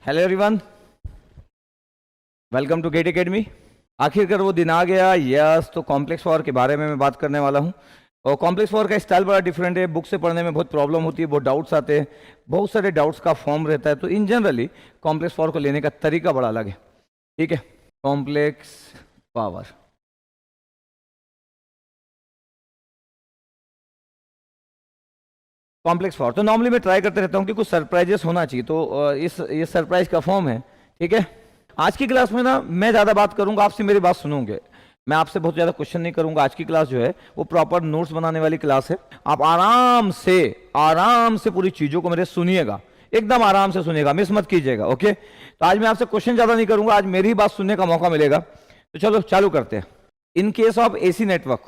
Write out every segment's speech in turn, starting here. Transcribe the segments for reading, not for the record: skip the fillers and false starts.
Hello everyone, welcome to Gate Academy. आखिरकार वो दिन आ गया। यस, तो कॉम्प्लेक्स पावर के बारे में मैं बात करने वाला हूँ। और कॉम्प्लेक्स पावर का स्टाइल बड़ा डिफरेंट है। बुक से पढ़ने में बहुत प्रॉब्लम होती है, बहुत डाउट्स आते हैं, बहुत सारे डाउट्स का फॉर्म रहता है। तो इन जनरली कॉम्प्लेक्स पावर को लेने का तरीका बड़ा अलग है। ठीक है, कॉम्प्लेक्स पावर। कॉम्प्लेक्स पावर तो नॉर्मली मैं ट्राई करते रहता हूँ कि कुछ सरप्राइजेस होना चाहिए, तो ये सरप्राइज का फॉर्म है। ठीक है, आज की क्लास में ना मैं ज़्यादा बात करूंगा, आपसे मेरी बात सुनोगे। मैं आपसे बहुत ज़्यादा क्वेश्चन नहीं करूंगा। आज की क्लास जो है वो प्रॉपर नोट्स बनाने वाली क्लास है। आप आराम से पूरी चीज़ों को मेरे सुनिएगा, एकदम आराम से सुनिएगा, मिस मत कीजिएगा। ओके, तो आज मैं आपसे क्वेश्चन ज़्यादा नहीं करूंगा, आज मेरी बात सुनने का मौका मिलेगा। तो चलो चालू करते हैं। इन case of AC network,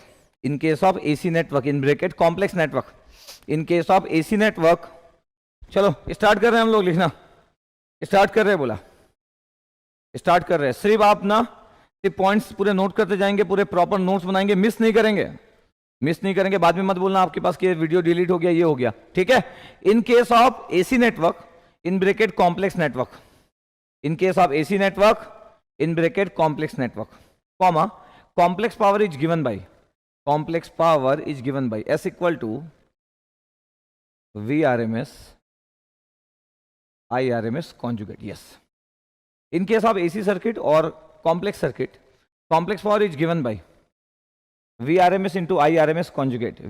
in bracket complex network, in case of AC network, चलो स्टार्ट कर रहे हैं हम लोग लिखना। स्टार्ट कर रहे हैं, बोला स्टार्ट कर रहे हैं। सिर्फ आप ना सिर्फ पॉइंट्स पूरे नोट करते जाएंगे, पूरे प्रॉपर नोट्स बनाएंगे, मिस नहीं करेंगे। बाद में मत बोलना आपके पास कि वीडियो डिलीट हो गया, ये हो गया। ठीक है, in case of AC network in bracket complex network, in case of AC network in bracket complex network, comma complex power is given by S equal to VRMS IRMS conjugate. Yes. In case of AC circuit or complex circuit, complex power is given by VRMS into IRMS conjugate.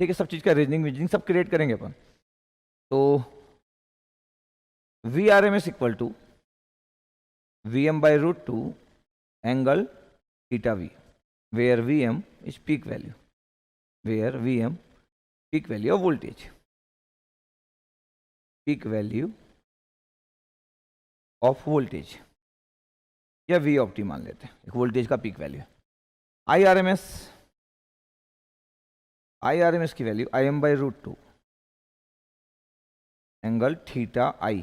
ठीक है, सब चीज का reasoning सब create करेंगे अपन। तो VRMS equal to VM by root 2 angle theta V, where VM is peak value, peak value of voltage, या V ऑफ टी मान लेते हैं, एक वोल्टेज का पीक वैल्यू। IRMS की value IM by root 2 angle theta I,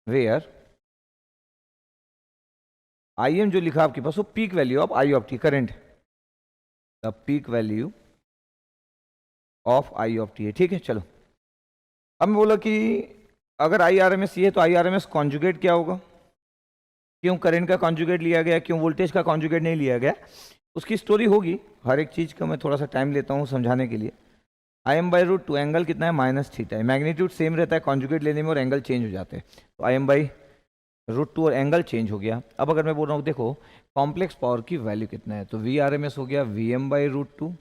where IM जो लिखा आपके पास वो peak value of I of t, current, the peak value of I of t है। ठीक है, चलो अब मैं बोला कि अगर IRMS ये है तो IRMS कॉन्जुगेट क्या होगा, क्यों करंट का कॉन्जुगेट लिया गया, क्यों वोल्टेज का कॉन्जुगेट नहीं लिया गया, उसकी स्टोरी होगी। हर एक चीज़ का मैं थोड़ा सा टाइम लेता हूँ समझाने के लिए। IM by root 2 एंगल कितना है, माइनस थीटा है। मैग्नीट्यूड सेम रहता है कॉन्जुगेट लेने में और एंगल चेंज हो जाते हैं। तो IM by root 2 और एंगल चेंज हो गया। अब अगर मैं बोल रहा हूँ देखो कॉम्प्लेक्स पावर की वैल्यू कितना है, तो VRMS हो गया VM by root 2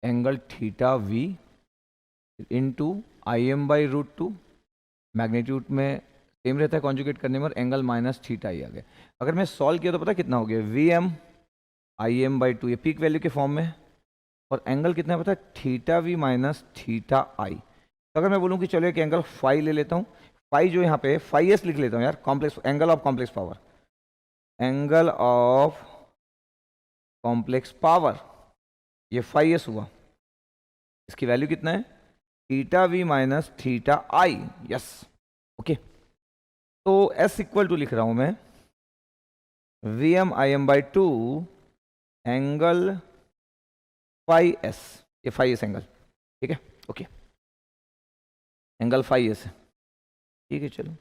angle theta V into IM by root 2, magnitude में सेम रहता है कॉन्जुगेट करने में और एंगल माइनस थीटा ही आ गया। अगर मैं सॉल्व किया तो पता कितना हो गया, VM IM by 2, ये पीक वैल्यू के फॉर्म में है, और एंगल कितना है पता है, theta V minus theta I। तो अगर मैं बोलूँ कि चलो एक एंगल फाई ले लेता हूँ, फाई जो यहाँ पे फाई एस लिख लेता हूँ यार, complex angle of complex power, ये फाई एस हुआ। इसकी वैल्यू कितना है, theta V minus theta I। Yes, okay, तो S इक्वल टू लिख रहा हूं मैं VM IM by 2 angle phi S, ये फाई एस एंगल। ठीक है, ओके, एंगल फाई एस है। ठीक है, चलो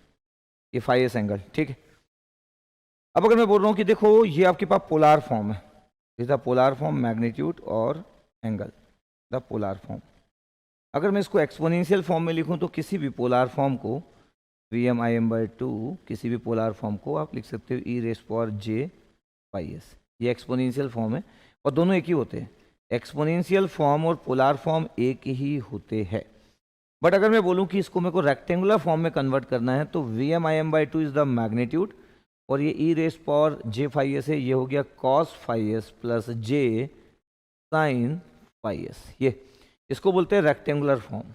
ये फाई एस एंगल। ठीक है, अब अगर मैं बोल रहा हूं कि देखो ये आपके पास पोलार फॉर्म है, is the polar form magnitude और एंगल, द पोलार फॉर्म। अगर मैं इसको एक्सपोनेंशियल फॉर्म में लिखूं तो किसी भी पोलार फॉर्म को VM IM by 2, किसी भी पोलार फॉर्म को आप लिख सकते हो e रेस पावर j पाई एस। ये एक्सपोनेंशियल फॉर्म है और दोनों एक ही होते हैं। एक्सपोनेंशियल फॉर्म और पोलार फॉर्म एक ही होते हैं। बट अगर मैं बोलूं कि इसको मेरे को रेक्टेंगुलर फॉर्म में कन्वर्ट करना है तो VM IM by 2 is the magnitude और ये e raise power j phi S है, ये हो गया cos phi S plus j sine phi S. ये इसको बोलते हैं रेक्टेंगुलर फॉर्म।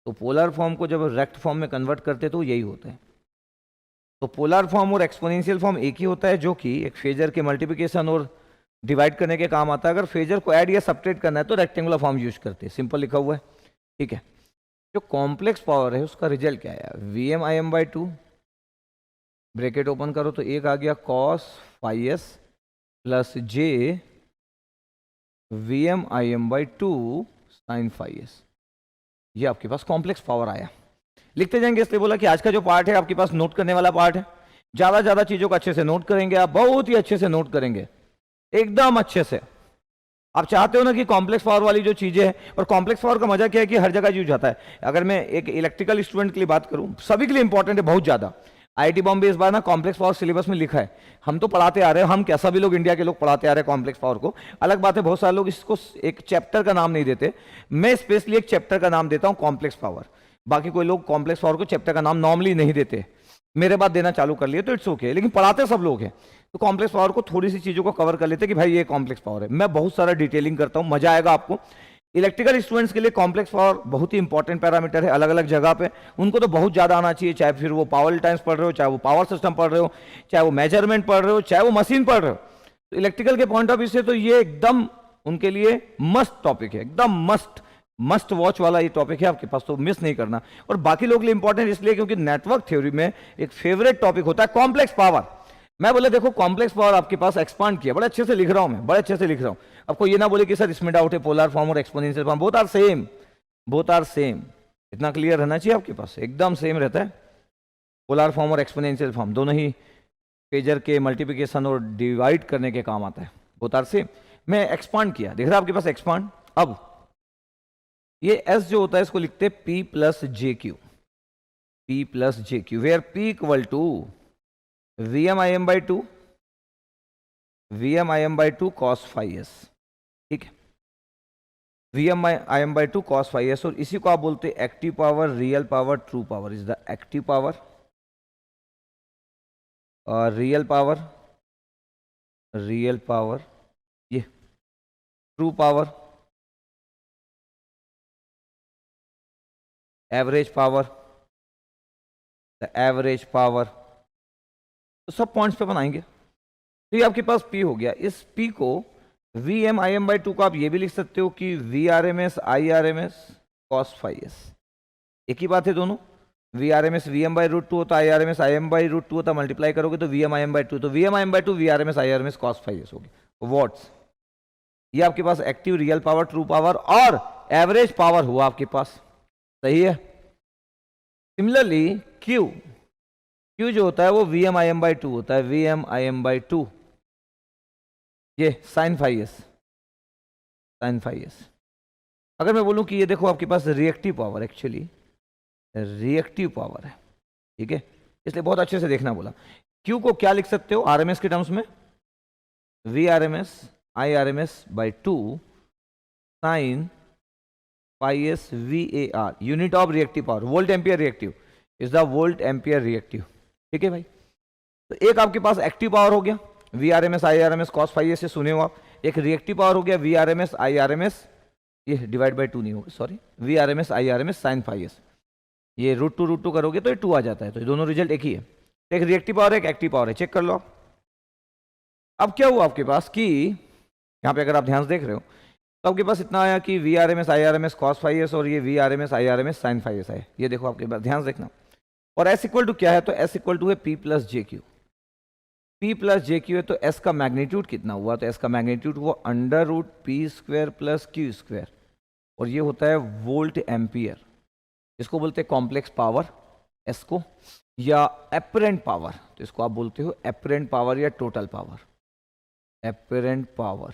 तो पोलर फॉर्म को जब रेक्ट फॉर्म में कन्वर्ट करते तो यही होता है। तो पोलर फॉर्म और एक्सपोनेंशियल फॉर्म एक ही होता है, जो कि एक फेजर के मल्टीप्लिकेशन और डिवाइड करने के काम आता है। अगर फेजर को ऐड या सब्ट्रैक्ट करना है तो रेक्टेंगुलर फॉर्म यूज करते हैं, सिंपल लिखा हुआ है। ठीक है, जो कॉम्प्लेक्स पावर है उसका रिजल्ट क्या है, VM IM by 2 bracket open करो तो एक आ गया cos phi S plus j VM IM by 2 sine phi S. ये आपके पास कॉम्प्लेक्स पावर आया। लिखते जाएंगे, इसलिए बोला कि आज का जो पार्ट है आपके पास नोट करने वाला पार्ट है। ज्यादा चीजों को अच्छे से नोट करेंगे आप, बहुत ही अच्छे से नोट करेंगे, एकदम अच्छे से। आप चाहते हो ना कि कॉम्प्लेक्स पावर वाली जो चीजें हैं, और कॉम्प्लेक्स पावर का मजा क्या है कि हर जगह यूज आता है। अगर मैं एक इलेक्ट्रिकल स्टूडेंट के लिए बात करूं, सभी के लिए इंपॉर्टेंट है बहुत ज्यादा। आईआईटी बॉम्बे इस बार ना कॉम्प्लेक्स पावर सिलेबस में लिखा है। हम तो पढ़ाते आ रहे हैं, हम क्या सभी लोग इंडिया के लोग पढ़ाते आ रहे हैं कॉम्प्लेक्स पावर को। अलग बात है बहुत सारे लोग इसको एक चैप्टर का नाम नहीं देते, मैं स्पेशली एक चैप्टर का नाम देता हूं कॉम्प्लेक्स पावर। बाकी कोई लोग कॉम्प्लेक्स पावर को चैप्टर का नाम नॉर्मली नहीं देते, मेरे बाद देना चालू कर लिए तो इट्स ओके, लेकिन पढ़ाते सब लोग हैं। तो कॉम्प्लेक्स पावर को थोड़ी सी चीजों को कवर कर लेते कि भाई ये कॉम्प्लेक्स पावर है। मैं बहुत सारा डिटेलिंग करता हूं, मजा आएगा आपको। इलेक्ट्रिकल स्टूडेंट्स के लिए कॉम्प्लेक्स पावर बहुत ही इंपॉर्टेंट पैरामीटर है, अलग अलग जगह पे उनको तो बहुत ज्यादा आना चाहिए, चाहे फिर वो पावर टाइम्स पढ़ रहे हो, चाहे वो पावर सिस्टम पढ़ रहे हो, चाहे वो मेजरमेंट पढ़ रहे हो, चाहे वो मशीन पढ़ रहे हो। तो इलेक्ट्रिकल के पॉइंट ऑफ व्यू से तो ये एकदम उनके लिए मस्त टॉपिक है, एकदम मस्ट वॉच वाला ये टॉपिक है आपके पास, तो मिस नहीं करना। और बाकी लोगों के लिए इंपॉर्टेंट इसलिए क्योंकि नेटवर्क थ्योरी में एक फेवरेट टॉपिक होता है कॉम्प्लेक्स पावर। मैं बोले देखो कॉम्प्लेक्स पावर आपके पास एक्सपांड किया, बड़े अच्छे से लिख रहा हूं मैं, बड़े अच्छे से लिख रहा हूं। आपको ये ना बोले कि सर इसमें डाउट है, पोलर फॉर्म और exponential form both are same. इतना क्लियर रहना चाहिए आपके पास, एकदम सेम रहता है। पोलर फॉर्म और एक्सपोनेंशियल फॉर्म दोनों ही फेजर के मल्टीप्लिकेशन और डिवाइड करने के काम आता है, बोथ आर सेम। मैं एक्सपांड किया, देख रहा है आपके पास एक्सपांड। अब ये S जो होता है इसको लिखते हैं P plus j Q, P plus j Q, where P equal to VMIM by 2, VMIM by 2 cos phi s, ठीक है, VMIM by 2 cos phi s। और इसी को आप बोलते हैं active power, real power, true power. Is the active power और real power, ये true power, average power, the average power. तो सब पॉइंट्स पे बनाएंगे। तो ये आपके पास P हो गया। इस P को VMIM बाई 2 को आप ये भी लिख सकते हो कि VRMS IRMS cos phi s, एक ही बात है दोनों। VRMS VM बाई रूट 2 होता है, IRMS IM बाई रूट 2 होता है, मल्टीप्लाई करोगे तो VMIM बाई 2, तो VMIM by 2 VRMS IRMS cos phi s हो गया वॉट्स। ये आपके पास active, real power, true power और एवरेज पावर हुआ आपके पास, सही है। सिमिलरली Q जो होता है वो VMIM बाई 2 होता है, VMIM बाई 2, ये साइन फाई एस। अगर मैं बोलूं कि ये देखो आपके पास reactive power, actually reactive power है, ठीक है, इसलिए बहुत अच्छे से देखना बोला। Q को क्या लिख सकते हो RMS के टर्म्स में, VRMS IRMS by 2 sine phi S VAR, unit of reactive power, volt ampere reactive is the volt ampere reactive, ठीक है भाई। तो एक आपके पास एक्टिव पावर हो गया VRMS IRMS cos phi s से सुने हो आप, एक रिएक्टिव पावर हो गया VRMS IRMS, ये डिवाइड बाई 2 नहीं होगा, sorry, VRMS IRMS sin phi s, ये रूट टू करोगे तो ये 2 आ जाता है, तो ये दोनों रिजल्ट एक ही है। एक रिएक्टिव पावर है, एक एक्टिव पावर है, चेक कर लो आप। अब क्या हुआ आपके पास कि यहाँ पे अगर आप ध्यान से देख रहे हो तो आपके पास इतना आया कि VRMS IRMS cos phi s और ये VRMS IRMS sin phi s है, ये देखो आपके पास, ध्यान से देखना। और S इक्वल टू क्या है, तो S इक्वल टू है P plus j Q, P plus j Q है, तो S का मैग्नीट्यूड कितना हुआ, तो S का मैग्नीट्यूड हुआ under root P square plus Q square, और ये होता है वोल्ट एम्पियर। इसको बोलते हैं कॉम्प्लेक्स पावर S को, या एपरेंट पावर, तो इसको आप बोलते हो एपरेंट पावर या टोटल पावर, एपरेंट पावर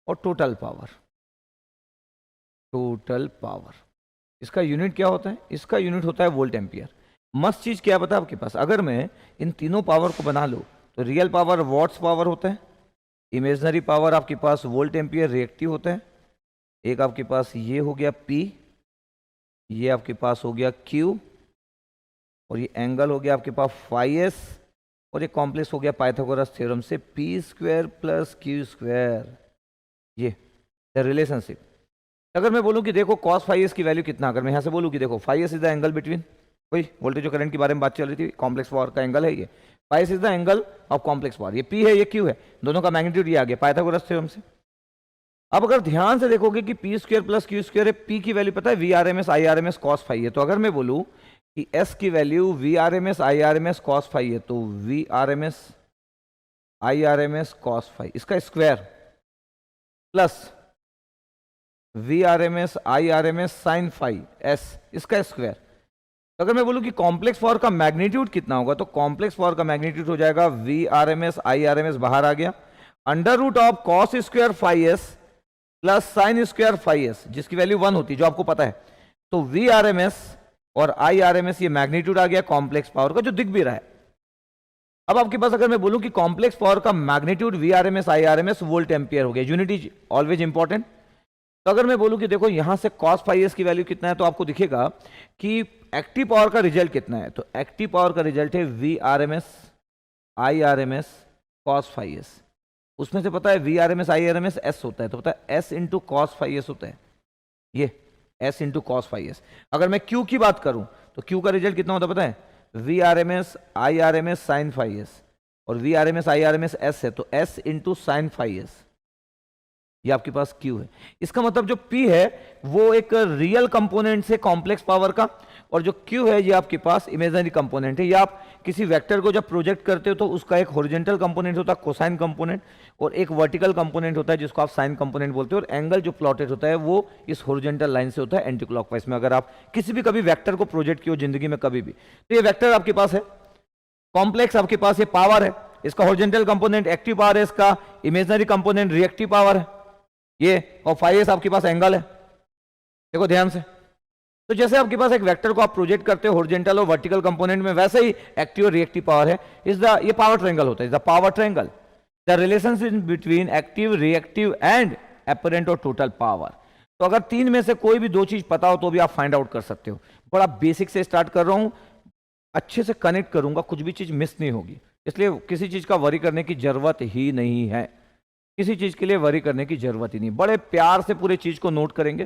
और टोटल पावर। इसका यूनिट क्या होता है, इसका यूनिट होता है वोल्ट एम्पियर। मस्त चीज क्या पता है आपके पास, अगर मैं इन तीनों पावर को बना लूं तो रियल पावर वॉट्स पावर होता है, इमेजनरी पावर आपके पास वोल्ट एम्पियर रिएक्टिव होता है, एक आपके पास ये हो गया P, ये आपके पास हो गया Q, और ये एंगल हो गया आपके पास फाई एस, और ये कॉम्प्लेक्स हो गया पाइथागोरस थ्योरम से P square plus Q square, ये रिलेशनशिप। अगर मैं बोलूं कि देखो cos phi s की वैल्यू कितना, अगर मैं यहाँ से बोलूं कि देखो phi s is the angle between, वही वोल्टेज और करंट के बारे में बात चल रही थी, कॉम्प्लेक्स पावर का एंगल है ये, phi s is the angle of complex power, ये P है ये Q है, दोनों का मैग्नीट्यूड ये आ गया पाइथागोरस थ्योरम से। अब अगर ध्यान से देखोगे कि P square plus Q square है, P की वैल्यू पता है VRMS IRMS cos phi है, तो अगर मैं बोलूं कि S की value VRMS IRMS cos phi है, तो VRMS IRMS cos phi इसका square plus VRMS IRMS sin phi s इसका स्क्वायर, तो अगर मैं बोलूं कि कॉम्प्लेक्स पावर का मैग्नीट्यूड कितना होगा, तो कॉम्प्लेक्स पावर का मैग्नीट्यूड हो जाएगा V R M S, I R M S बाहर आ गया, under root of cos square phi S plus sine square phi S, जिसकी वैल्यू 1 होती है, जो आपको पता है। तो वी आर एम एस और आई आर एम एस ये मैग्नीट्यूड आ गया कॉम्प्लेक्स पावर का, जो दिख भी रहा है। अब आपके पास अगर मैं बोलूं कि कॉम्प्लेक्स पावर का magnitude V R M S I R M S volt ampere हो गया, यूनिटी ऑलवेज इंपॉर्टेंट। तो अगर मैं बोलूं कि देखो यहां से cos फाई एस की वैल्यू कितना है, तो आपको दिखेगा कि एक्टिव पावर का रिजल्ट कितना है। तो एक्टिव पावर का रिजल्ट है V R M S I R M S cos phi S. उसमें से पता है V R M S I R M S S होता है, तो पता है S into cos phi S होता है, ये S into cos phi S. अगर मैं क्यू की बात करूं तो क्यू का रिजल्ट कितना होता है पता है, V R M S I R M S sine phi S, और V R M S I R M S S है, तो S into sine phi S, ये आपके पास Q है। इसका मतलब जो P है वो एक रियल कंपोनेंट से कॉम्प्लेक्स पावर का, और जो Q है ये आपके पास इमेजिनरी कंपोनेंट है। ये आप किसी वेक्टर को जब प्रोजेक्ट करते हो तो उसका एक हॉरिजॉन्टल कंपोनेंट होता है कोसाइन कंपोनेंट, और एक वर्टिकल कंपोनेंट होता है जिसको आप साइन कंपोनेंट बोलते हो, और एंगल जो प्लॉटेड होता है वो इस हॉरिजॉन्टल लाइन से होता है एंटी क्लॉकवाइज में। अगर आप किसी भी कभी वेक्टर को प्रोजेक्ट किए हो जिंदगी में कभी भी, तो ये वेक्टर आपके पास है, कॉम्प्लेक्स आपके पास ये पावर है, इसका हॉरिजॉन्टल कंपोनेंट एक्टिव पावर है, इसका इमेजिनरी कंपोनेंट रिएक्टिव पावर है ये, और फाई एस आपके पास एंगल है। देखो ध्यान से, तो जैसे आपके पास एक वेक्टर को आप प्रोजेक्ट करते हो हॉरिजॉन्टल और वर्टिकल कंपोनेंट में, वैसे ही एक्टिव और रिएक्टिव पावर है। ये पावर ट्रायंगल होता है, is the power triangle, the relationship between active reactive and apparent और टोटल पावर। तो अगर तीन में से कोई भी दो चीज पता हो तो भी आप फाइंड आउट कर सकते हो। बड़ा बेसिक से स्टार्ट कर रहा हूं, अच्छे से कनेक्ट करूंगा, कुछ भी चीज मिस नहीं होगी, इसलिए किसी चीज का वरी करने की जरूरत ही नहीं है, किसी चीज के लिए वरी करने की जरूरत ही नहीं। बड़े प्यार से पूरे चीज को नोट करेंगे,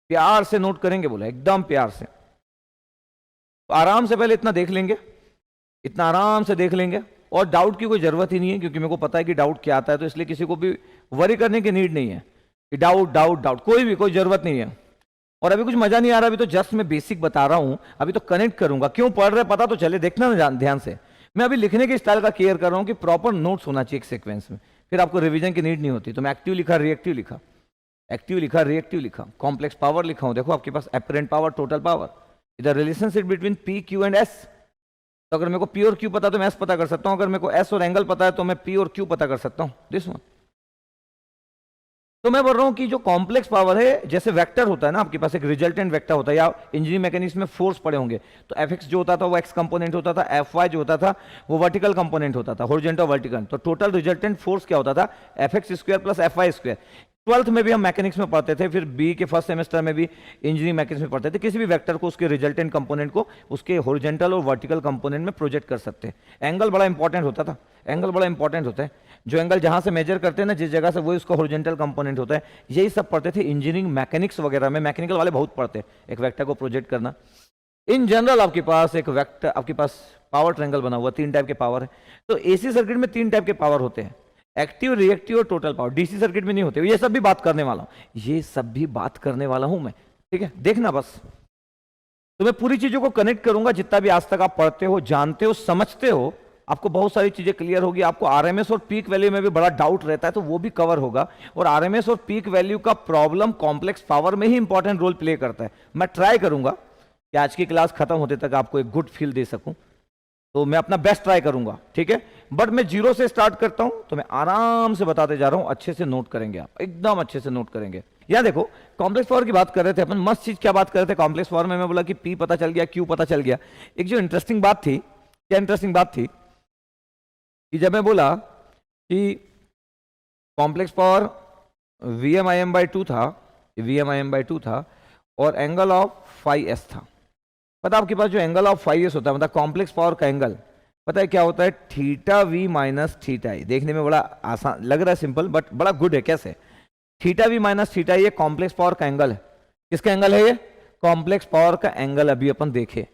प्यार से नोट करेंगे, बोला एकदम प्यार से। तो आराम से पहले इतना देख लेंगे, इतना आराम से देख लेंगे, और डाउट की कोई जरूरत ही नहीं है, क्योंकि मेरे को पता है कि डाउट क्या आता है, तो इसलिए किसी को भी वरी करने की नीड नहीं है कि डाउट डाउट डाउट, कोई जरूरत नहीं है। और अभी कुछ मजा नहीं आ रहा, अभी तो जस्ट मैं बेसिक बता रहा हूं, अभी तो कनेक्ट करूंगा, क्यों पढ़ रहे पता तो चले, देखना ना ध्यान से। मैं अभी लिखने के स्टाइल का केयर कर रहा हूं कि प्रॉपर नोट्स होना चाहिए एक सीक्वेंस में, फिर आपको रिवीजन की नीड नहीं होती। तो मैं एक्टिव लिखा, रिएक्टिव लिखा, एक्टिव लिखा, रिएक्टिव लिखा, कॉम्प्लेक्स पावर लिखा हूं, देखो आपके पास एपरेंट पावर, टोटल पावर, इधर relationship between P Q and S. तो अगर मेरे को पी और क्यू पता तो मैं एस पता कर सकता हूं, अगर मेरे को एस और एंगल पता है तो मैं पी और क्यू पता कर सकता हूं, दिस वन। तो मैं बोल रहा हूं कि जो कॉम्प्लेक्स पावर है, जैसे वेक्टर होता है ना आपके पास, एक रिजल्टेंट वेक्टर होता है, या इंजीनियरिंग मैकेनिक्स में फोर्स पड़े होंगे, तो एफ एक्स जो होता था वो एक्स कंपोनेंट होता था, एफ वाई जो होता था वो वर्टिकल कंपोनेंट होता था, हॉरिजॉन्टल वर्टिकल। तो टोटल रिजल्टेंट फोर्स क्या होता था, F X square plus F Y square. 12th में भी हम मैकेनिक्स में पढ़ते थे, फिर बी के फर्स्ट सेमेस्टर में भी इंजीनियरिंग मैकेनिक्स में पढ़ते थे, किसी भी वेक्टर को उसके रिजल्टेंट कंपोनेंट को उसके हॉरिजॉन्टल और वर्टिकल कंपोनेंट में प्रोजेक्ट कर सकते हैं। एंगल बड़ा इंपॉर्टेंट होता था, एंगल बड़ा इंपॉर्टेंट होता है, जो एंगल जहां से मेजर करते हैं ना जिस जगह से, वो उसका हॉरिजॉन्टल कंपोनेंट होता है। यही सब पढ़ते थे इंजीनियरिंग मैकेनिक्स वगैरह में, मैकेनिकल वाले बहुत पढ़ते हैं एक वेक्टर को प्रोजेक्ट करना। इन जनरल आपके पास एक वेक्टर, आपके पास पावर ट्रायंगल बना हुआ, 3 टाइप के पावर है। तो एसी सर्किट में 3 टाइप के पावर होते हैं, एक्टिव, रिएक्टिव और टोटल पावर। डीसी सर्किट में नहीं होते, ये सब भी बात करने वाला हूं, ये सब भी बात करने वाला हूं मैं, ठीक है, देखना बस। तो मैं पूरी चीजों को कनेक्ट करूंगा, जितना भी आज तक आप पढ़ते हो, जानते हो, समझते हो, आपको बहुत सारी चीजें क्लियर होगी। आपको आरएमएस और पीक वैल्यू में भी बड़ा डाउट रहता है, तो वो भी कवर होगा। और आरएमएस और पीक वैल्यू का प्रॉब्लम कॉम्प्लेक्स पावर में ही इंपॉर्टेंट रोल प्ले करता है। मैं ट्राई करूंगा कि आज की क्लास खत्म होते तक आपको एक गुड फील दे सकूं, तो मैं अपना बेस्ट ट्राई करूंगा, ठीक है। बट मैं जीरो से स्टार्ट करता हूं, तो मैं आराम से बताते जा रहा हूं, अच्छे से नोट करेंगे आप, एकदम अच्छे से नोट करेंगे। यहां देखो, कॉम्प्लेक्स पावर की बात कर रहे थे अपन, मस्त चीज क्या बात कर रहे थे कॉम्प्लेक्स पावर में, मैं बोला कि पी पता चल गया, क्यू पता चल गया। एक जो इंटरेस्टिंग बात थी, क्या इंटरेस्टिंग बात थी कि जब मैं बोला कि कॉम्प्लेक्स पावर VMIm/2 था, VMIm/2 था, और एंगल ऑफ फाई एस था। पता आपके पास जो एंगल ऑफ फाई एस होता है, मतलब कॉम्प्लेक्स पावर का एंगल, पता है क्या होता है, थीटा वी माइनस थीटा आई। देखने में बड़ा आसान लग रहा है, सिंपल, बट बड़ा गुड है। कैसे? थीटा वी माइनस थीटा ये कॉम्प्लेक्स पावर का एंगल है। किसका एंगल है ये? कॉम्प्लेक्स पावर का एंगल। अभी अपन देखे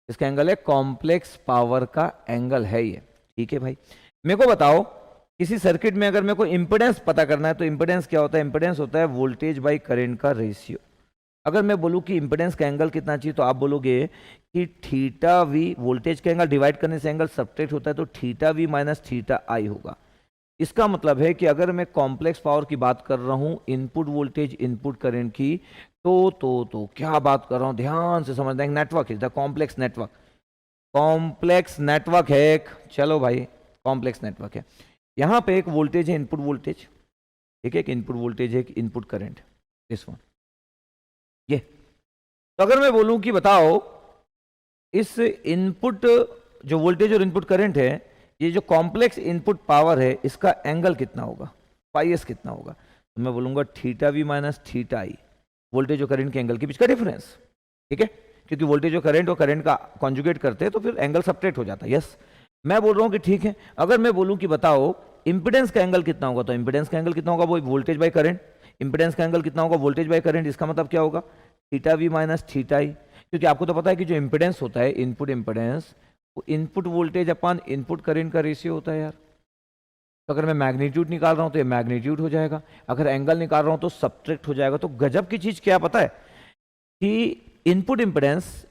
इसका एंगल है, कॉम्प्लेक्स पावर का एंगल है ये, ठीक है भाई। मेरे को बताओ, किसी सर्किट में अगर मेरे को इंपेडेंस पता करना है, तो इंपेडेंस क्या होता है? इंपेडेंस होता है वोल्टेज बाई करंट का रेशियो। अगर मैं बोलूं कि इंपेडेंस का एंगल कितना चाहिए, तो आप बोलोगे कि थीटा वी, वोल्टेज का एंगल डिवाइड करने से एंगल सब्ट्रैक्ट होता है, तो थीटा वी माइनस थीटा आई होगा। इसका मतलब है कि अगर मैं कॉम्प्लेक्स पावर की बात कर रहा हूं, इनपुट वोल्टेज इनपुट करंट की, तो क्या बात कर रहा हूं, ध्यान से समझना। एक नेटवर्क है, the complex network, complex network है एक, चलो भाई कॉम्प्लेक्स नेटवर्क है। यहां पे एक वोल्टेज है, इनपुट वोल्टेज, ठीक है, एक इनपुट वोल्टेज है, एक इनपुट करंट, दिस वन, ये। तो अगर मैं बोलूं कि बताओ इस इनपुट जो वोल्टेज और इनपुट करंट है, ये जो कॉम्प्लेक्स इनपुट पावर है, इसका एंगल कितना होगा, फाई एस कितना होगा, तो मैं बोलूंगा theta V minus theta I, voltage और करंट के एंगल के बीच का डिफरेंस, ठीक है, क्योंकि वोल्टेज और करंट का कॉन्जुगेट करते हैं तो फिर एंगल सब्ट्रैक्ट हो जाता है। यस, मैं बोल रहा हूं कि ठीक है, अगर मैं बोलूं कि बताओ इंपिडेंस का एंगल कितना होगा, तो इंपिडेंस का एंगल कितना होगा, वो वोल्टेज बाय करंट, इंपिडेंस का एंगल कितना होगा, वोल्टेज बाय करंट, इसका मतलब क्या होगा, थीटा वी माइनस थीटा आई, क्योंकि आपको तो पता है कि जो इंपिडेंस होता है, इनपुट इंपिडेंस, वो इनपुट वोल्टेज अपन इनपुट करंट का रेशियो होता है यार। तो अगर मैं मैग्नीट्यूड निकाल रहा हूं तो ये मैग्नीट्यूड हो जाएगा, अगर एंगल निकाल रहा हूं तो सब्ट्रैक्ट हो जाएगा। तो गजब की चीज क्या पता है कि इनपुट इंपिडेंस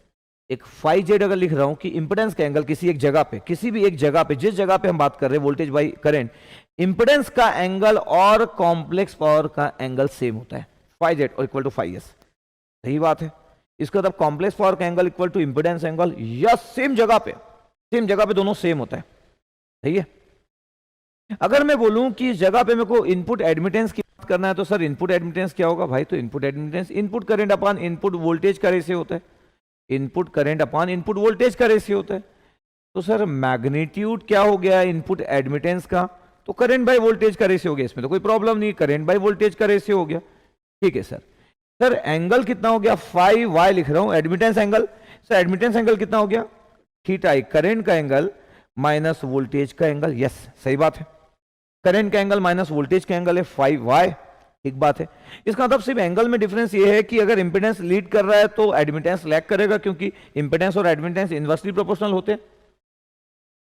एक फाई जेड अगर लिख रहा हूं कि इंपिडेंस का एंगल किसी एक जगह पे, किसी भी एक जगह पे, जिस जगह पे हम बात कर रहे हैं वोल्टेज बाई करंट, इंपिडेंस का एंगल और कॉम्प्लेक्स पावर का एंगल सेम होता है, फाई जेड और इक्वल टू फाई एस। सही बात है, इसका मतलब कॉम्प्लेक्स पावर का angle equal to impedance angle, या सेम जगह पे दोनों सेम होता है। सही है। अगर मैं बोलूं कि इस जगह पे मेरे को इनपुट एडमिटेंस की बात करना है, तो सर इनपुट एडमिटेंस क्या होगा भाई, तो input admittance input current upon input voltage का रेशियो होता है, input current upon input voltage का रेशियो होता है। तो सर मैग्नीट्यूड क्या हो गया इनपुट एडमिटेंस का, तो करंट बाय वोल्टेज का रेशियो हो गया, इसमें तो कोई प्रॉब्लम नहीं, करंट बाय वोल्टेज का रेशियो हो गया। ठीक है सर। सर एंगल कितना हो गया, फाई वाई लिख रहा हूं, admittance angle, sir admittance angle कितना हो गया, थीटा आई, करंट का एंगल माइनस वोल्टेज का एंगल। यस सही बात है, करंट का एंगल माइनस वोल्टेज का एंगल है 5y, एक बात है। इसका मतलब सिर्फ एंगल में डिफरेंस ये है कि अगर इंपेडेंस लीड कर रहा है तो एडमिटेंस लैग करेगा, क्योंकि इंपेडेंस और एडमिटेंस इनवर्सली प्रोपोर्शनल होते हैं,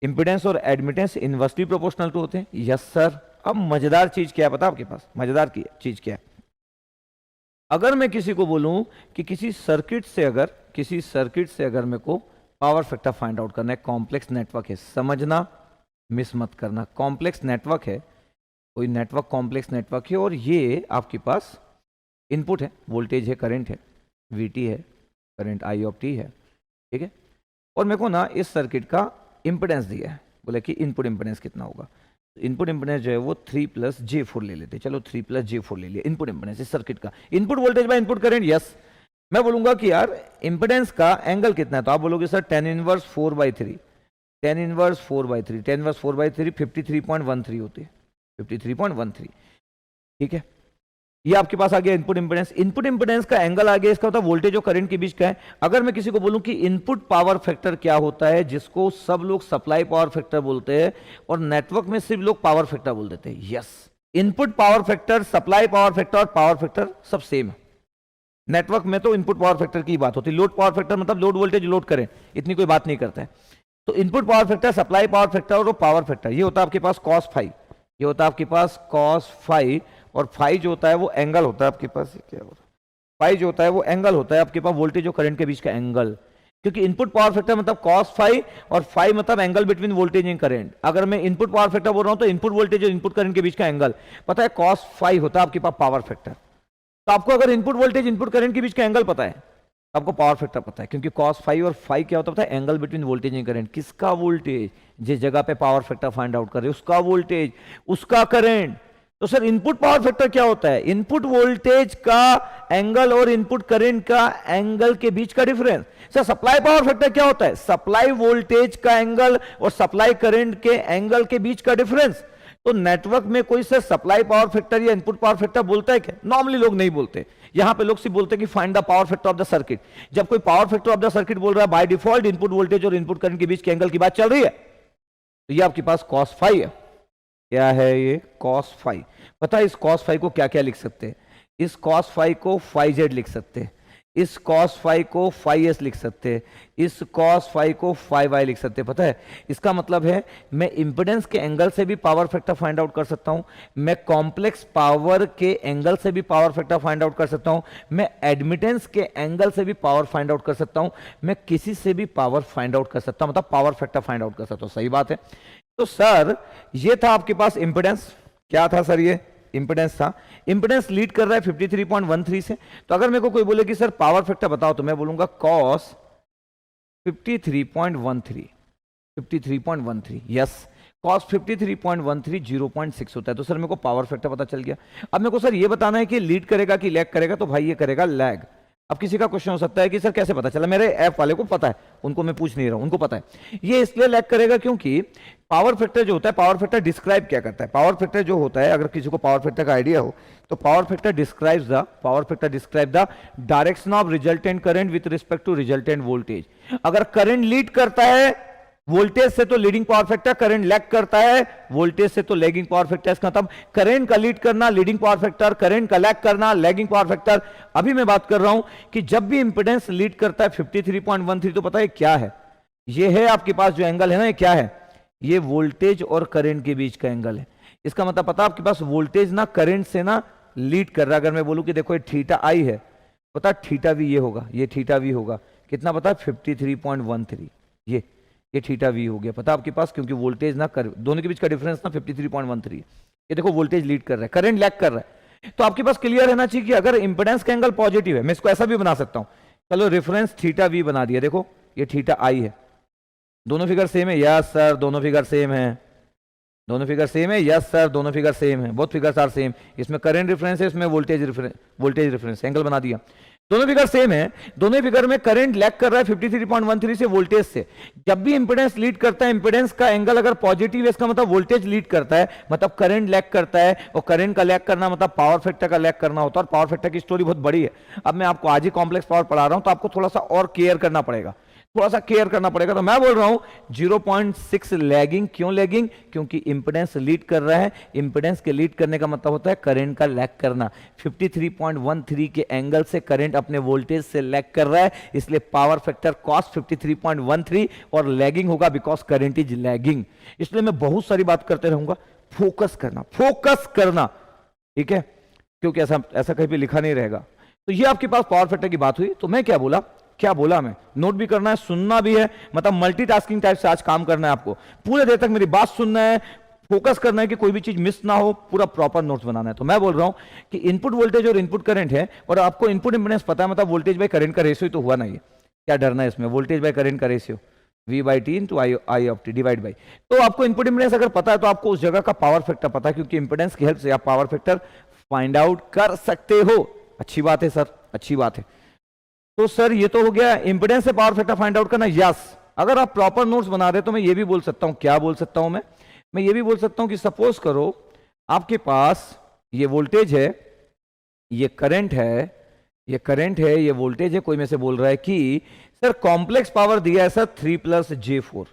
इंपेडेंस और एडमिटेंस इनवर्सली प्रोपोर्शनल तो होते हैं। Yes sir. अब मजेदार चीज क्या है पता आपके पास, मजेदार की चीज क्या है, अगर मैं किसी को बोलूं कि किसी सर्किट से अगर मेरे को पावर फैक्टर फाइंड आउट करना है, कॉम्प्लेक्स नेटवर्क है, समझना मिस मत करना, कॉम्प्लेक्स नेटवर्क है, कोई नेटवर्क कॉम्प्लेक्स नेटवर्क है, और ये आपके पास इनपुट है, वोल्टेज है, करंट है, वीटी है, करंट आई ऑफ टी है, ठीक है, और मेरे को ना इस सर्किट का इंपेडेंस दिया है, बोले कि इनपुट इंपेडेंस कितना होगा, इनपुट इंपेडेंस जो है वो 3+J4 ले लेते, चलो 3+J4 ले लिया इनपुट इंपेडेंस इस सर्किट का, input voltage by input current. Yes, मैं बोलूंगा कि यार इंपेडेंस का एंगल कितना है, तो आप बोलोगे sir tan inverse 4/3, tan inverse 4/3, tan inverse 4/3 53.13 होती है, 53.13, ठीक है। ये आपके पास आ गया इनपुट इंपेडेंस, इनपुट इंपेडेंस का एंगल आ गया, इसका मतलब वोल्टेज और करंट के बीच का है। अगर मैं किसी को बोलूं कि इनपुट पावर फैक्टर क्या होता है, जिसको सब लोग सप्लाई पावर फैक्टर बोलते हैं और नेटवर्क में सिर्फ लोग पावर फैक्टर बोल देते हैं। Yes, input power factor, supply power factor और पावर फैक्टर सब सेम है। नेटवर्क में तो इनपुट पावर फैक्टर की बात होती है, लोड पावर फैक्टर मतलब लोड वोल्टेज लोड करें, इतनी कोई बात नहीं करता है। तो input power factor, supply power factor और पावर फैक्टर, ये होता है आपके पास cos फाई, ये होता है आपके पास cos फाई, और फाई जो होता है वो एंगल होता है आपके पास, क्या होता है फाई जो होता है वो एंगल होता है आपके पास वोल्टेज और करंट के बीच का एंगल, क्योंकि इनपुट पावर फैक्टर मतलब cos फाई और फाई मतलब angle between voltage and current. अगर मैं इनपुट पावर फैक्टर बोल रहा हूं तो इनपुट वोल्टेज और इनपुट करंट के बीच का एंगल, पता है cos फाई होता है आपके पास पावर फैक्टर। तो आपको अगर इनपुट वोल्टेज इनपुट करंट के बीच का एंगल पता है, आपको पावर फैक्टर पता है, क्योंकि cos फाई और फाई क्या होता है, angle between voltage and current. किसका वोल्टेज, जिस जगह पे पावर फैक्टर फाइंड आउट कर रहे उसका वोल्टेज, उसका करंट। तो सर इनपुट पावर फैक्टर क्या होता है, इनपुट वोल्टेज का एंगल और इनपुट करंट का एंगल के बीच का difference. Sir supply power factor क्या होता है, सप्लाई वोल्टेज का एंगल और सप्लाई करंट के एंगल के बीच का डिफरेंस। तो नेटवर्क में कोई सर सप्लाई पावर फैक्टर या इनपुट पावर फैक्टर बोलता है क्या, नॉर्मली लोग नहीं बोलते। यहां पे लोग सिर्फ बोलते हैं कि find the power factor of the circuit. जब कोई power factor of the circuit बोल रहा है, बाय डिफॉल्ट इनपुट वोल्टेज और इनपुट करंट के बीच के एंगल की बात चल रही है, तो ये आपके पास cos फाई है। क्या है ये, cos फाई। पता है इस cos फाई को क्या क्या लिख सकते हैं, इस cos फाई को फाई जेड लिख सकते हैं, इस cos फाई को फाई एस लिख सकते हैं, इस cos फाई को फाई वाई लिख सकते हैं। पता है इसका मतलब है मैं इंपेडेंस के एंगल से भी पावर फैक्टर फाइंड आउट कर सकता हूं, मैं कॉम्प्लेक्स पावर के एंगल से भी पावर फैक्टर फाइंड आउट कर सकता हूं, मैं एडमिटेंस के एंगल से भी पावर फाइंड आउट कर सकता हूं, मैं किसी से भी पावर फाइंड आउट कर सकता हूं, मतलब पावर फैक्टर फाइंड आउट कर सकता हूं। सही बात है। तो सर ये था आपके पास इंपेडेंस, क्या था सर, ये इंपेडेंस था। इंपेडेंस लीड कर रहा है 53.13 से। तो अगर मेरे को कोई बोले कि सर पावर फैक्टर बताओ, तो मैं बोलूंगा कॉस 53.13, 53.13, यस, कॉस 53.13 0.6 होता है। तो सर मेरे को पावर फैक्टर पता चल गया। अब मेरे को सर ये बताना है कि लीड करेगा कि लैग करेगा, तो भाई ये करेगा लैग। अब किसी का क्वेश्चन हो सकता है कि सर कैसे पता चला, मेरे ऐप वाले को पता है, उनको मैं पूछ नहीं रहा हूं, उनको पता है। ये इसलिए लैग करेगा क्योंकि पावर फैक्टर जो होता है, पावर फैक्टर डिस्क्राइब क्या करता है, पावर फैक्टर जो होता है, अगर किसी को पावर फैक्टर का आइडिया हो तो power factor describe the direction of resultant current with respect to resultant voltage. अगर करंट लीड करता है वोल्टेज से तो leading power factor, current lag करता है वोल्टेज से तो लैगिंग पावर फैक्टर। इसका मतलब करंट का लीड करना लीडिंग पावर फैक्टर, करंट का लैग करना लैगिंग पावर फैक्टर। अभी मैं बात कर रहा हूं कि जब भी इंपेडेंस लीड करता है 53.13, तो पता है क्या है, ये है आपके पास जो एंगल है ना, ये क्या है, ये वोल्टेज और करंट के बीच का एंगल है। इसका मतलब पता आपके पास वोल्टेज ना करंट से ना लीड कर रहा है। अगर मैं बोलूं कि देखो ये थीटा आई है, पता थीटा वी ये होगा, ये थीटा वी होगा, कितना पता है 53.13, ये थीटा वी हो गया पता आपके पास, क्योंकि वोल्टेज ना कर, दोनों के बीच का डिफरेंस ना 53.13। ये देखो वोल्टेज लीड कर रहा है, करंट लैग कर रहा है। तो आपके पास क्लियर रहना चाहिए कि अगर इंपेडेंस का एंगल पॉजिटिव है, मैं इसको ऐसा भी बना सकता हूं, चलो रेफरेंस थीटा वी बना दिया, देखो ये थीटा आई है, दोनों फिगर सेम है, यस सर दोनों फिगर सेम है, दोनों फिगर सेम है, यस सर दोनों फिगर सेम है, बोथ फिगर्स आर सेम। इसमें करंट रेफरेंस है, इसमें वोल्टेज रेफरेंस, एंगल बना दिया, दोनों फिगर सेम है। दोनों फिगर में करंट लैग कर रहा है 53.13 से वोल्टेज से। जब भी इंपेडेंस लीड करता है, इंपेडेंस का एंगल अगर पॉजिटिव है, इसका मतलब वोल्टेज लीड करता है, मतलब करंट लैग करता है, और करंट का लैग करना मतलब पावर फैक्टर का लैग करना होता है। और पावर फैक्टर की स्टोरी बहुत बड़ी है, अब मैं आपको आज ही कॉम्प्लेक्स पावर पढ़ा रहा हूं, तो आपको थोड़ा सा और केयर करना पड़ेगा, थोड़ा सा केयर करना पड़ेगा। तो मैं बोल रहा हूं 0.6 लैगिंग, क्यों लैगिंग, क्योंकि इंपेडेंस लीड कर रहा है। इंपेडेंस के लीड करने का मतलब होता है करंट का लैग करना। 53.13 के एंगल से करंट अपने वोल्टेज से लैग कर रहा है, इसलिए पावर फैक्टर cos 53.13 और लैगिंग होगा बिकॉज करंट इज लैगिंग। इसलिए मैं बहुत सारी बात करते रहूंगा, फोकस करना, ठीक है, क्योंकि ऐसा कहीं भी लिखा नहीं रहेगा। तो ये आपके पास पावर फैक्टर की बात हुई। तो मैं क्या बोला मैं, नोट भी करना है, सुनना भी है, मतलब मल्टीटास्किंग टाइप से आज काम करना है आपको। पूरे देर तक मेरी बात सुनना है, फोकस करना है कि कोई भी चीज मिस ना हो, पूरा प्रॉपर नोट्स बनाना है। तो मैं बोल रहा हूं कि इनपुट वोल्टेज और इनपुट करंट है, और आपको इनपुट इंपेडेंस पता है, मतलब वोल्टेज बाय करंट का रेशियो तो हुआ नहीं है, क्या डरना है इसमें, वोल्टेज बाय करंट का ratio V/T into I of T divide by. तो आपको इनपुट इंपेडेंस अगर पता है, तो आपको उस जगह का पावर फैक्टर पता है, क्योंकि इंपेडेंस की हेल्प से आप पावर फैक्टर फाइंड आउट कर सकते हो। अच्छी बात है सर, अच्छी बात है। तो सर ये तो हो गया इंपेडेंस से पावर फैक्टर फाइंड आउट करना, यस। अगर आप प्रॉपर नोट्स बना रहे तो मैं ये भी बोल सकता हूं, क्या बोल सकता हूं मैं ये भी बोल सकता हूं कि सपोज करो आपके पास ये वोल्टेज है, ये करंट है, ये वोल्टेज है, कोई में से बोल रहा है कि सर कॉम्प्लेक्स पावर दिया है सर 3 + J4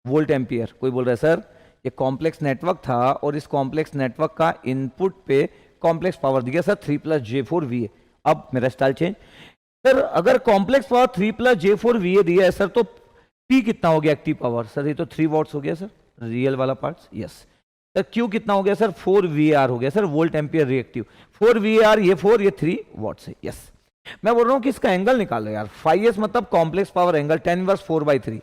वोल्ट एम्पियर। कोई बोल रहा है सर ये कॉम्प्लेक्स नेटवर्क था, और इस कॉम्प्लेक्स नेटवर्क का इनपुट पे कॉम्प्लेक्स पावर दिया सर 3 + J4 VA। अब मेरा स्टाइल चेंज, सर अगर कॉम्प्लेक्स पावर 3 + J4 VA दिया है सर, तो P कितना हो गया एक्टिव पावर, सर ये तो 3 वॉट्स हो गया सर, रियल वाला पार्ट, यस। सर Q कितना हो गया सर, 4 VAR हो गया sir, volt ampere reactive, 4 VAR, ये 4 ये 3 वॉट्स है, यस। मैं बोल रहा हूं कि इसका एंगल निकालो यार, φs मतलब complex power angle, tan inverse 4/3,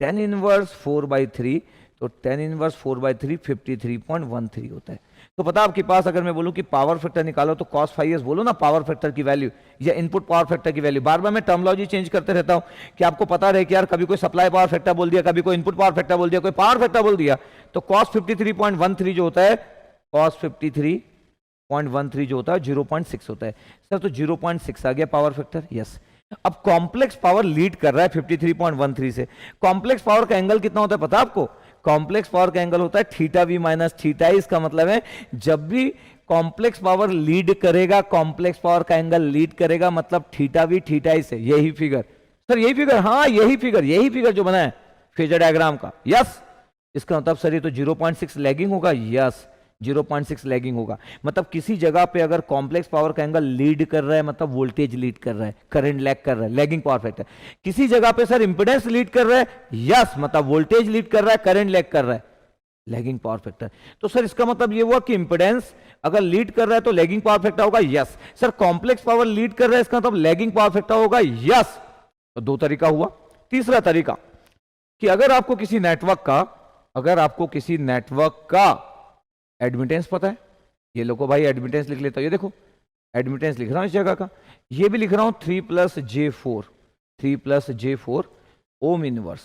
tan inverse 4/3, तो tan इनवर्स 4/3 53.13 होता है। तो पता आपके पास, अगर मैं बोलूं कि पावर फैक्टर निकालो, तो cos φs बोलो ना पावर फैक्टर की वैल्यू, या इनपुट पावर फैक्टर की वैल्यू। बार बार मैं टर्मोलॉजी चेंज करते रहता हूं कि आपको पता रहे कि यार कभी कोई सप्लाई पावर फैक्टर बोल दिया, कभी कोई इनपुट पावर फैक्टर बोल दिया, कोई पावर फैक्टर बोल दिया। तो cos 53.13 जो होता है, cos 53.13 जो होता है 0.6 होता है सर, तो 0.6 आ गया पावर फैक्टर, यस। अब कॉम्प्लेक्स पावर लीड कर रहा है 53.13 से। कॉम्प्लेक्स पावर का एंगल कितना होता है पता आपको, कॉम्प्लेक्स पावर का एंगल होता है θv - θi। इसका मतलब है जब भी कॉम्प्लेक्स पावर लीड करेगा, कॉम्प्लेक्स पावर का एंगल लीड करेगा, मतलब θv θi से। यही फिगर सर, यही फिगर, हाँ यही फिगर जो बना है फेजर डायग्राम का, यस। इसका मतलब सर ये तो 0.6 लैगिंग होगा, यस 0.6 लैगिंग होगा। मतलब किसी जगह पे अगर कॉम्प्लेक्स पावर का एंगल लीड कर रहा है, मतलब वोल्टेज लीड कर रहा है, करंट लैग कर रहा है, लैगिंग पावर फैक्टर। किसी जगह पे सर इंपेडेंस लीड कर रहा है, यस, मतलब वोल्टेज लीड कर रहा है, करंट लैग कर रहा है, लैगिंग पावर फैक्टर। तो सर इसका मतलब ये हुआ कि इंपेडेंस अगर लीड कर रहा है तो लैगिंग पावर फैक्टर होगा, yes. Sir complex power lead कर रहा है, इसका मतलब लैगिंग पावर फैक्टर होगा, यस। तो 2 तरीका हुआ। तीसरा तरीका कि अगर आपको किसी नेटवर्क का अगर आपको किसी नेटवर्क का एडमिटेंस पता है, ये लोगों भाई एडमिटेंस लिख लेता हूं, ये देखो एडमिटेंस लिख रहा हूं इस जगह का, ये भी लिख रहा हूं 3+J4 ओम इनवर्स।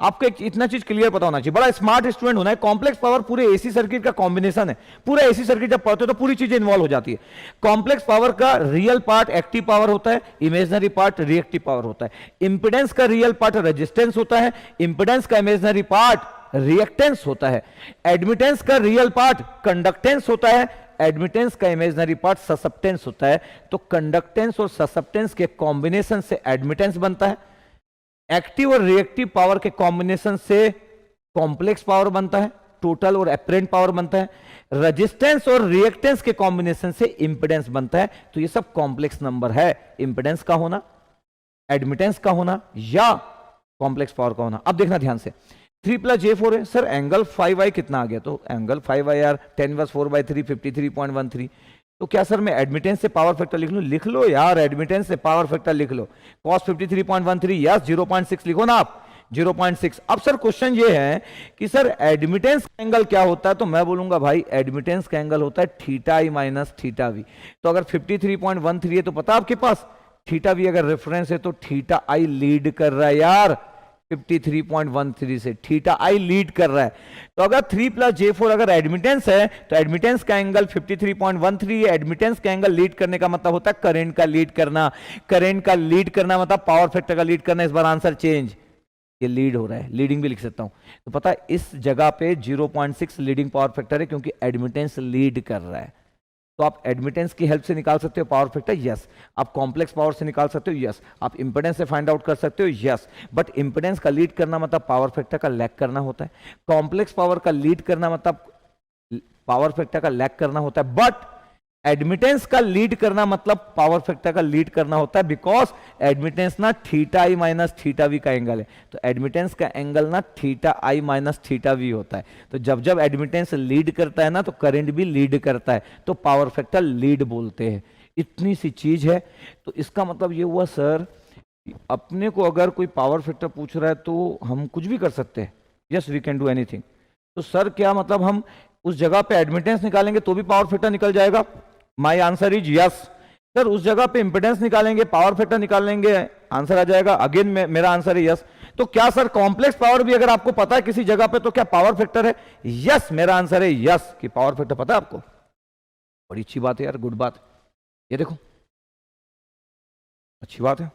आपको एक इतना चीज क्लियर पता होना चाहिए, बड़ा स्मार्ट स्टूडेंट होना है। कॉम्प्लेक्स पावर पूरे एसी सर्किट का कॉम्बिनेशन है। पूरा एसी सर्किट जब पढ़ते हो तो पूरी चीजें इन्वॉल्व हो जाती है। कॉम्प्लेक्स पावर का रियल पार्ट एक्टिव पावर होता है, इमेजिनरी पार्ट रिएक्टिव पावर होता है। इंपिडेंस का रियल पार्ट रेजिस्टेंस होता है, इंपिडेंस का इमेजिनरी पार्ट रिएक्टेंस होता है। एडमिटेंस का रियल पार्ट कंडक्टेंस होता है, एडमिटेंस का इमेजिनरी पार्ट ससेप्टेंस होता है। तो कंडक्टेंस और ससेप्टेंस के कॉम्बिनेशन से एडमिटेंस बनता है, एक्टिव और रिएक्टिव पावर के कॉम्बिनेशन से कॉम्प्लेक्स पावर बनता है, टोटल और एपरेंट पावर बनता है, रेजिस्टेंस और रिएक्टेंस के कॉम्बिनेशन से इंपिडेंस बनता है। तो ये सब कॉम्प्लेक्स नंबर है, इंपिडेंस का होना, एडमिटेंस का होना या कॉम्प्लेक्स पावर का होना। अब देखना ध्यान से, 3+J4 है सर, एंगल 5i कितना आ गया? तो एंगल 5i यार 10^4/3 53.13। तो क्या सर मैं एडमिटेंस से पावर फैक्टर लिख लूं? लिख लो यार, एडमिटेंस से पावर फैक्टर लिख लो। cos 53.13 यस, 0.6 लिखो ना आप, 0.6। अब सर क्वेश्चन ये है कि सर एडमिटेंस का एंगल क्या होता है? तो मैं बोलूंगा भाई एडमिटेंस का एंगल होता है θi माइनस θv। तो अगर 53.13 है तो पता आपके पास θv अगर रेफरेंस है तो θi लीड कर रहा है यार 53.13 से, θi लीड कर रहा है। तो अगर 3+J4 अगर एडमिटेंस है तो एडमिटेंस का एंगल 53.13 है। एडमिटेंस का एंगल लीड करने का मतलब होता है करंट का लीड करना, करंट का लीड करना मतलब पावर फैक्टर का लीड करना। इस बार आंसर चेंज, ये लीड हो रहा है, लीडिंग भी लिख सकता हूं। तो पता है इस जगह पे 0.6 लीडिंग पावर फैक्टर है क्योंकि एडमिटेंस लीड कर रहा है। तो आप एडमिटेंस की हेल्प से निकाल सकते हो पावर फैक्टर, यस। आप कॉम्प्लेक्स पावर से निकाल सकते हो, यस। आप इंपेडेंस से फाइंड आउट कर सकते हो, यस। बट इंपेडेंस का लीड करना मतलब पावर फैक्टर का लैग करना होता है। कॉम्प्लेक्स पावर का लीड करना मतलब पावर फैक्टर का लैग करना होता है। बट एडमिटेंस का लीड करना मतलब पावर फैक्टर का लीड करना होता है, बिकॉज एडमिटेंस ना θi माइनस θv का एंगल है। तो एडमिटेंस का एंगल ना θi माइनस θv होता है। तो जब जब एडमिटेंस लीड करता है ना तो करंट भी लीड करता है, तो पावर फैक्टर लीड बोलते हैं। इतनी सी चीज है। तो इसका मतलब ये हुआ सर, अपने को अगर कोई पावर फैक्टर पूछ रहा है तो हम कुछ भी कर सकते हैं, yes we can do anything. तो सर क्या मतलब हम उस जगह पे एडमिटेंस निकालेंगे तो भी पावर फैक्टर निकल जाएगा? My answer is yes. Sir उस जगह पे इंपेडेंस निकालेंगे, पावर फैक्टर निकालेंगे, आंसर आ जाएगा। अगेन मेरा आंसर है यस। तो क्या सर कॉम्प्लेक्स पावर भी अगर आपको पता है किसी जगह पे तो क्या पावर फैक्टर है? यस, मेरा आंसर है यस कि पावर फैक्टर पता है आपको। बड़ी अच्छी बात है यार, गुड बात। ये देखो अच्छी बात है,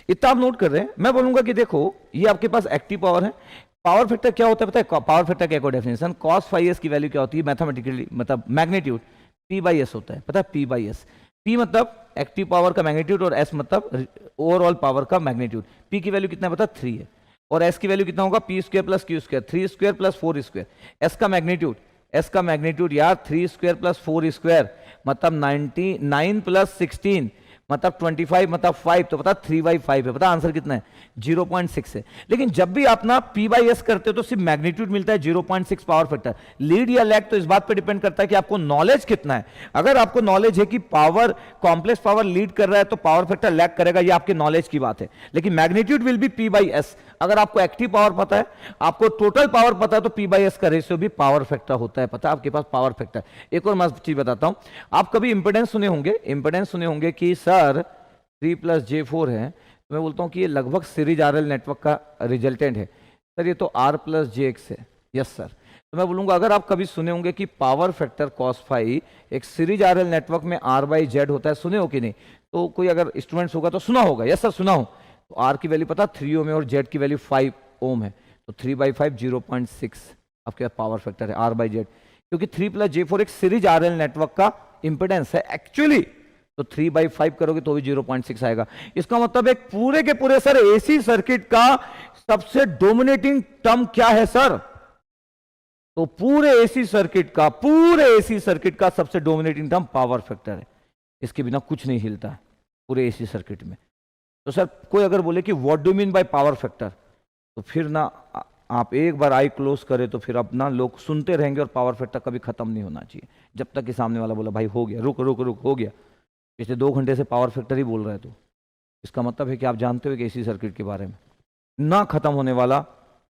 इतना आप नोट कर रहे हैं। मैं बोलूंगा कि देखो ये आपके पास एक्टिव पावर है। पावर फैक्टर क्या होता है पता है? पावर फैक्टर का एक और डेफिनेशन, cos phi की वैल्यू क्या होती है मैथमेटिकली, मतलब मैग्नीट्यूड P/S होता है, पता है P/S। P मतलब एक्टिव पावर का मैग्नीट्यूड और S मतलब ओवरऑल पावर का मैग्नीट्यूड। P की वैल्यू कितना पता? 3 है। और S की वैल्यू कितना होगा? P² + Q², 3² + 4²। S का मैग्नीट्यूड यार 3² + 4² मतलब 99 + 16 मतलब 25 मतलब 5, तो पता 3/5 है। पता आंसर कितना है? 0.6 है। लेकिन जब भी आप ना P/S करते हो तो सिर्फ मैग्नीट्यूड मिलता है, 0.6 पावर फैक्टर। लीड या लैग तो इस बात पे डिपेंड करता है कि आपको नॉलेज कितना है। अगर आपको नॉलेज है कि पावर कॉम्प्लेक्स पावर लीड कर रहा है तो पावर फैक्टर लैग करेगा, ये आपके नॉलेज की बात है। लेकिन मैग्नीट्यूड विल बी P/S। अगर आपको एक्टिव पावर पता है, आपको टोटल पावर पता है, तो P/S का रेशियो भी पावर फैक्टर होता है। पता है आपके पास पावर फैक्टर। एक और मस्त चीज बताता हूं, आप कभी इंपेडेंस सुने होंगे कि सर 3+J4 है, तो मैं बोलता हूं कि ये लगभग सीरीज RL नेटवर्क का रिजल्टेंट है। सर ये तो R+Jx है, यस सर। तो मैं बोलूंगा अगर आप कभी सुने होंगे कि पावर फैक्टर cos phi एक सीरीज RL नेटवर्क में R/Z होता है, सुने हो कि नहीं? तो कोई अगर स्टूडेंट्स होगा तो सुना होगा, यस सर सुना हो। तो R की वैल्यू पता 3 ओम है और Z की वैल्यू 5 ओम है। तो 3/5 0.6 आपके पास पावर फैक्टर है R/Z, क्योंकि 3+J4 एक सीरीज RL नेटवर्क का इंपेडेंस है एक्चुअली। तो 3/5 करोगे तो भी 0.6 आएगा। इसका मतलब एक पूरे के पूरे सर एसी सर्किट का सबसे डोमिनेटिंग टर्म क्या है सर? तो पूरे एसी सर्किट का सबसे डोमिनेटिंग टर्म पावर फैक्टर है। इसके बिना कुछ नहीं हिलता है पूरे एसी सर्किट में। तो सर कोई अगर बोले कि what do mean by power factor, तो फिर ना आप एक बार आई क्लोज करें तो फिर अपना लोग सुनते रहेंगे और पावर फैक्टर कभी खत्म नहीं होना चाहिए, जब तक कि सामने वाला बोला भाई हो गया, रुक रुक रुक हो गया। पिछले 2 घंटे से पावर फैक्टर ही बोल रहा है, तो इसका मतलब है कि आप जानते हो कि एसी सर्किट के बारे में ना खत्म होने वाला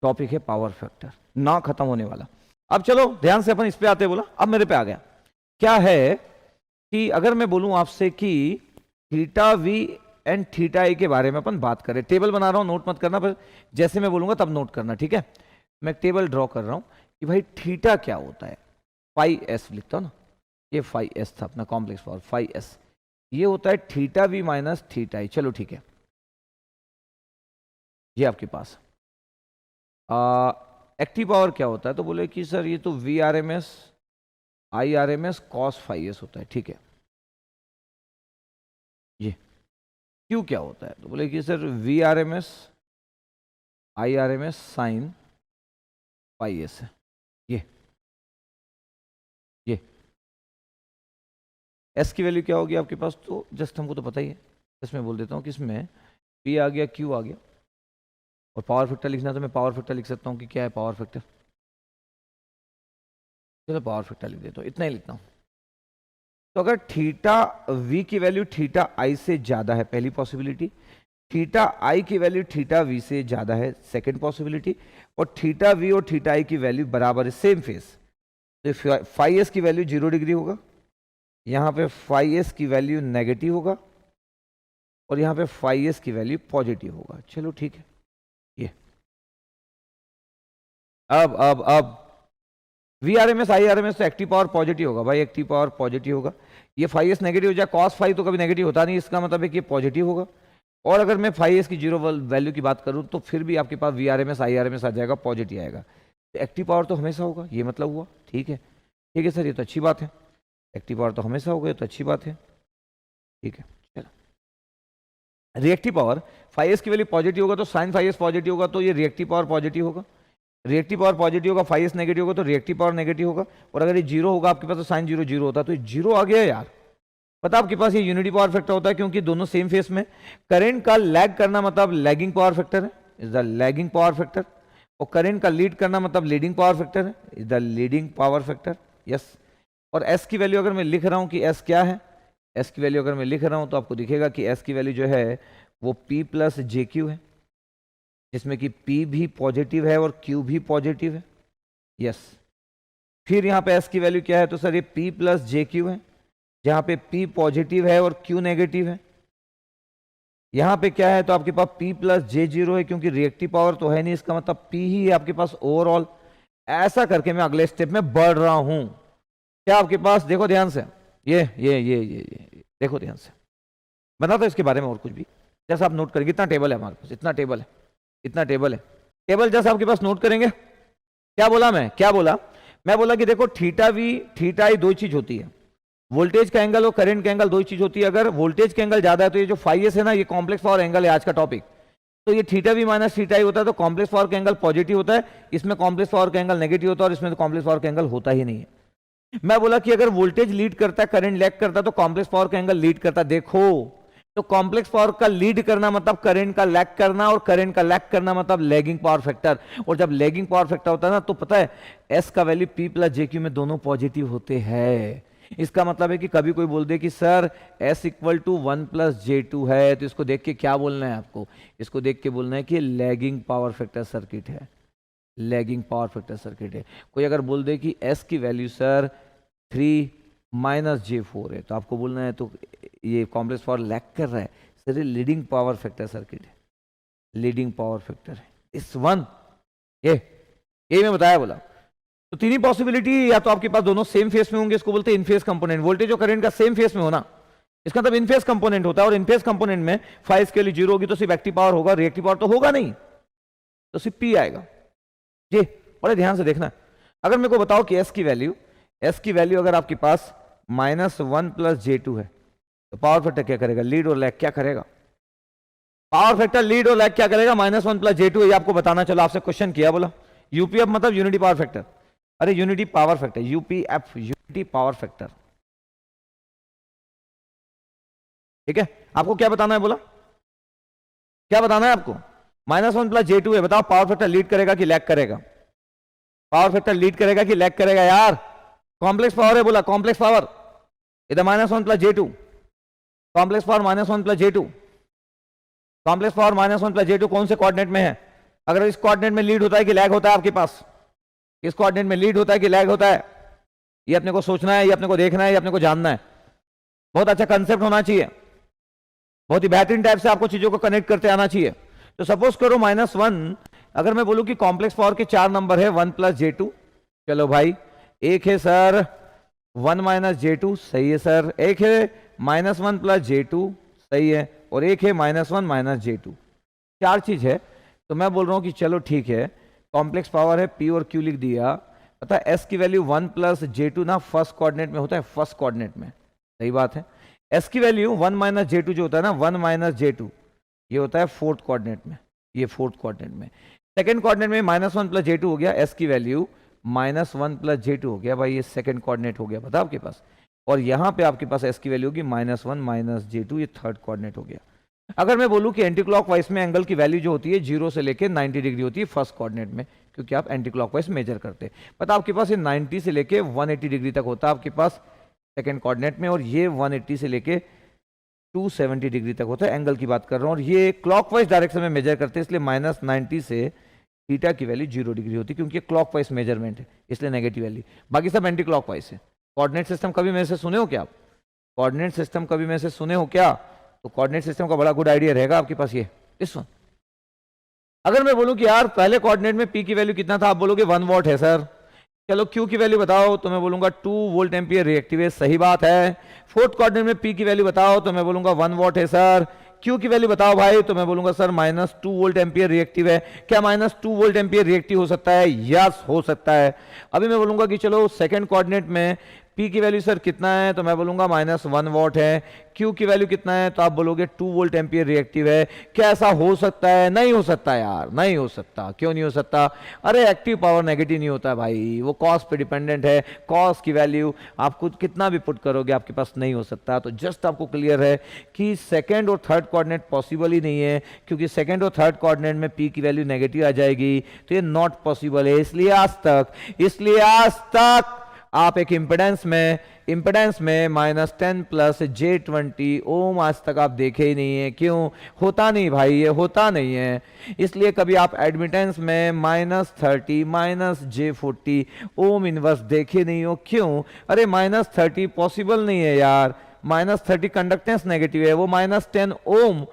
टॉपिक है पावर फैक्टर, ना खत्म होने वाला। अब चलो ध्यान से अपन इस पे आते हैं। बोला अब मेरे पे आ गया क्या है कि अगर मैं बोलूं आपसे कि थीटा वी एंड थीटा आई के बारे में अपन बात करें, टेबल बना रहा हूं, नोट मत करना, पर जैसे मैं बोलूंगा तब नोट करना, ठीक है। मैं टेबल ड्रॉ कर रहा हूं कि भाई थीटा क्या होता है, फाई एस लिखता हूं ना, ये फाई एस था अपना कॉम्प्लेक्स पावर, फाई एस ये होता है थीटा वी माइनस थीटा आई। चलो ठीक है, ये आपके पास एक्टिव पावर क्या होता है, तो बोले कि सर ये तो V R M S I R M S cos phi S होता है, ठीक है। ये क्यू क्या होता है, तो बोले कि sir V R M S I R M S sine phi S है। ये एस की वैल्यू क्या होगी आपके पास, तो जस्ट हमको तो पता ही है, इसमें बोल देता हूँ कि इसमें पी आ गया, क्यू आ गया, और पावर फैक्टर लिखना तो मैं पावर फैक्टर लिख सकता हूँ कि क्या है पावर फैक्टर, चलो पावर फैक्टर लिख देता हूँ, इतना ही लिखता हूँ। तो अगर थीटा वी की वैल्यू थीटा आई से ज्यादा है, पहली पॉसिबिलिटी, थीटा आई की वैल्यू थीटा वी से ज्यादा है, सेकेंड पॉसिबिलिटी, और थीटा वी और थीटा आई की वैल्यू बराबर है, सेम फेस, तो फाई एस की वैल्यू 0 डिग्री होगा, यहाँ पे फाई एस की वैल्यू नेगेटिव होगा, और यहाँ पे फाई एस की वैल्यू पॉजिटिव होगा। चलो ठीक है, ये अब V R M S I R M S तो एक्टिव पावर पॉजिटिव होगा भाई, एक्टिव पावर पॉजिटिव होगा, ये फाई एस नेगेटिव हो जाए, कॉस फाई तो कभी नेगेटिव होता नहीं, इसका मतलब है कि ये पॉजिटिव होगा। और अगर मैं फाई एस की 0 वैल्यू की बात करूं तो फिर भी आपके पास V R M S I R M S आ जाएगा, पॉजिटिव आएगा, तो एक्टिव पावर तो हमेशा होगा, ये मतलब हुआ, ठीक है। ठीक है सर, ये तो अच्छी बात है, एक्टिव पावर तो हमेशा होगा, ये तो अच्छी बात है, ठीक है। चलो रिएक्टिव पावर, फाई एस की वैल्यू पॉजिटिव होगा तो साइन फाई एस पॉजिटिव होगा, तो ये रिएक्टिव पावर पॉजिटिव होगा, रिएक्टिव पावर पॉजिटिव होगा, फाई एस नेगेटिव होगा तो रिएक्टिव पावर नेगेटिव होगा, और अगर ये 0 होगा आपके पास तो साइन 0 0 होता, तो ये 0 आ गया यार। पता आपके पास ये यूनिटी पावर फैक्टर होता है क्योंकि दोनों सेम फेस में, करंट का लैग करना मतलब लैगिंग पावर फैक्टर है, is the lagging power factor, और करंट का लीड करना मतलब लीडिंग पावर फैक्टर है, is the leading power factor, yes. और एस की वैल्यू अगर मैं लिख रहा हूं कि एस क्या है, एस की वैल्यू अगर मैं लिख रहा हूं तो आपको दिखेगा कि एस की वैल्यू जो है वो P प्लस जे क्यू है, जिसमें कि P भी पॉजिटिव है और Q भी पॉजिटिव है, यस। फिर यहाँ पे S की वैल्यू क्या है, तो सर ये P प्लस जे क्यू है, जहाँ पे P पॉजिटिव है और Q नेगेटिव है। यहाँ पे क्या है, तो आपके पास P प्लस जे 0 है, क्योंकि रिएक्टिव पावर तो है नहीं, इसका मतलब P ही है आपके पास ओवरऑल। ऐसा करके मैं अगले स्टेप में बढ़ रहा हूं, क्या आपके पास, देखो ध्यान से, ये देखो ध्यान से, बताता इसके बारे में और कुछ भी, जैसा आप नोट करेंगे, इतना टेबल है हमारे पास, इतना टेबल है, इतना टेबल है, टेबल जैसा आपके पास नोट करेंगे। क्या बोला मैं, क्या बोला मैं, बोला कि देखो थीटा वी थीटा आई दो चीज होती है, वोल्टेज का एंगल और करंट का एंगल दो चीज होती है। अगर वोल्टेज का एंगल ज्यादा है तो ये जो फाई एस है ना, ये कॉम्प्लेक्स पावर एंगल है आज का टॉपिक, तो ये थीटा वी माइनस थीटा आई होता है, तो कॉम्प्लेक्स पावर का एंगल पॉजिटिव होता है, इसमें कॉम्प्लेक्स पावर का एंगल नेगेटिव होता है, और इसमें तो कॉम्प्लेक्स पावर का एंगल होता ही नहीं है। मैं बोला कि अगर वोल्टेज लीड करता है, करंट लैग करता है, तो कॉम्प्लेक्स पावर का एंगल लीड करता है। देखो, तो कॉम्प्लेक्स पावर का लीड करना मतलब करंट का लैग करना, और करंट का लैग करना मतलब लैगिंग पावर फैक्टर, और जब लैगिंग पावर फैक्टर होता है ना, तो पता है एस का value P plus j Q में दोनों पॉजिटिव होते हैं। इसका मतलब है कि कभी कोई बोल दे कि sir S equal to 1 plus J2 है, तो इसको देख के क्या बोलना है आपको, इसको देख के बोलना है कि लैगिंग पावर फैक्टर सर्किट है, लैगिंग पावर फैक्टर सर्किट है। कोई अगर बोल दे कि S की वैल्यू सर 3 माइनस J4 है, तो आपको बोलना है तो ये कॉम्प्लेक्स पावर लैग कर रहा है, सर ये लीडिंग पावर फैक्टर सर्किट है, लीडिंग पावर फैक्टर है इस वन, ये मैं बताया बोला। तो तीन ही पॉसिबिलिटी, या तो आपके पास दोनों सेम फेस में होंगे, इसको बोलते हैं इन फेस कंपोनेंट, वोल्टेज और करंट का सेम फेस में होना, इसका मतलब इन फेस कंपोनेंट होता है, और इन फेस कंपोनेंट में फाइव के लिए 0 होगी तो सिर्फ एक्टिव पावर होगा, रिएक्टिव पावर तो होगा नहीं, तो सिर्फ P आएगा। जी बड़े ध्यान से देखना, अगर मेरे को बताओ कि S की वैल्यू अगर आपके पास -1 प्लस J2 है, तो पावर फैक्टर क्या करेगा, लीड और लैग क्या करेगा, पावर फैक्टर लीड और लैग क्या करेगा, -1 प्लस J2 है, ये आपको बताना। चलो आपसे क्वेश्चन किया, बोला यूपीएफ मतलब यूनिटी पावर फैक्टर, अरे unity power factor, UPF unity power factor, ठीक है। आपको क्या बताना है, बोला क्या बताना है आपको, -1 प्लस J2 है, बताओ पावर फैक्टर लीड करेगा कि लैग करेगा, पावर फैक्टर लीड करेगा कि लैग करेगा यार, कॉम्प्लेक्स पावर है, बोला कॉम्प्लेक्स पावर, इधर -1 plus J2, complex power -1 plus J2, complex power -1 plus J2 कौन से कोऑर्डिनेट में है, अगर इस कोऑर्डिनेट में लीड होता है कि लैग होता है आपके पास, इस कोऑर्डिनेट में लीड होता है कि लैग होता है, ये अपने को सोचना है, ये अपने को देखना है, ये अपने को जानना है। बहुत अच्छा कंसेप्ट होना चाहिए, बहुत ही बेहतरीन टाइप से आपको चीजों को कनेक्ट करते आना चाहिए। तो सपोज करो -1, अगर मैं बोलूं कि कॉम्प्लेक्स पावर के 4 नंबर है 1 + J2, चलो भाई, एक है सर 1 - J2, सही है सर, एक है -1 + J2, सही है, और एक है -1 - J2, 4 चीज है। तो मैं बोल रहा हूं कि चलो ठीक है, कॉम्प्लेक्स पावर है P और Q लिख दिया। पता है S की वैल्यू 1 + J2 ना फर्स्ट कोऑर्डिनेट में होता है, फर्स्ट कोऑर्डिनेट में, सही बात है। S की वैल्यू 1 - J2 जो होता है ना, 1 - J2, ये होता है फोर्थ कोऑर्डिनेट में, ये फोर्थ कोऑर्डिनेट में। सेकंड कोऑर्डिनेट में -1 + J2 हो गया, S की वैल्यू -1 + J2 हो गया भाई, ये सेकंड कोऑर्डिनेट हो गया, पता आपके पास। और यहां पे आपके पास S की वैल्यू होगी -1 - J2, ये थर्ड कोऑर्डिनेट हो गया। अगर मैं बोलूं कि एंटी क्लॉकवाइज में एंगल की वैल्यू जो होती है 0 से लेके 90 डिग्री होती है फर्स्ट कोऑर्डिनेट में, क्योंकि आप एंटी क्लॉकवाइज मेजर करते हैं। पता आपके पास ये 90 से लेके 180 डिग्री तक होता है आपके पास सेकंड कोऑर्डिनेट में, और ये 180 से लेके 270 डिग्री तक होता है, एंगल की बात कर रहा हूं। और ये क्लॉकवाइज डायरेक्शन में मेजर करते हैं, इसलिए -90 से थीटा की वैल्यू 0 डिग्री होती है, क्योंकि ये क्लॉकवाइज मेजरमेंट है, इसलिए नेगेटिव वैल्यू। बाकी सब एंटी क्लॉकवाइज है। कोऑर्डिनेट सिस्टम कभी मेरे से सुने हो क्या आप? कोऑर्डिनेट सिस्टम कभी मेरे से सुने हो क्या? तो कोऑर्डिनेट सिस्टम का बड़ा गुड आइडिया रहेगा आपके पास ये इस वन। अगर मैं बोलूं कि यार पहले कोऑर्डिनेट में P की वैल्यू कितना था, आप बोलोगे 1 वॉट है सर। चलो Q की वैल्यू बताओ, तो मैं बोलूंगा 2 वोल्ट एम्पियर रिएक्टिव है, सही बात है। फोर्थ कोऑर्डिनेट में P की वैल्यू बताओ, तो मैं बोलूंगा 1 वॉट है सर। Q की वैल्यू बताओ भाई, तो मैं बोलूंगा सर -2 वोल्ट एम्पियर रिएक्टिव है। क्या -2 वोल्ट एम्पियर रिएक्टिव हो सकता है? यस, हो सकता है। अभी मैं बोलूंगा कि चलो सेकंड कोऑर्डिनेट में P की वैल्यू सर कितना है, तो मैं बोलूंगा -1 वॉट है। Q की वैल्यू कितना है, तो आप बोलोगे 2 वोल्ट एम्पियर रिएक्टिव है। क्या ऐसा हो सकता है? नहीं हो सकता यार, नहीं हो सकता। क्यों नहीं हो सकता? अरे एक्टिव पावर नेगेटिव नहीं होता भाई, वो कॉस पे डिपेंडेंट है। कॉस की वैल्यू आपको कितना भी पुट करोगे आपके पास नहीं हो सकता। तो जस्ट आपको क्लियर है कि सेकेंड और थर्ड कोऑर्डिनेट पॉसिबल ही नहीं है, क्योंकि सेकेंड और थर्ड कोऑर्डिनेट में P की वैल्यू नेगेटिव आ जाएगी, तो ये नॉट पॉसिबल है। इसलिए आज तक आप एक इंपेडेंस में -10 + J20 ओम आज तक आप देखे ही नहीं है। क्यों? होता नहीं भाई, ये होता नहीं है। इसलिए कभी आप एडमिटेंस में -30 - J40 ओम इनवर्स देखे नहीं हो। क्यों? अरे -30 पॉसिबल नहीं है यार, -30 कंडक्टेंस नेगेटिव है, वो -10 ओम,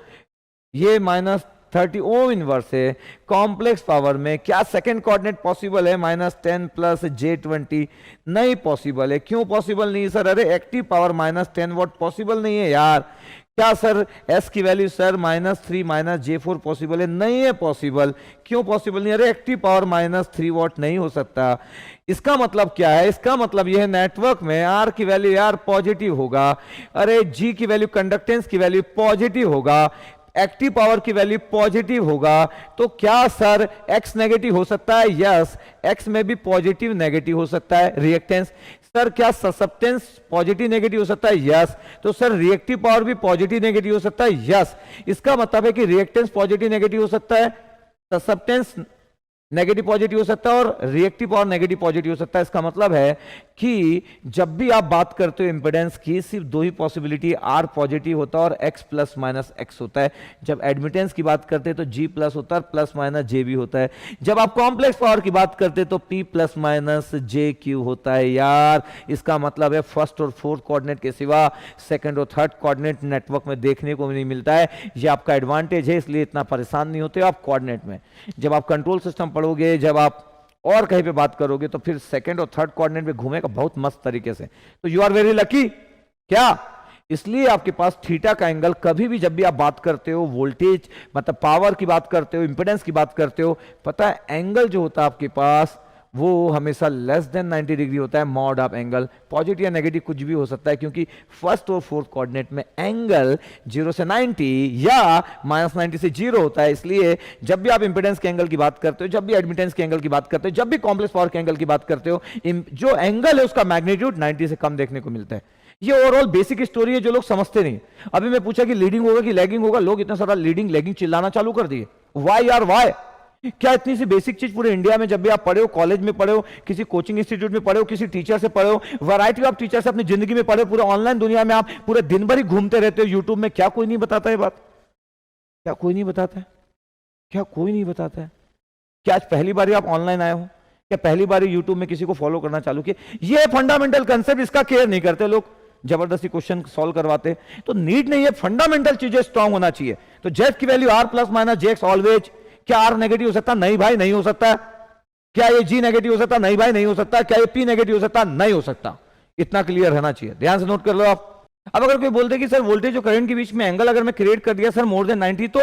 ये -30 ओम इनवर्स है। कॉम्प्लेक्स पावर में क्या सेकंड कोऑर्डिनेट पॉसिबल है -10 + J20? नहीं पॉसिबल है। क्यों पॉसिबल नहीं सर? अरे एक्टिव पावर -10 वॉट पॉसिबल नहीं है यार। क्या सर S की वैल्यू सर -3 - J4 पॉसिबल है? नहीं है पॉसिबल। क्यों पॉसिबल नहीं? अरे एक्टिव पावर -3 वॉट नहीं हो सकता। इसका मतलब क्या है? इसका मतलब यह नेटवर्क में R की वैल्यू यार पॉजिटिव होगा। अरे G की वैल्यू, कंडक्टेंस की वैल्यू पॉजिटिव होगा, एक्टिव पावर की वैल्यू पॉजिटिव होगा। तो क्या सर X नेगेटिव हो सकता है? यस, X में भी पॉजिटिव नेगेटिव हो सकता है। रिएक्टेंस सर, क्या ससेप्टेंस पॉजिटिव नेगेटिव हो सकता है? यस। तो सर रिएक्टिव पावर भी पॉजिटिव नेगेटिव हो सकता है? यस। इसका मतलब है कि रिएक्टेंस पॉजिटिव नेगेटिव हो सकता है, ससेप्टेंस नेगेटिव पॉजिटिव हो सकता है, और रिएक्टिव पावर नेगेटिव पॉजिटिव हो सकता है। इसका मतलब है कि जब भी आप बात करते हो इंपेडेंस की, सिर्फ दो ही पॉसिबिलिटी, R पॉजिटिव होता है और X ± X होता है। जब एडमिटेंस की बात करते हैं तो G प्लस होता है, ± J भी होता है। जब आप कॉम्प्लेक्स पावर की बात करते हैं तो P ± JQ होता है यार। इसका मतलब है फर्स्ट और फोर्थ कोऑर्डिनेट के सिवा सेकंड और थर्ड कोऑर्डिनेट नेटवर्क में देखने को नहीं मिलता है। ये आपका एडवांटेज है, इसलिए इतना परेशान नहीं होते आप कोऑर्डिनेट में। जब आप कंट्रोल सिस्टम पढ़ोगे, जब आप और कहीं पे बात करोगे, तो फिर सेकंड और थर्ड कोऑर्डिनेट में घूमेगा बहुत मस्त तरीके से। तो यू आर वेरी लकी। क्या? इसलिए आपके पास थीटा का एंगल कभी भी, जब भी आप बात करते हो वोल्टेज मतलब पावर की बात करते हो, इंपेडेंस की बात करते हो, पता है एंगल जो होता है आपके पास वो हमेशा लेस देन 90 डिग्री होता है। मॉड ऑफ एंगल पॉजिटिव या नेगेटिव कुछ भी हो सकता है, क्योंकि फर्स्ट और फोर्थ कोऑर्डिनेट में एंगल 0 से 90 या -90 से 0 होता है। इसलिए जब भी आप इंपेडेंस के एंगल की बात करते हो, जब भी एडमिटेंस के एंगल की बात करते हो, जब भी कॉम्प्लेक्स पावर के एंगल की बात करते हो, जो एंगल है उसका मैग्नीट्यूड 90 से कम देखने को मिलता है। ये ओवरऑल बेसिक स्टोरी है जो लोग समझते नहीं। अभी मैं पूछा कि लीडिंग होगा कि लैगिंग होगा, लोग इतना सारा लीडिंग लैगिंग चिल्लाना चालू कर दिए। वाई यार वाई? क्या इतनी सी बेसिक चीज पूरे इंडिया में जब भी आप पढ़े हो, कॉलेज में पढ़े हो, किसी कोचिंग इंस्टीट्यूट में पढ़े हो, किसी टीचर से पढ़े हो, वैरायटी ऑफ टीचर से अपनी जिंदगी में पढ़े हो, पूरे ऑनलाइन दुनिया में आप पूरे दिन भर ही घूमते रहते हो यूट्यूब में, क्या कोई नहीं बताता है बात? क्या कोई नहीं बताता है? क्या कोई नहीं बताता है? क्या आज पहली बार आप ऑनलाइन आए हो? क्या पहली बार यूट्यूब में किसी को फॉलो करना चालू किया? ये फंडामेंटल कंसेप्ट इसका केयर नहीं करते लोग, जबरदस्ती क्वेश्चन सॉल्व करवाते। तो नीड नहीं है, फंडामेंटल चीजें स्ट्रांग होना चाहिए। तो जेड की value R plus minus j X always. क्या आर नेगेटिव हो सकता? नहीं भाई नहीं हो सकता। क्या ये जी नेगेटिव हो सकता? नहीं भाई नहीं हो सकता। क्या ये पी नेगेटिव हो सकता? नहीं हो सकता। इतना क्लियर रहना चाहिए, ध्यान से नोट कर लो आप। अब अगर कोई बोलते कि सर वोल्टेज और करंट के बीच में एंगल अगर मैं क्रिएट कर दिया सर मोर देन 90, तो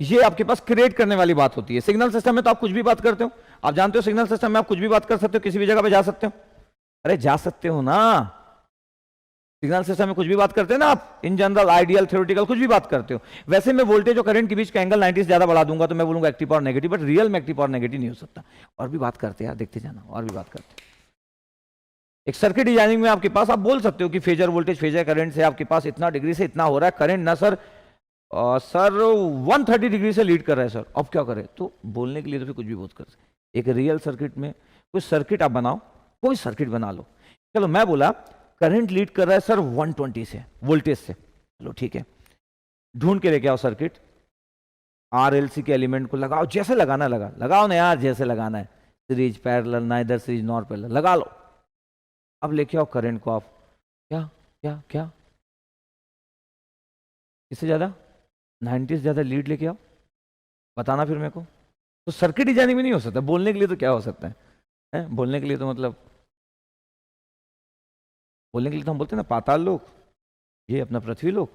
ये आपके पास क्रिएट करने वाली बात होती है। सिग्नल सिस्टम में तो आप कुछ भी बात करते हो, आप जानते हो सिग्नल सिस्टम में आप कुछ भी बात कर सकते हो, किसी भी जगह पे जा सकते हो। अरे जा सकते हो ना, सिग्नल सिस्टम में कुछ भी बात करते हैं ना आप, इन जनरल आइडियल थ्योरेटिकल कुछ भी बात करते हो। वैसे मैं वोल्टेज और करंट के बीच का एंगल 90 से ज्यादा बढ़ा दूंगा तो मैं बोलूंगा active power negative, but real में एक्टिव पावर नेगेटिव नहीं हो सकता। और भी बात करते हैं यार, देखते जाना, और भी बात करते हैं। एक सर्किट डिजाइनिंग में आपके पास आप बोल सकते हो कि फेजर वोल्टेज फेजर करंट से आपके पास इतना डिग्री से इतना हो रहा है, करंट ना सर 130 डिग्री से लीड कर रहा है सर, अब क्या करें? तो बोलने के लिए तो फिर कुछ भी बोल सकते। एक रियल सर्किट में कोई सर्किट आप बनाओ, कोई सर्किट बना लो। चलो मैं बोला करंट लीड कर रहा है सर 120 से वोल्टेज से, चलो ठीक है, ढूंढ के लेके आओ सर्किट, आरएलसी के एलिमेंट को लगाओ, जैसे लगाना लगाओ ना यार, जैसे लगाना है, series parallel neither series nor parallel लगा लो। अब लेके आओ करंट को आप, क्या क्या क्या इससे ज्यादा 90 से ज्यादा लीड लेके आओ, बताना फिर मेरे को। तो सर्किट डिजाइनिंग में नहीं हो सकता, बोलने के लिए तो क्या हो सकता है? बोलने के लिए तो मतलब बोलने के लिए तो हम बोलते हैं ना पाताल लोक, ये अपना पृथ्वी लोक,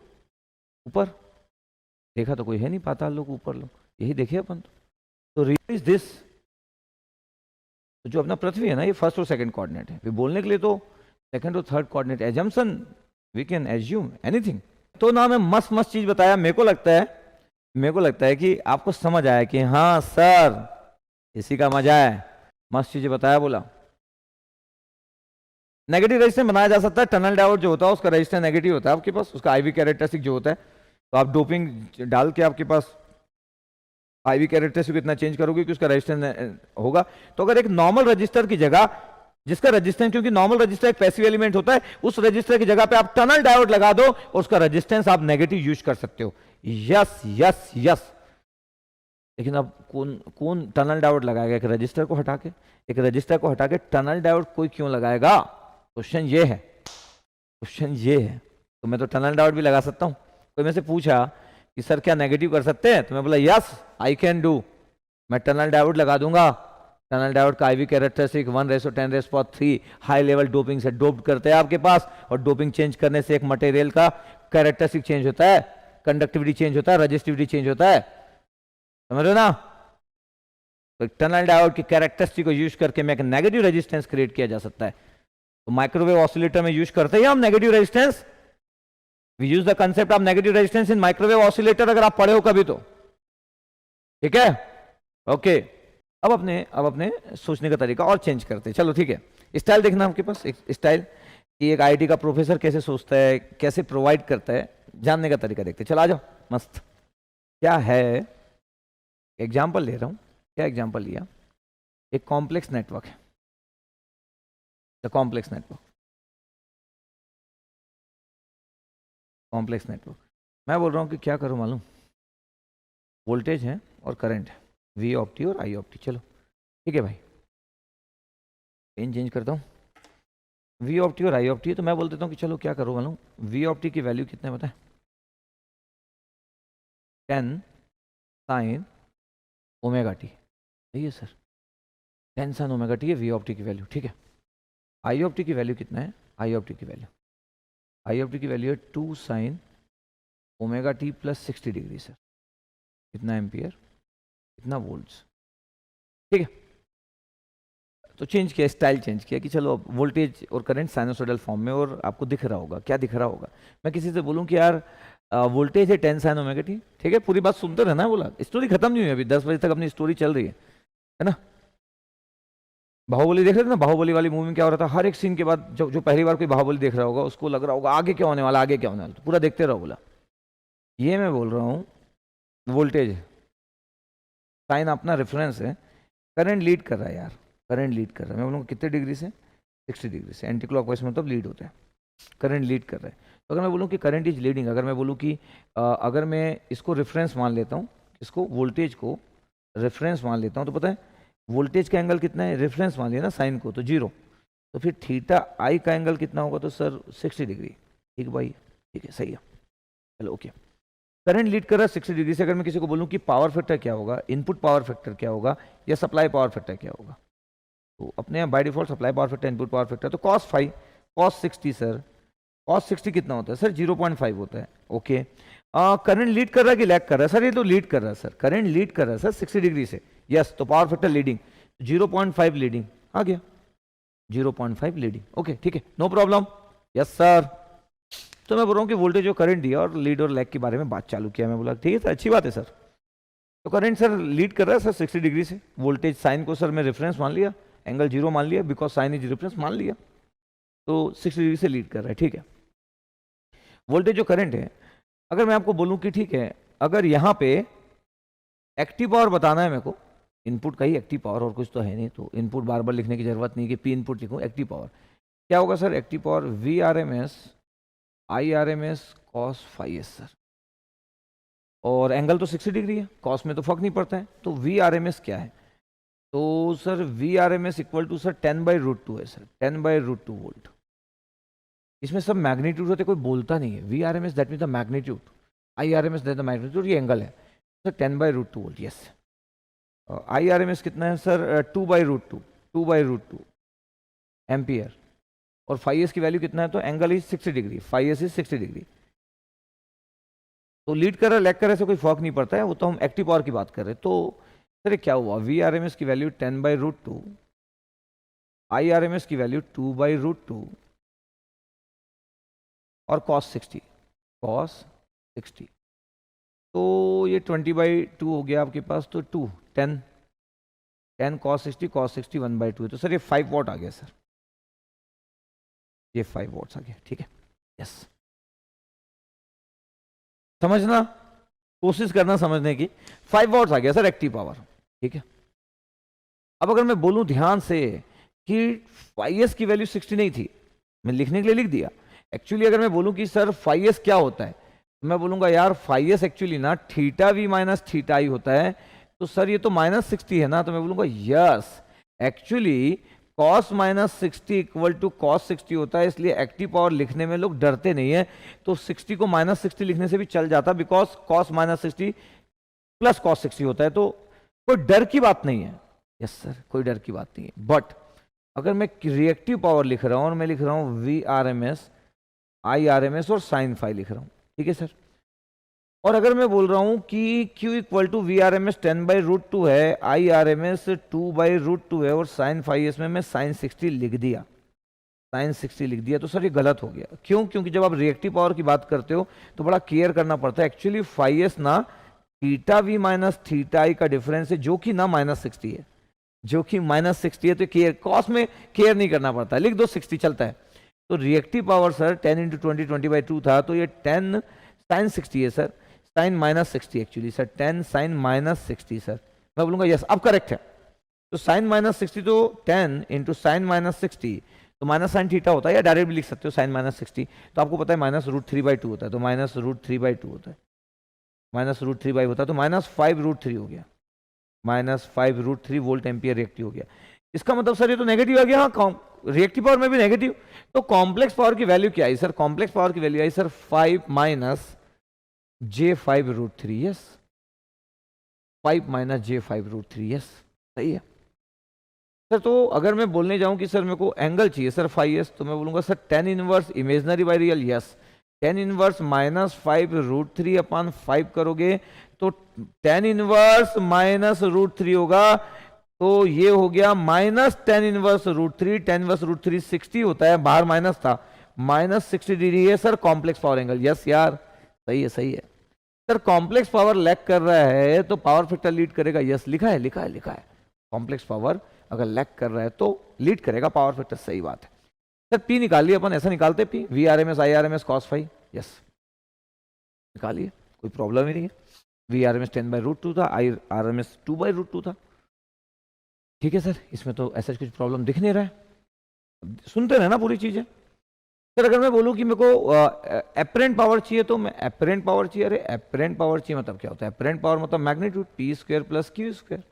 ऊपर देखा तो कोई है नहीं, पाताल लोक ऊपर लोक, यही देखे अपन। तो रियल इज दिस, तो जो अपना पृथ्वी है ना, ये फर्स्ट और सेकंड कोऑर्डिनेट है। बोलने के लिए तो सेकंड और third coordinate, assumption we can assume anything. तो ना मैं मस्त मस्त चीज बताया, मेरे को लगता है कि आपको समझ आया कि हाँ सर इसी का मजा है, मस्त चीजें बताया। बोला नेगेटिव रेजिस्टेंस बनाया जा सकता है, टनल डायोड जो होता है उसका रेजिस्टेंस नेगेटिव होता है आपके पास, उसका आईवी कैरेक्टरिस्टिक जो होता है, तो आप डोपिंग डाल के आपके पास आईवी कैरेक्टरिस्टिक इतना चेंज करोगे कि उसका रेजिस्टेंस होगा। तो अगर एक नॉर्मल रजिस्टर की जगह, जिसका रेजिस्टेंस, क्योंकि नॉर्मल रजिस्टर एक पैसिव एलिमेंट होता है, उस रजिस्टर की जगह पे आप टनल डायोड लगा दो और उसका रेजिस्टेंस आप नेगेटिव यूज कर सकते हो। यस यस यस, लेकिन अब कौन टनल डायोड लगाएगा? एक रजिस्टर को हटा के, एक रजिस्टर को हटा के टनल डायोड कोई क्यों लगाएगा? क्वेश्चन ये है। तो मैं तो टनल डायोड भी लगा सकता हूं। कोई मेरे से पूछा कि सर क्या नेगेटिव कर सकते हैं, तो मैं बोला यस आई कैन डू, मैं टनल डायोड लगा दूंगा। टनल डायोड का IV characteristic 1:10⁻³ high level doping से डोप्ड करते हैं आपके पास, और डोपिंग चेंज करने से एक मटेरियल का कैरेक्टरिस्टिक चेंज होता है, कंडक्टिविटी चेंज होता है, रजिस्टिविटी चेंज होता है, समझ रहे हो ना? तो टनल डायोड की कैरेक्टरिस्टिक को यूज करके मैं एक नेगेटिव रेजिस्टेंस क्रिएट किया जा सकता है। तो माइक्रोवेव ऑसिलेटर में यूज करते हैं हम negative resistance, we use the concept of negative resistance in microwave oscillator, अगर आप पढ़े हो कभी तो, ठीक है ओके। अब अपने सोचने का तरीका और चेंज करते हैं, चलो ठीक है। स्टाइल देखना आपके पास, एक स्टाइल कि एक आईटी का प्रोफेसर कैसे सोचता है, कैसे प्रोवाइड करता है, जानने का तरीका देखते हैं। चलो आ जाओ, मस्त क्या है, एग्जाम्पल ले रहा हूं। क्या एग्जाम्पल लिया? एक कॉम्प्लेक्स नेटवर्क है, the complex network, complex network. मैं बोल रहा हूं कि क्या करूं मालूम, वोल्टेज है और करंट है, वी ऑफ टी और आई ऑफ टी। चलो ठीक है भाई, पेन चेंज करता हूं, वी ऑफ टी और आई ऑफ टी। तो मैं बोल देता हूं कि चलो क्या करूं मालूम, वी ऑफ टी की वैल्यू कितने पता है? 10 sin ओमेगा टी, सही है सर, 10 sin ओमेगा टी है वी ऑफ टी की वैल्यू, ठीक है। आई ऑफ टी की वैल्यू कितना है? आई ऑफ टी की वैल्यू है 2 sin omega t plus 60 degree sir, कितना एम्पियर, कितना वोल्ट्स, ठीक है। तो चेंज किया, स्टाइल चेंज किया कि चलो वोल्टेज और करंट साइनोसॉइडल फॉर्म में, और आपको दिख रहा होगा, क्या दिख रहा होगा? मैं किसी से बोलूं कि यार वोल्टेज है 10 sin ओमेगा टी, ठीक है, पूरी बात सुनते रहना, बोला स्टोरी खत्म नहीं हुई अभी, 10 बजे तक अपनी स्टोरी चल रही है ना। बाहुबली देख रहे थे ना, बाहुबली वाली मूवी में क्या हो रहा था, हर एक सीन के बाद जो पहली बार कोई बाहुबली देख रहा होगा उसको लग रहा होगा आगे क्या होने वाला, आगे क्या होने वाला, तो पूरा देखते रहो। बोला ये मैं बोल रहा हूँ वोल्टेज साइन अपना रेफरेंस है, करंट लीड कर रहा है यार, करंट लीड कर रहा है। मैं बोलूँगा कितने डिग्री से? 60 डिग्री से, एंटी क्लॉकवाइज मतलब लीड होता है, करंट लीड कर रहा है। तो अगर मैं बोलूँ कि करंट इज लीडिंग, अगर मैं बोलूँ कि अगर मैं इसको रेफरेंस मान लेता हूँ, इसको वोल्टेज को रेफरेंस मान लेता हूँ, तो पता है वोल्टेज का एंगल कितना है, रेफरेंस मान लिया ना साइन को, तो 0, तो फिर थीटा आई का एंगल कितना होगा, तो सर 60 डिग्री। ठीक भाई, ठीक है, सही है, चलो ओके। करंट लीड कर रहा है 60 डिग्री से। अगर मैं किसी को बोलूं कि पावर फैक्टर क्या होगा, इनपुट पावर फैक्टर क्या होगा, या सप्लाई पावर फैक्टर क्या होगा, तो अपने यहाँ by default supply power factor, input power factor, तो cos 5 cos 60 सर, cos 60 कितना होता है सर, 0.5 होता है। ओके, करंट लीड कर रहा है कि लैग कर रहा है सर, ये तो लीड कर रहा है सर, करंट लीड कर रहा है सर 60 डिग्री से, यस, तो पावर फैक्टर लीडिंग, 0.5 लीडिंग आ गया, 0.5 लीडिंग। ओके ठीक है, नो प्रॉब्लम, यस सर। तो मैं बोल रहा हूँ कि वोल्टेज और करंट दिया और लीड और लैग के बारे में बात चालू किया, मैं बोला ठीक है सर, अच्छी बात है सर। तो करंट सर लीड कर रहा है सर 60 डिग्री से, वोल्टेज साइन को सर मैं रेफरेंस मान लिया, एंगल 0 मान लिया, बिकॉज साइन इज रेफरेंस मान लिया, तो 60 डिग्री से लीड कर रहा है। ठीक है, वोल्टेज जो करंट है, अगर मैं आपको बोलूं कि ठीक है, अगर यहाँ पे एक्टिव पावर बताना है मेरे को, इनपुट का ही एक्टिव पावर, और कुछ तो है नहीं, तो इनपुट बार बार लिखने की जरूरत नहीं कि पी इनपुट लिखूं, एक्टिव पावर क्या होगा sir, active power V R M S I R M S cos 5s sir, और एंगल तो 60 डिग्री है, कॉस में तो फर्क नहीं पड़ता है, तो वी आर एम एस क्या है, तो sir V R M S equal to sir 10/√2 है सर, 10/√2 वोल्ट। इसमें सब मैग्नीट्यूड होते, कोई बोलता नहीं है, V R M S that mean the magnitude, I R M S that the magnitude, ये एंगल है sir 10/√2 volt, yes. I R M S कितना है सर, 2/√2 एम्पियर, और 5s की वैल्यू कितना है, तो angle is 60 degree, 5s is 60 degree, तो लीड कर रहा लैग कर रहा से कोई फर्क नहीं पड़ता है, वो तो हम एक्टिव पावर की बात कर रहे हैं। तो सर क्या हुआ, वी आर एम एस की value 10/√2, I R M S की वैल्यू 2/√2, और cos 60, तो ये 20/2 हो गया आपके पास, तो 10 cos 60 1/2 है, तो सर ये 5 वॉट आ गया सर, ये 5 वॉट्स आ गया। ठीक है, यस, समझना, कोशिश करना समझने की, 5 वॉट्स आ गया सर एक्टिव पावर। ठीक है, अब अगर मैं बोलूं ध्यान से कि 5s की वैल्यू 60 नहीं थी, मैं लिखने के लिए लिख दिया, एक्चुअली अगर मैं बोलूं कि सर 5s क्या होता है, तो मैं बोलूंगा यार 5s एक्चुअली ना थीटा वी माइनस थीटा आई होता है, तो सर ये तो -60 है ना, तो मैं बोलूंगा yes, actually cos -60 equal to cos 60 होता है, इसलिए एक्टिव पावर लिखने में लोग डरते नहीं है, तो 60 को -60 लिखने से भी चल जाता, बिकॉज cos -60 प्लस cos 60 होता है, तो कोई डर की बात नहीं है, यस सर, कोई डर की बात नहीं है। बट अगर मैं रिएक्टिव पावर लिख रहा हूं और मैं लिख रहा हूं V R M S I R M S और साइन 5 लिख रहा हूं, ठीक है सर, और अगर मैं बोल रहा हूं कि Q equal to V R M S 10/√2 है, आई आर एम एस 2/√2 है, और साइन 5s में मैं साइन 60 लिख दिया, साइन 60 लिख दिया, तो सर ये गलत हो गया। क्यों, क्योंकि जब आप रिएक्टिव पावर की बात करते हो तो बड़ा केयर करना पड़ता है, एक्चुअली 5s ना थीटा वी माइनस थीटा आई का डिफरेंस है, जो कि ना -60 है, जो कि -60 है, तो केयर, कॉस में केयर नहीं करना पड़ता, लिख दो 60 चलता है। तो रिएक्टिव पावर सर 10 × 20 20/2 था, तो ये 10 साइन 60 है sir, sine -60 actually sir, 10 sine -60 sir, मैं बोलूंगा यस, अब करेक्ट है। तो साइन -60 तो 10 × साइन -60, तो माइनस साइन थीटा होता है, या डायरेक्ट भी लिख सकते हो साइन -60, तो आपको पता है -√3/2 होता है, तो -√3/2 होता है, -√3/2 होता है, तो -5√3 हो गया, -5√3 वोल्ट एम्पियर रिएक्टिव हो गया। इसका मतलब सर ये तो नेगेटिव आ गया, हाँ, रिएक्टिव पावर में भी नेगेटिव, तो कॉम्प्लेक्स पावर की वैल्यू क्या आई सर, कॉम्प्लेक्स पावर की वैल्यू आई sir 5 - j5√3, yes, 5 - j5√3, yes, सही है सर। तो अगर मैं बोलने जाऊं कि सर मेरे को एंगल चाहिए सर 5s, तो मैं बोलूंगा sir tan inverse imaginary by real, yes, tan inverse -5√3/5 करोगे तो tan इनवर्स -√3 होगा, तो ये हो गया -tan इनवर्स √3, tan इनवर्स √3 60 होता है, बाहर माइनस था, -60 डिग्री है sir complex power angle, yes यार, सही है, सही है सर। कॉम्प्लेक्स पावर लैग कर रहा है तो पावर फैक्टर लीड करेगा, यस, लिखा है, लिखा है, लिखा है, कॉम्प्लेक्स पावर अगर लैग कर रहा है तो लीड करेगा पावर फैक्टर, सही बात है सर। पी निकाल लिया अपन, ऐसा निकालते P, V R M S I R M S cos 5, yes, निकालिए, कोई प्रॉब्लम ही नहीं है। वी आर एम एस 10/√2 था, आई आर एम एस 2/√2 था, ठीक है सर, इसमें तो ऐसा कुछ प्रॉब्लम दिख नहीं रहा है, सुनते रहे ना पूरी चीजें। सर अगर मैं बोलूं कि मेरे को एपरेंट पावर चाहिए, तो मैं एपरेंट पावर चाहिए, अरे एपरेंट पावर चाहिए मतलब क्या होता है, एपरेंट पावर मतलब मैग्नीट्यूड P² + Q²,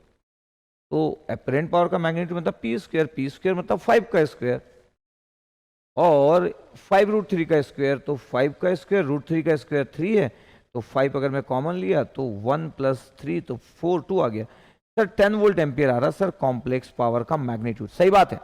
तो एपरेंट पावर का मैग्नीट्यूड मतलब पी स्क्वायर मतलब 5 का स्क्वायर, और 5√3 का स्क्वायर, तो 5 का स्क्वायर √3 का स्क्वायर 3 है, तो 5 अगर मैं कॉमन लिया तो 1 + 3 तो 4 2 आ गया। सर 10 वोल्ट एम्पियर आ रहा सर कॉम्प्लेक्स पावर का मैग्नीट्यूड, सही बात है,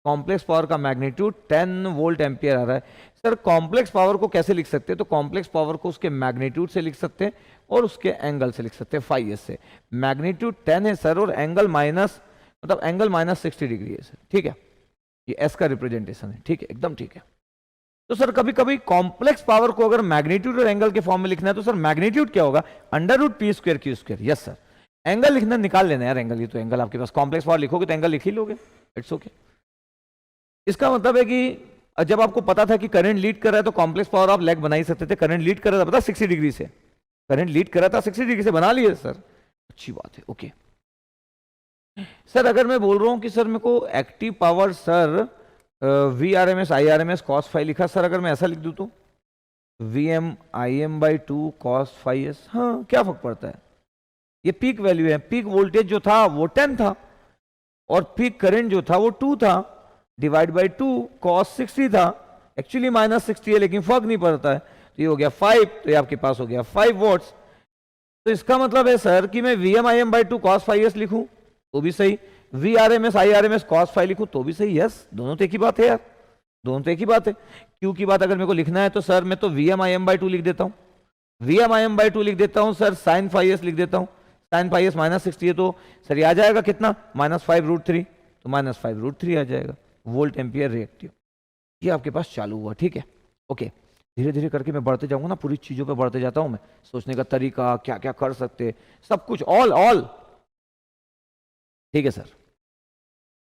कॉम्प्लेक्स पावर का मैग्नीट्यूड 10 वोल्ट एम्पियर आ रहा है। सर कॉम्प्लेक्स पावर को कैसे लिख सकते हैं, तो कॉम्प्लेक्स पावर को उसके मैग्नीट्यूड से लिख सकते हैं और उसके एंगल से लिख सकते हैं, φs से। मैग्नीट्यूड 10 है सर और एंगल माइनस मतलब एंगल -60 डिग्री है सर, ठीक है, ये एस का रिप्रेजेंटेशन है, ठीक है, एकदम ठीक है। तो सर कभी कभी कॉम्प्लेक्स पावर को अगर मैग्नीट्यूड और एंगल के फॉर्म में लिखना है तो सर मैग्नीट्यूड क्या होगा, √p² q²। Yes sir, angle लिखना निकाल लेना यार, एंगल, ये तो एंगल आपके पास कॉम्प्लेक्स पावर लिखोगे तो एंगल लिख ही लोगे, इट्स ओके। इसका मतलब है कि जब आपको पता था कि करंट लीड कर रहा है तो कॉम्प्लेक्स पावर आप लेग बना ही सकते थे। करंट लीड कर रहा था पता 60 डिग्री से, करंट लीड कर रहा था 60 डिग्री से, बना लिए सर, अच्छी बात है, ओके। सर अगर मैं बोल रहा हूं कि सर मेरे को active power sir VRMS IRMS cos phi लिखा, सर अगर मैं ऐसा लिख दूं तो VM IM/2 cos phi s, हाँ क्या फर्क पड़ता है, ये पीक वैल्यू है, पीक वोल्टेज जो था वो 10 था और पीक करंट जो था वो 2 था, डिवाइड बाई 2 cos 60 था, एक्चुअली -60 है लेकिन फर्क नहीं पड़ता है, तो ये हो गया 5, तो ये आपके पास हो गया 5 वॉट्स। तो इसका मतलब है सर कि मैं VM IM/2 cos phi s लिखूं तो भी सही, VRMS IRMS cos फाई लिखूं तो भी सही, यस दोनों तो एक ही बात है यार, दोनों तो एक ही बात है। क्यू की बात अगर मेरे को लिखना है तो सर मैं तो VM IM/2 लिख देता हूं, VM IM/2 लिख देता हूं सर, sin फाई s लिख देता हूं, sin फाई s -60 है तो सर ये आ जाएगा कितना, -5√3, तो -5√3 आ जाएगा वोल्ट एम्पियर रिएक्टिव। ये आपके पास चालू हुआ, ठीक है, ओके। धीरे धीरे करके मैं बढ़ते जाऊंगा ना, पूरी चीजों पे बढ़ते जाता हूं मैं, सोचने का तरीका क्या क्या कर सकते, सब कुछ ऑल ठीक है सर।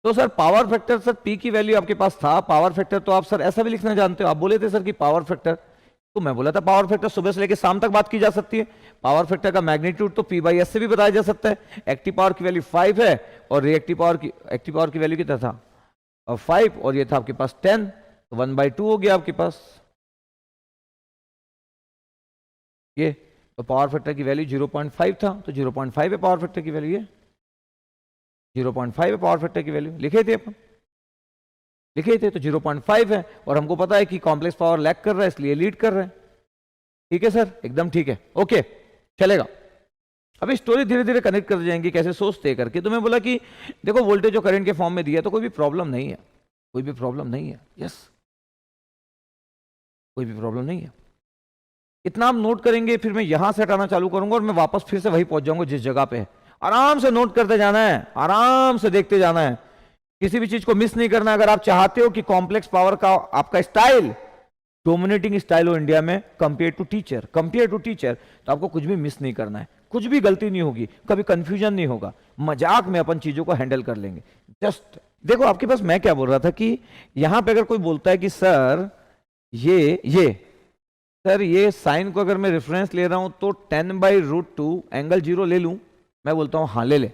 तो sir power factor, sir P की वैल्यू आपके पास था, पावर फैक्टर तो आप सर ऐसा भी लिखना जानते हो, आप बोले थे सर कि पावर फैक्टर, तो मैं बोला था पावर फैक्टर सुबह से लेकर शाम तक बात की जा सकती है, पावर फैक्टर का मैग्नीट्यूड तो P/S से भी बताया जा सकता है। एक्टिव पावर की वैल्यू 5 है और रिएक्टिव पावर की वैल्यू कितना था, और 5, और ये था आपके पास 10, तो 1/2 हो गया आपके पास ये। तो पावर फैक्टर की वैल्यू 0.5 था, तो 0.5 है पावर फैक्टर की वैल्यू, ये 0.5 है पावर फैक्टर की वैल्यू, लिखे थे अपन, लिखे थे, तो 0.5 है और हमको पता है कि कॉम्प्लेक्स पावर लैग कर रहा है इसलिए लीड कर रहा है, ठीक है सर, एकदम ठीक है, ओके चलेगा। अभी स्टोरी धीरे धीरे कनेक्ट कर जाएंगे कैसे सोचते करके। तो मैं बोला कि देखो वोल्टेज और करंट के फॉर्म में दिया तो कोई भी प्रॉब्लम नहीं है, कोई भी प्रॉब्लम नहीं है, यस कोई भी प्रॉब्लम नहीं है। इतना हम नोट करेंगे, फिर मैं यहां से हटाना चालू करूंगा और मैं वापस फिर से वही पहुंच जाऊंगा जिस जगह पे है। आराम से नोट करते जाना है, आराम से देखते जाना है, किसी भी चीज को मिस नहीं करना। अगर आप चाहते हो कि कॉम्प्लेक्स पावर का आपका स्टाइल डोमिनेटिंग स्टाइल हो इंडिया में कंपेयर टू टीचर, तो आपको कुछ भी मिस नहीं करना है, कुछ भी गलती नहीं होगी, कभी कंफ्यूजन नहीं होगा, मजाक में अपन चीजों को हैंडल कर लेंगे। जस्ट देखो आपके पास मैं क्या बोल रहा था कि यहां पे अगर कोई बोलता है कि सर ये सर ये साइन को अगर मैं रेफरेंस ले रहा हूं तो 10/√2 एंगल 0 ले लूं, मैं बोलता हूं हाँ ले ले।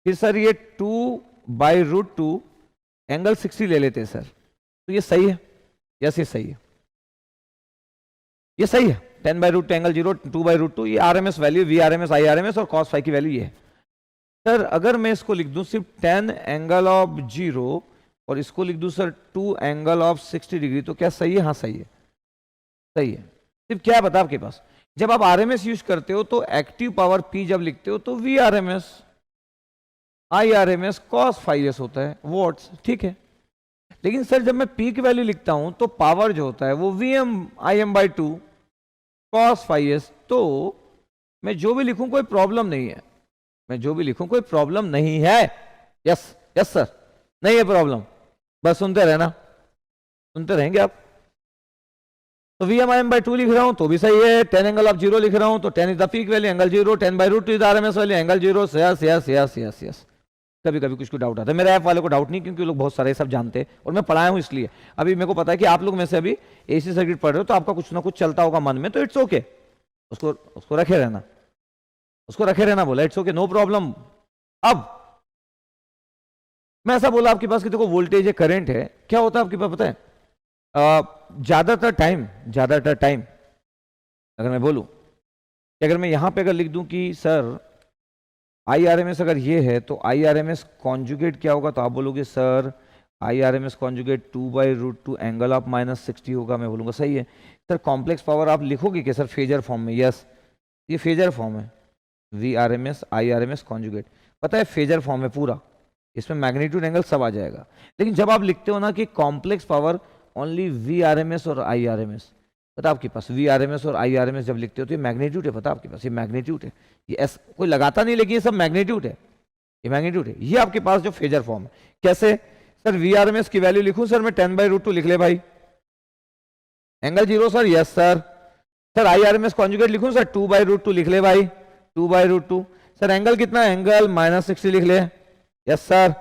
फिर सर ये 2/√2 एंगल 60 ले लेते हैं सर, तो ये सही है, यस ये सही है, ये सही है। 10/√2 एंगल 0, 2/√2, ये RMS वैल्यू VRMS IRMS और cos फाई की वैल्यू ये है। सर अगर मैं इसको लिख दूं सिर्फ 10 एंगल ऑफ 0 और इसको लिख दूं सर 2 एंगल ऑफ 60 डिग्री, तो क्या सही है, हाँ सही है, सही है। सिर्फ क्या बता आपके पास, जब आप RMS यूज करते हो तो एक्टिव पावर P जब लिखते हो तो VRMS IRMS cos phi s होता है वॉट्स, ठीक है। लेकिन सर जब मैं P की वैल्यू लिखता हूं तो पावर जो होता है वो VM IM/2 cos phi s, तो मैं जो भी लिखूं कोई प्रॉब्लम नहीं है, मैं जो भी लिखूं कोई प्रॉब्लम नहीं है, यस यस सर नहीं है प्रॉब्लम, बस सुनते रहना, सुनते रहेंगे आप। तो VM IM/2 लिख रहा हूं तो भी सही है, 10 एंगल ऑफ 0 लिख रहा हूं तो 10 is the peak value angle 0, 10/√2 is RMS value angle 0, yes yes yes yes yes. कभी कभी कुछ डाउट आता है, मेरे ऐप वाले को डाउट नहीं, क्योंकि लोग बहुत सारे सब जानते हैं और मैं पढ़ाया हूं इसलिए। अभी मेरे को पता है कि आप लोग में से अभी AC सर्किट पढ़ रहे हो तो आपका कुछ ना कुछ चलता होगा मन में, तो इट्स ओके, उसको रखे रहना, उसको रखे रहना बोला, इट्स ओके नो प्रॉब्लम। अब मैं ऐसा बोला आपके पास कि देखो वोल्टेज है करंट है, क्या होता है आपके पास पता है, ज्यादातर टाइम अगर मैं बोलूं कि अगर मैं यहां पे अगर लिख दूं कि sir I R M S अगर ये है तो I R M S conjugate क्या होगा, तो आप बोलोगे sir I R M S conjugate 2/√2 angle of -60 होगा। मैं बोलूँगा सही है सर। कॉम्प्लेक्स पावर आप लिखोगे कि सर फेजर फॉर्म में, यस ये फेजर फॉर्म है, V R M S I R M S conjugate, पता है फेजर फॉर्म है पूरा, इसमें मैग्नीट्यूड एंगल सब आ जाएगा। लेकिन जब आप लिखते हो ना कि complex power only V R M S और आई आर एम एस, पता आपके पास वी आर एम एस और आई आर एम एस जब लिखते हो तो ये मैग्नीट्यूड है, पता आपके पास ये मैग्नीट्यूड है, ये एस कोई लगाता नहीं लेकिन ये सब मैग्नीट्यूड है, ये मैग्नीट्यूड है। ये आपके पास जो फेजर फॉर्म है कैसे sir, V R M S की वैल्यू लिखूं सर मैं 10/√2 लिख ले भाई, angle 0 sir, yes sir. Sir I R M S conjugate लिखूं सर 2/√2 लिख ले भाई, 2/√2 सर। एंगल कितना है, एंगल -60 लिख ले, यस सर।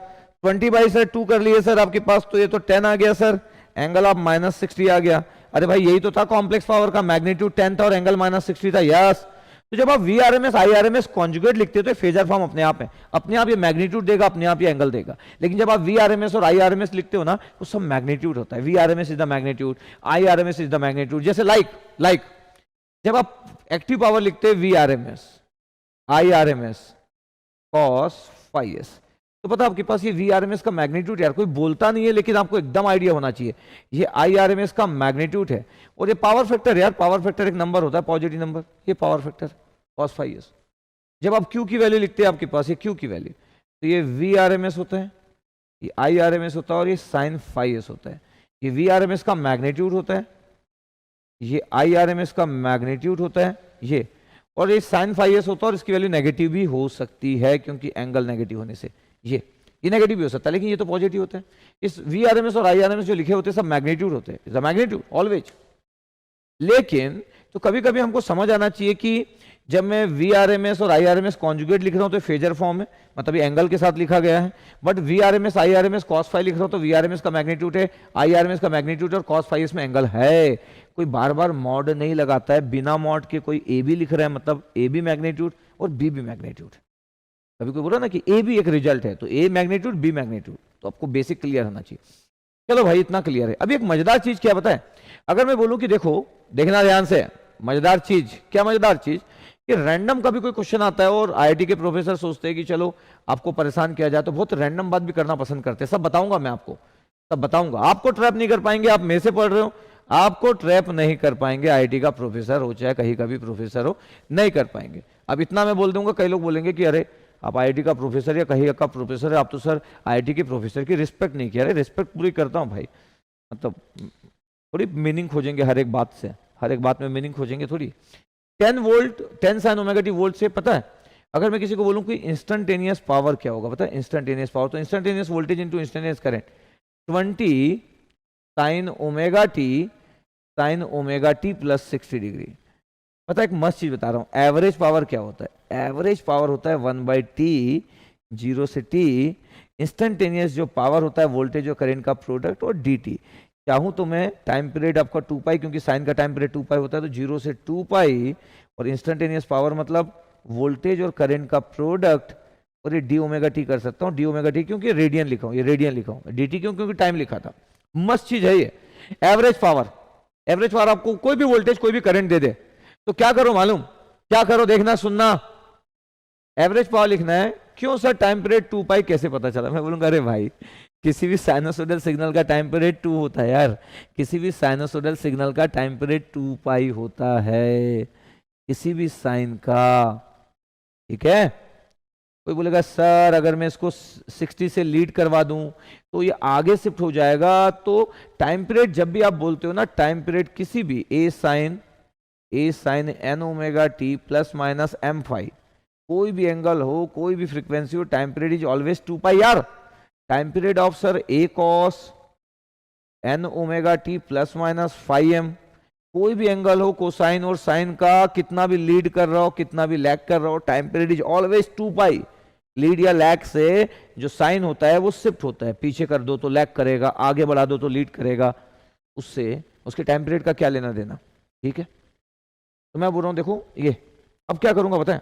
20/2 कर लिए सर आपके पास, तो ये तो 10 आ गया सर, एंगल ऑफ -60 आ गया। अरे भाई यही तो था कॉम्प्लेक्स पावर का, मैग्नीट्यूड 10 था और एंगल -60 था, यस। तो जब आप V R M S I R M S conjugate लिखते हो तो फेजर फॉर्म अपने आप है, अपने आप ये मैग्नीट्यूड देगा, अपने आप ये एंगल देगा। लेकिन जब आप वी आर एम एस और आई आर एम एस लिखते हो ना तो सब मैग्नीट्यूड होता है, V R M S is the magnitude, I R M S is the magnitude. जैसे लाइक जब आप एक्टिव पावर लिखते हैं V R M S I R M S cos phi S, तो पता आपके पास ये वी आर एम एस का मैग्नीट्यूड, यार कोई बोलता नहीं है लेकिन आपको एकदम आइडिया होना चाहिए, ये आई आर एम एस का मैग्नीट्यूड है। और ये पावर फैक्टर, यार पावर फैक्टर एक नंबर होता है पॉजिटिव नंबर, ये power factor cos phi S. जब आप क्यू की वैल्यू लिखते हैं आपके पास ये क्यू की वैल्यू, तो ये वी आर एम एस होता है, ये आई आर एम एस होता है और ये साइन फाई एस होता है। ये वी आर एम एस का मैग्नीट्यूड होता है, ये आई आर एम एस का मैग्नीट्यूड होता है ये, और ये साइन फाई एस होता है और इसकी वैल्यू नेगेटिव भी हो सकती है क्योंकि एंगल नेगेटिव होने से ये नेगेटिव भी हो सकता है, लेकिन ये तो पॉजिटिव होता है। इस वी आर एम एस और आई आर एम एस जो लिखे होते हैं सब मैग्नीट्यूड होते हैं, इज अ मैग्नीट्यूड ऑलवेज। लेकिन तो कभी कभी हमको समझ आना चाहिए कि जब मैं वी आर एम एस और I R M S conjugate लिख रहा हूं तो फेजर फॉर्म है, मतलब ये एंगल के साथ लिखा गया है। But V R M S I R M S cos phi लिख रहा हूं तो वी आर एम एस का मैग्नीट्यूड है, आई आर एम एस का मैग्नीट्यूड और कॉस फाई में एंगल है। कोई बार बार मॉड नहीं लगाता है, बिना मॉड के कोई ए बी लिख रहा है मतलब ए बी मैग्नीट्यूड और बी भी मैग्नीट्यूड। कभी कोई बोला ना कि ए भी एक रिजल्ट है, तो ए मैग्नीट्यूड बी मैग्नीट्यूड, तो आपको बेसिक क्लियर होना चाहिए। चलो भाई इतना क्लियर है। अभी एक मजेदार चीज क्या पता है, अगर मैं बोलूं कि देखो देखना ध्यान से, मजेदार चीज क्या, मजेदार चीज कि रैंडम का भी कोई क्वेश्चन आता है और आईआईटी के प्रोफेसर सोचते हैं कि चलो आपको परेशान किया जाए, तो बहुत रैंडम बात भी करना पसंद करते हैं। सब बताऊंगा मैं आपको, सब बताऊंगा, आपको ट्रैप नहीं कर पाएंगे। आप मेरे से पढ़ रहे हो, आपको ट्रैप नहीं कर पाएंगे, आईआईटी का प्रोफेसर हो चाहे कहीं का भी प्रोफेसर हो, नहीं कर पाएंगे। अब इतना मैं बोल दूंगा, कई लोग बोलेंगे कि अरे आप आईआईटी का प्रोफेसर या कहीं का प्रोफेसर है, आप तो सर आईआईटी के प्रोफेसर की रिस्पेक्ट नहीं किया। अरे रिस्पेक्ट पूरी करता हूँ भाई, मतलब थोड़ी मीनिंग खोजेंगे हर एक बात से, हर एक बात में मीनिंग खोजेंगे थोड़ी। 10 volt 10 sign omega T volt से पता है, अगर मैं किसी को बोलूं कि इंस्टेंटेनियस पावर क्या होगा, पता है इंस्टेंटेनियस पावर, तो instantaneous voltage into instantaneous current 20 sign omega t plus 60 degree. पता है एक मस्त चीज बता रहा हूं, एवरेज पावर क्या होता है, एवरेज पावर होता है 1/t 0 से t, इंस्टेंटेनियस जो पावर होता है वोल्टेज और करंट का प्रोडक्ट और dt। चाहूं तो मैं टाइम पीरियड आपका 2 पाई, क्योंकि साइन का टाइम पीरियड 2 पाई होता है, तो 0 से 2 पाई, और इंस्टेंटेनियस पावर मतलब वोल्टेज और करंट का प्रोडक्ट, और ये डी ओमेगा टी कर सकता हूँ, डी ओमेगा टी क्योंकि रेडियन लिखा हूँ, ये रेडियन लिखा हूँ, डी टी क्यों, क्योंकि टाइम लिखा था। मस्त चीज है ये एवरेज पावर। एवरेज पावर आपको कोई भी वोल्टेज कोई भी करंट दे दे तो क्या करो मालूम, क्या करो देखना सुनना, एवरेज पावर लिखना है। क्यों सर टाइम पीरियड 2 पाई कैसे पता चला, मैं बोलूंगा अरे भाई किसी भी साइनोसोडल सिग्नल का टाइम पीरियड 2 होता है यार, किसी भी साइनोसोडल सिग्नल का टाइम पीरियड 2 पाई होता है, किसी भी साइन का, ठीक है। कोई बोलेगा सर अगर मैं इसको 60 से लीड करवा दूं तो ये आगे शिफ्ट हो जाएगा, तो टाइम पीरियड जब भी आप बोलते हो ना, टाइम पीरियड किसी भी A sine N omega t plus minus m phi, कोई भी एंगल हो, कोई भी फ्रीक्वेंसी हो, time period is always 2 pi यार। Time period of sir A cos n omega t plus minus five m, कोई भी एंगल हो, कोसाइन और साइन का, कितना भी लीड कर रहा हो कितना भी लैग कर रहा हो, time period is always 2 pi. Lead या लैग से जो साइन होता है वो शिफ्ट होता है, पीछे कर दो तो लैग करेगा, आगे बढ़ा दो तो लीड करेगा, उससे उसके टाइम पीरियड का क्या लेना देना, ठीक है। तो मैं बोल रहा हूं देखो ये अब क्या करूंगा पता है,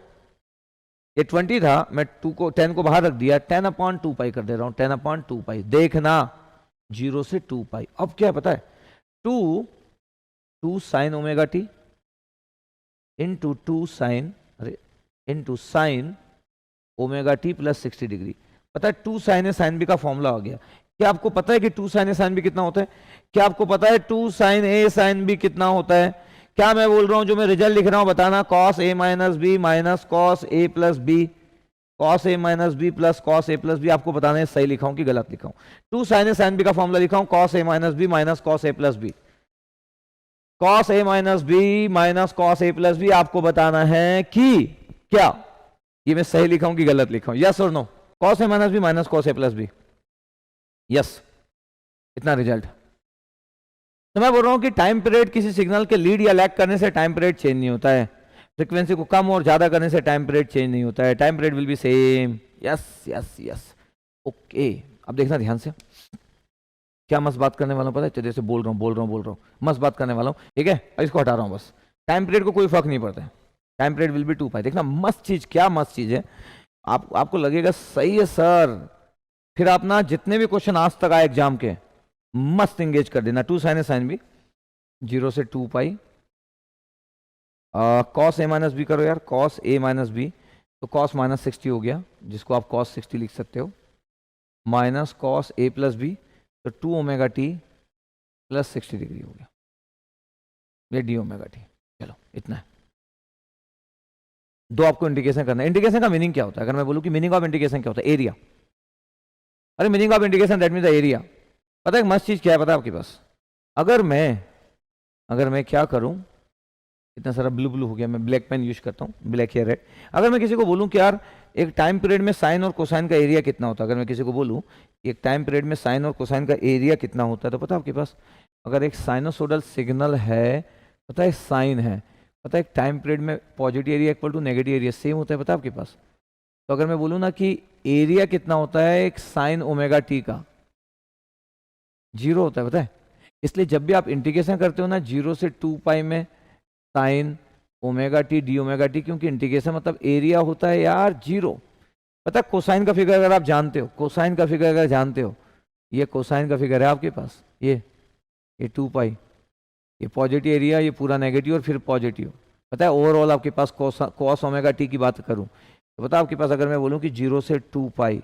ये 20 था, मैं 10 को बाहर रख दिया, 10/2 पाई कर दे रहा हूं, 10/2 पाई, देखना 0 से 2 पाई। अब क्या है पता है, 2 sine omega t into 2 sine, अरे into sine omega t plus 60 degree. पता है 2 साइन ए साइन बी का फॉर्मूला आ गया। क्या आपको पता है कि 2 साइन ए साइन बी कितना होता है? क्या आपको पता है 2 साइन ए साइन बी कितना होता है? क्या मैं बोल रहा हूं जो मैं रिजल्ट लिख रहा हूं बताना, cos A minus B minus cos A plus B, cos A minus B plus cos A plus B. आपको बताना है सही लिखा हूं कि गलत लिखा हूं। 2 साइन ए साइन बी का फॉर्मूला लिखा हूं cos A minus B minus cos A plus B, cos A minus B minus cos A plus B. आपको बताना है कि क्या ये मैं सही लिखा हूं कि गलत लिखा हूं, यस और no? Cos A minus B minus cos A plus B, yes. इतना रिजल्ट। तो मैं बोल रहा हूं कि टाइम पीरियड किसी सिग्नल के लीड या लैग करने से टाइम पीरियड चेंज नहीं होता है, फ्रीक्वेंसी को कम और ज्यादा करने से टाइम पीरियड चेंज नहीं होता है, time period will be same. Yes yes yes, okay. अब देखना ध्यान से, क्या मस्त बात करने वाला हूं पता है? जैसे बोल रहा हूं मस्त बात करने वाला हूं, ठीक है? अब इसको हटा रहा हूं बस। टाइम पीरियड को कोई फर्क नहीं पड़ता है, टाइम पीरियड विल बी 2 पाई। देखना मस्त चीज, क्या मस्त चीज है। आपको लगेगा सही है सर, फिर आप ना जितने भी क्वेश्चन आज तक आए एग्जाम के मस्त इंगेज कर देना। 2 साइन ए साइन बी 0 से 2 पाई, कॉस ए माइनस बी करो यार, कॉस ए माइनस बी, तो कॉस माइनस 60 हो गया, जिसको आप कॉस 60 लिख सकते हो, minus cos A plus B, तो 2 ओमेगा टी प्लस 60 डिग्री हो गया, ये डी ओमेगा टी। चलो इतना है। दो आपको इंडिकेशन करना है। इंडिकेशन का मीनिंग क्या होता है? अगर मैं बोलूं कि मीनिंग ऑफ इंडिकेशन क्या होता है? एरिया। अरे meaning of indication that mean the area. पता है मस्त चीज क्या है पता है आपके पास? अगर मैं क्या करूं, इतना सारा ब्लू ब्लू हो गया, मैं ब्लैक पेन यूज करता हूं, ब्लैक या रेड। अगर मैं किसी को बोलूं कि यार एक टाइम पीरियड में साइन और कोसाइन का एरिया कितना होता है, अगर मैं किसी को बोलूं एक टाइम पीरियड में साइन और कोसाइन का एरिया कितना होता है, तो पता है आपके पास? अगर एक साइनोसोडल सिग्नल है, पता है साइन है, पता है एक टाइम पीरियड में positive area equal to negative area same होता है, पता है आपके पास? तो अगर मैं बोलूँ ना कि एरिया कितना होता है एक साइन ओमेगा टी का, 0 होता है, पता है? इसलिए जब भी आप इंटीग्रेशन करते हो ना 0 से 2 पाई में sign omega T D omega T, क्योंकि इंटीग्रेशन मतलब एरिया होता है यार 0। पता है कोसाइन का फिगर अगर आप जानते हो, कोसाइन का फिगर अगर जानते हो, ये कोसाइन का फिगर है आपके पास, ये 2 पाई, ये पॉजिटिव एरिया, ये पूरा नेगेटिव और फिर पॉजिटिव। पता है ओवरऑल आपके पास कॉस ओमेगा टी की बात करूं तो पता है आपके पास अगर मैं बोलूं कि 0 से 2 pi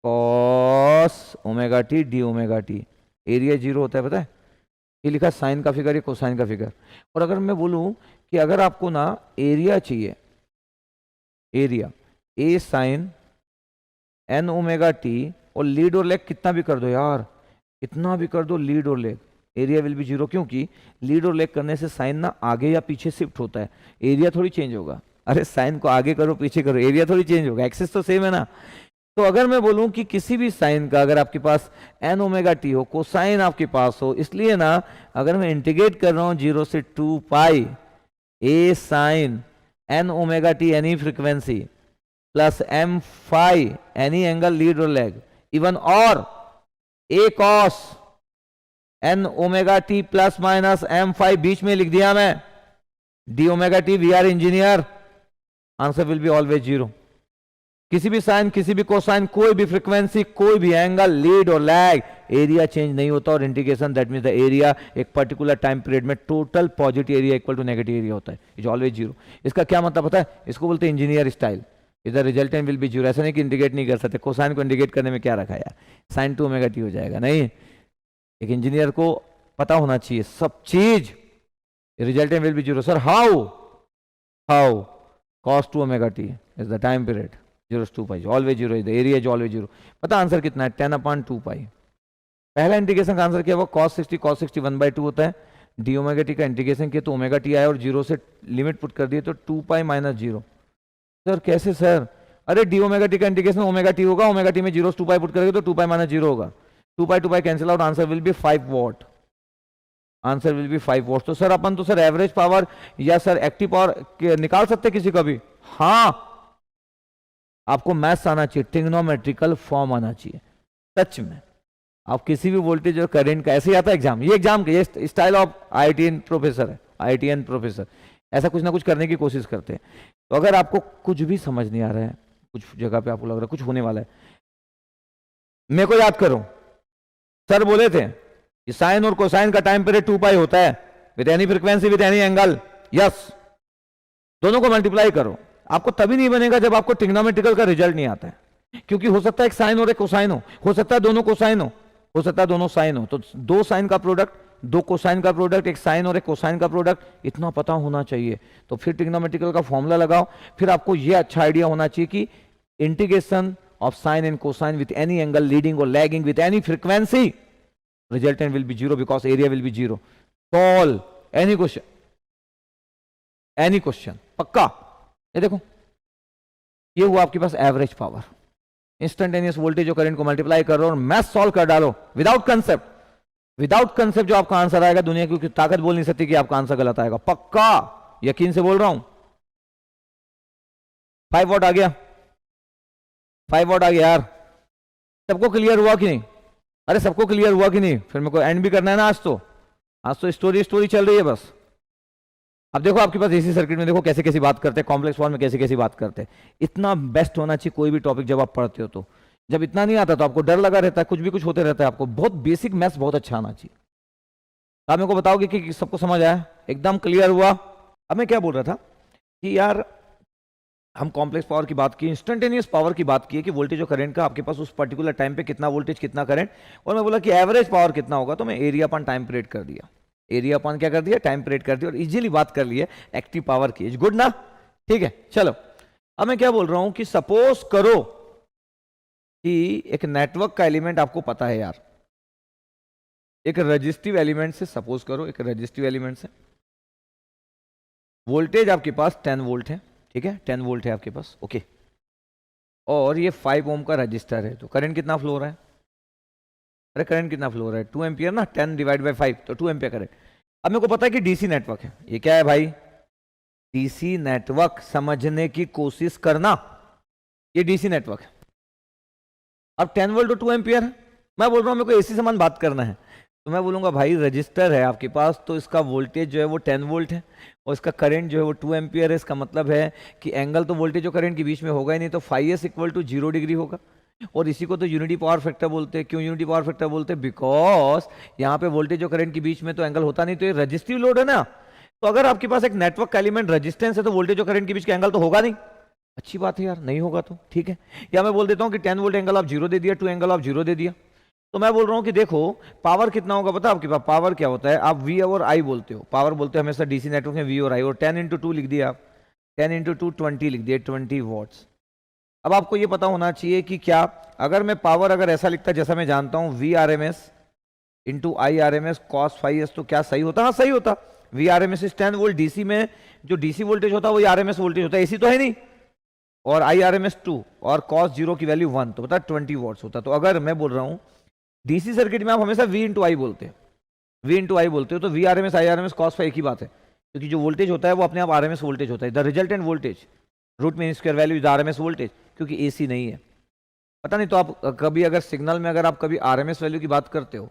cos omega T D omega T, area 0 होता है, पता है? ये लिखा साइन का फिगर, ये कोसाइन का फिगर। और अगर मैं बोलूं कि अगर आपको ना एरिया चाहिए, area A sine N omega T, और लीड और लेग कितना भी कर दो यार, कितना भी कर दो लीड और लेग, एरिया विल बी 0, क्योंकि लीड और लेग करने से साइन ना आगे या पीछे शिफ्ट होता है, एरिया थोड़ी चेंज होगा। अरे साइन को आगे करो पीछे करो, एरिया थोड़ी चेंज होगा, एक्सिस तो सेम है ना। तो अगर मैं बोलूं कि किसी भी साइन का अगर आपके पास एन ओमेगा टी हो, कोसाइन आपके पास हो, इसलिए ना अगर मैं इंटीग्रेट कर रहा हूं 0 से 2 pi A sine N omega t any frequency plus m phi any angle lead और लेग इवन, और A cos n omega t plus minus m phi बीच में लिख दिया मैं, D omega t, we are engineer, answer will be always 0। किसी भी sign, किसी भी कोसाइन, कोई भी फ्रीक्वेंसी, कोई भी एंगल, लीड और लैग, एरिया चेंज नहीं होता। और integration that means the area एक पर्टिकुलर टाइम पीरियड में total positive area equal to negative area होता है, इज ऑलवेज 0। इसका क्या मतलब पता है? इसको बोलते हैं इंजीनियर स्टाइल, इधर रिजल्टेंट विल बी 0। ऐसा नहीं कि इंडिकेट नहीं कर सकते, कोसाइन को इंडिकेट करने में क्या रखा है, साइन 2 ओमेगा टी हो जाएगा, नहीं। एक इंजीनियर को पता होना चाहिए सब चीज। Resultant will B 0। Sir how cos 2 omega t is the time period 0 to 2 pi, always 0 is the area is always 0। पता आंसर कितना है? 10/2 पाई। पहला इंटीग्रेशन का आंसर क्या हुआ? cos 60 1/2 होता है। डी ओमेगा टी का इंटीग्रेशन किया तो ओमेगा टी आया और 0 से लिमिट पुट कर दिए तो 2 पाई माइनस 0। सर कैसे सर? अरे डी ओमेगा टी का इंटीग्रेशन ओमेगा टी होगा, ओमेगा टी में 0 से 2 पाई पुट करेंगे तो 2 पाई माइनस 0 होगा, 2 pi cancel out, answer will B 5 what, answer will B 5 what. तो सर अपन तो सर एवरेज पावर या सर एक्टिव पावर निकाल सकते किसी का भी? हाँ, आपको मैथ्स आना चाहिए, ट्रिग्नोमेट्रिकल फॉर्म आना चाहिए। सच में आप किसी भी वोल्टेज और करंट का ऐसे ही आता है एग्जाम, ये एग्जाम का ये स्टाइल ऑफ आईआईटीएन प्रोफेसर है, आईआईटीएन प्रोफेसर ऐसा कुछ ना कुछ करने की कोशिश करते हैं। तो अगर आपको कुछ भी समझ नहीं आ रहा है, कुछ जगह पे आपको लग रहा है कुछ होने वाला है, मेरे को याद करो, सर बोले थे कि साइन और कोसाइन का टाइम पीरियड 2 पाई होता है with any frequency with any angle. Yes, दोनों को मल्टीप्लाई करो, आपको तभी नहीं बनेगा जब आपको ट्रिग्नोमेट्रिकल का रिजल्ट नहीं आता है, क्योंकि हो सकता है एक साइन और एक कोसाइन हो सकता है दोनों कोसाइन हो सकता है दोनों साइन हो, तो दो साइन का प्रोडक्ट, दो कोसाइन का प्रोडक्ट, एक साइन और एक कोसाइन का प्रोडक्ट, इतना पता होना चाहिए। तो फिर ट्रिग्नोमेट्रिकल का फॉर्मूला लगाओ, फिर आपको ये अच्छा आइडिया होना चाहिए कि integration of sine and cosine with any angle leading और lagging with any frequency, resultant will be zero because area will be zero. Solve any question, any question, पक्का। ये देखो, ये हुआ आपके पास एवरेज पावर, इंस्टेंटेनियस वोल्टेज और current को मल्टीप्लाई करो और मैथ सॉल्व कर डालो विदाउट कंसेप्ट। विदाउट कंसेप्ट जो आपका आंसर आएगा, दुनिया की ताकत बोल नहीं सकती कि आपका आंसर गलत आएगा, पक्का यकीन से बोल रहा हूं। 5 वॉट आ गया, 5 वॉट आ गया यार, सबको क्लियर हुआ कि नहीं? अरे सबको क्लियर हुआ कि नहीं? फिर मेरे को एंड भी करना है ना आज तो स्टोरी चल रही है बस। अब देखो आपके पास एसी सर्किट में देखो कैसे कैसी बात करते हैं, कॉम्प्लेक्स फॉर्म में कैसे कैसी बात करते हैं। इतना बेस्ट होना चाहिए कोई भी टॉपिक जब आप पढ़ते हो तो। जब इतना नहीं आता तो आपको डर लगा रहता है, कुछ भी कुछ होते रहता है। आपको बहुत बेसिक मैथ्स बहुत अच्छा आना चाहिए। आप मेरे को बताओगे कि सबको समझ आया, एकदम क्लियर हुआ? अब मैं क्या बोल रहा था कि यार हम कॉम्प्लेक्स पावर की बात की, इंस्टेंटेनियस पावर की बात की कि वोल्टेज और करंट का आपके पास उस पर्टिकुलर टाइम पे कितना वोल्टेज कितना करंट, और मैं बोला कि एवरेज पावर कितना होगा, तो मैं एरिया अपन टाइम पीरियड कर दिया, एरिया अपन क्या कर दिया, टाइम पीरियड कर दिया, और इजीली बात कर ली है एक्टिव पावर की। गुड ना, ठीक है। चलो अब मैं क्या बोल रहा हूं कि सपोज करो कि एक नेटवर्क का एलिमेंट आपको पता है यार, एक रजिस्टिव एलिमेंट से, सपोज करो एक रजिस्टिव एलिमेंट से वोल्टेज आपके पास 10 वोल्ट है, ठीक है, 10 वोल्ट है आपके पास, ओके, और ये 5 ओम का रजिस्टर है, तो करंट कितना फ्लो हो रहा है? अरे करंट कितना फ्लो हो रहा है? 2 एम्पियर ना, 10 डिवाइड बाई 5 तो 2 एम्पियर करंट। अब मेरे को पता है कि डीसी नेटवर्क है, ये क्या है भाई? डीसी नेटवर्क, समझने की कोशिश करना, ये डीसी नेटवर्क है। अब 10 वोल्ट और 2 एम्पियर है, मैं बोल रहा हूं मेरे को एसी समान बात करना है, तो मैं बोलूंगा भाई रजिस्टर है आपके पास, तो इसका वोल्टेज जो है वो 10 वोल्ट है और इसका करंट जो है वो 2 एम्पियर है। इसका मतलब है कि एंगल तो वोल्टेज और करंट के बीच में होगा ही नहीं, तो फाइव इक्वल टू 0 डिग्री होगा। और इसी को तो यूनिटी पावर फैक्टर बोलते हैं। क्यों यूनिटी पावर फैक्टर बोलते हैं? बिकॉज यहाँ पे वोल्टेज और करंट के बीच में तो एंगल होता नहीं, तो ये रजिस्टिव लोड है ना। तो अगर आपके पास एक नेटवर्क का एलिमेंट रेजिस्टेंस है तो वोल्टेज और करंट के बीच का एंगल तो होगा नहीं। अच्छी बात है यार, नहीं होगा तो ठीक है। या मैं बोल देता हूँ कि 10 वोल्ट एंगल आप 0 दे दिया, 2 एंगल आप 0 दे दिया, तो मैं बोल रहा हूँ कि देखो पावर कितना होगा पता है आपके पास? पावर क्या होता है? आप वी और आई बोलते हो, पावर बोलते हो हमेशा डीसी नेटवर्क में वी और आई, और 10 इंटू 2 लिख दिया आप, 10 इंटू 2 20 लिख दिया, 20 वॉट्स। अब आपको ये पता होना चाहिए कि क्या अगर मैं पावर अगर ऐसा लिखता जैसा मैं जानता हूँ V R M S into I R M S cos 5s, तो क्या सही होता? हाँ सही होता। V R M S is 10 volt, DC में जो डीसी वोल्टेज होता है वो आर एम एस वोल्टेज होता है, एसी तो है नहीं, और आई आर एम एस 2 और कॉस 0 की वैल्यू 1, तो बता 20 वॉट्स होता। तो अगर मैं बोल रहा हूँ डीसी सर्किट में आप हमेशा वी इंटू आई बोलते हैं, वी इंटू आई बोलते हो, तो V R M S I R M S cos 5 एक ही बात है, क्योंकि जो वोल्टेज होता है वो अपने आप आर एम एस वोल्टेज होता है। The resultant voltage root mean square value is R M S voltage, क्योंकि एसी नहीं है। पता नहीं, तो आप कभी अगर सिग्नल में अगर आप कभी आर एम एस वैल्यू की बात करते हो,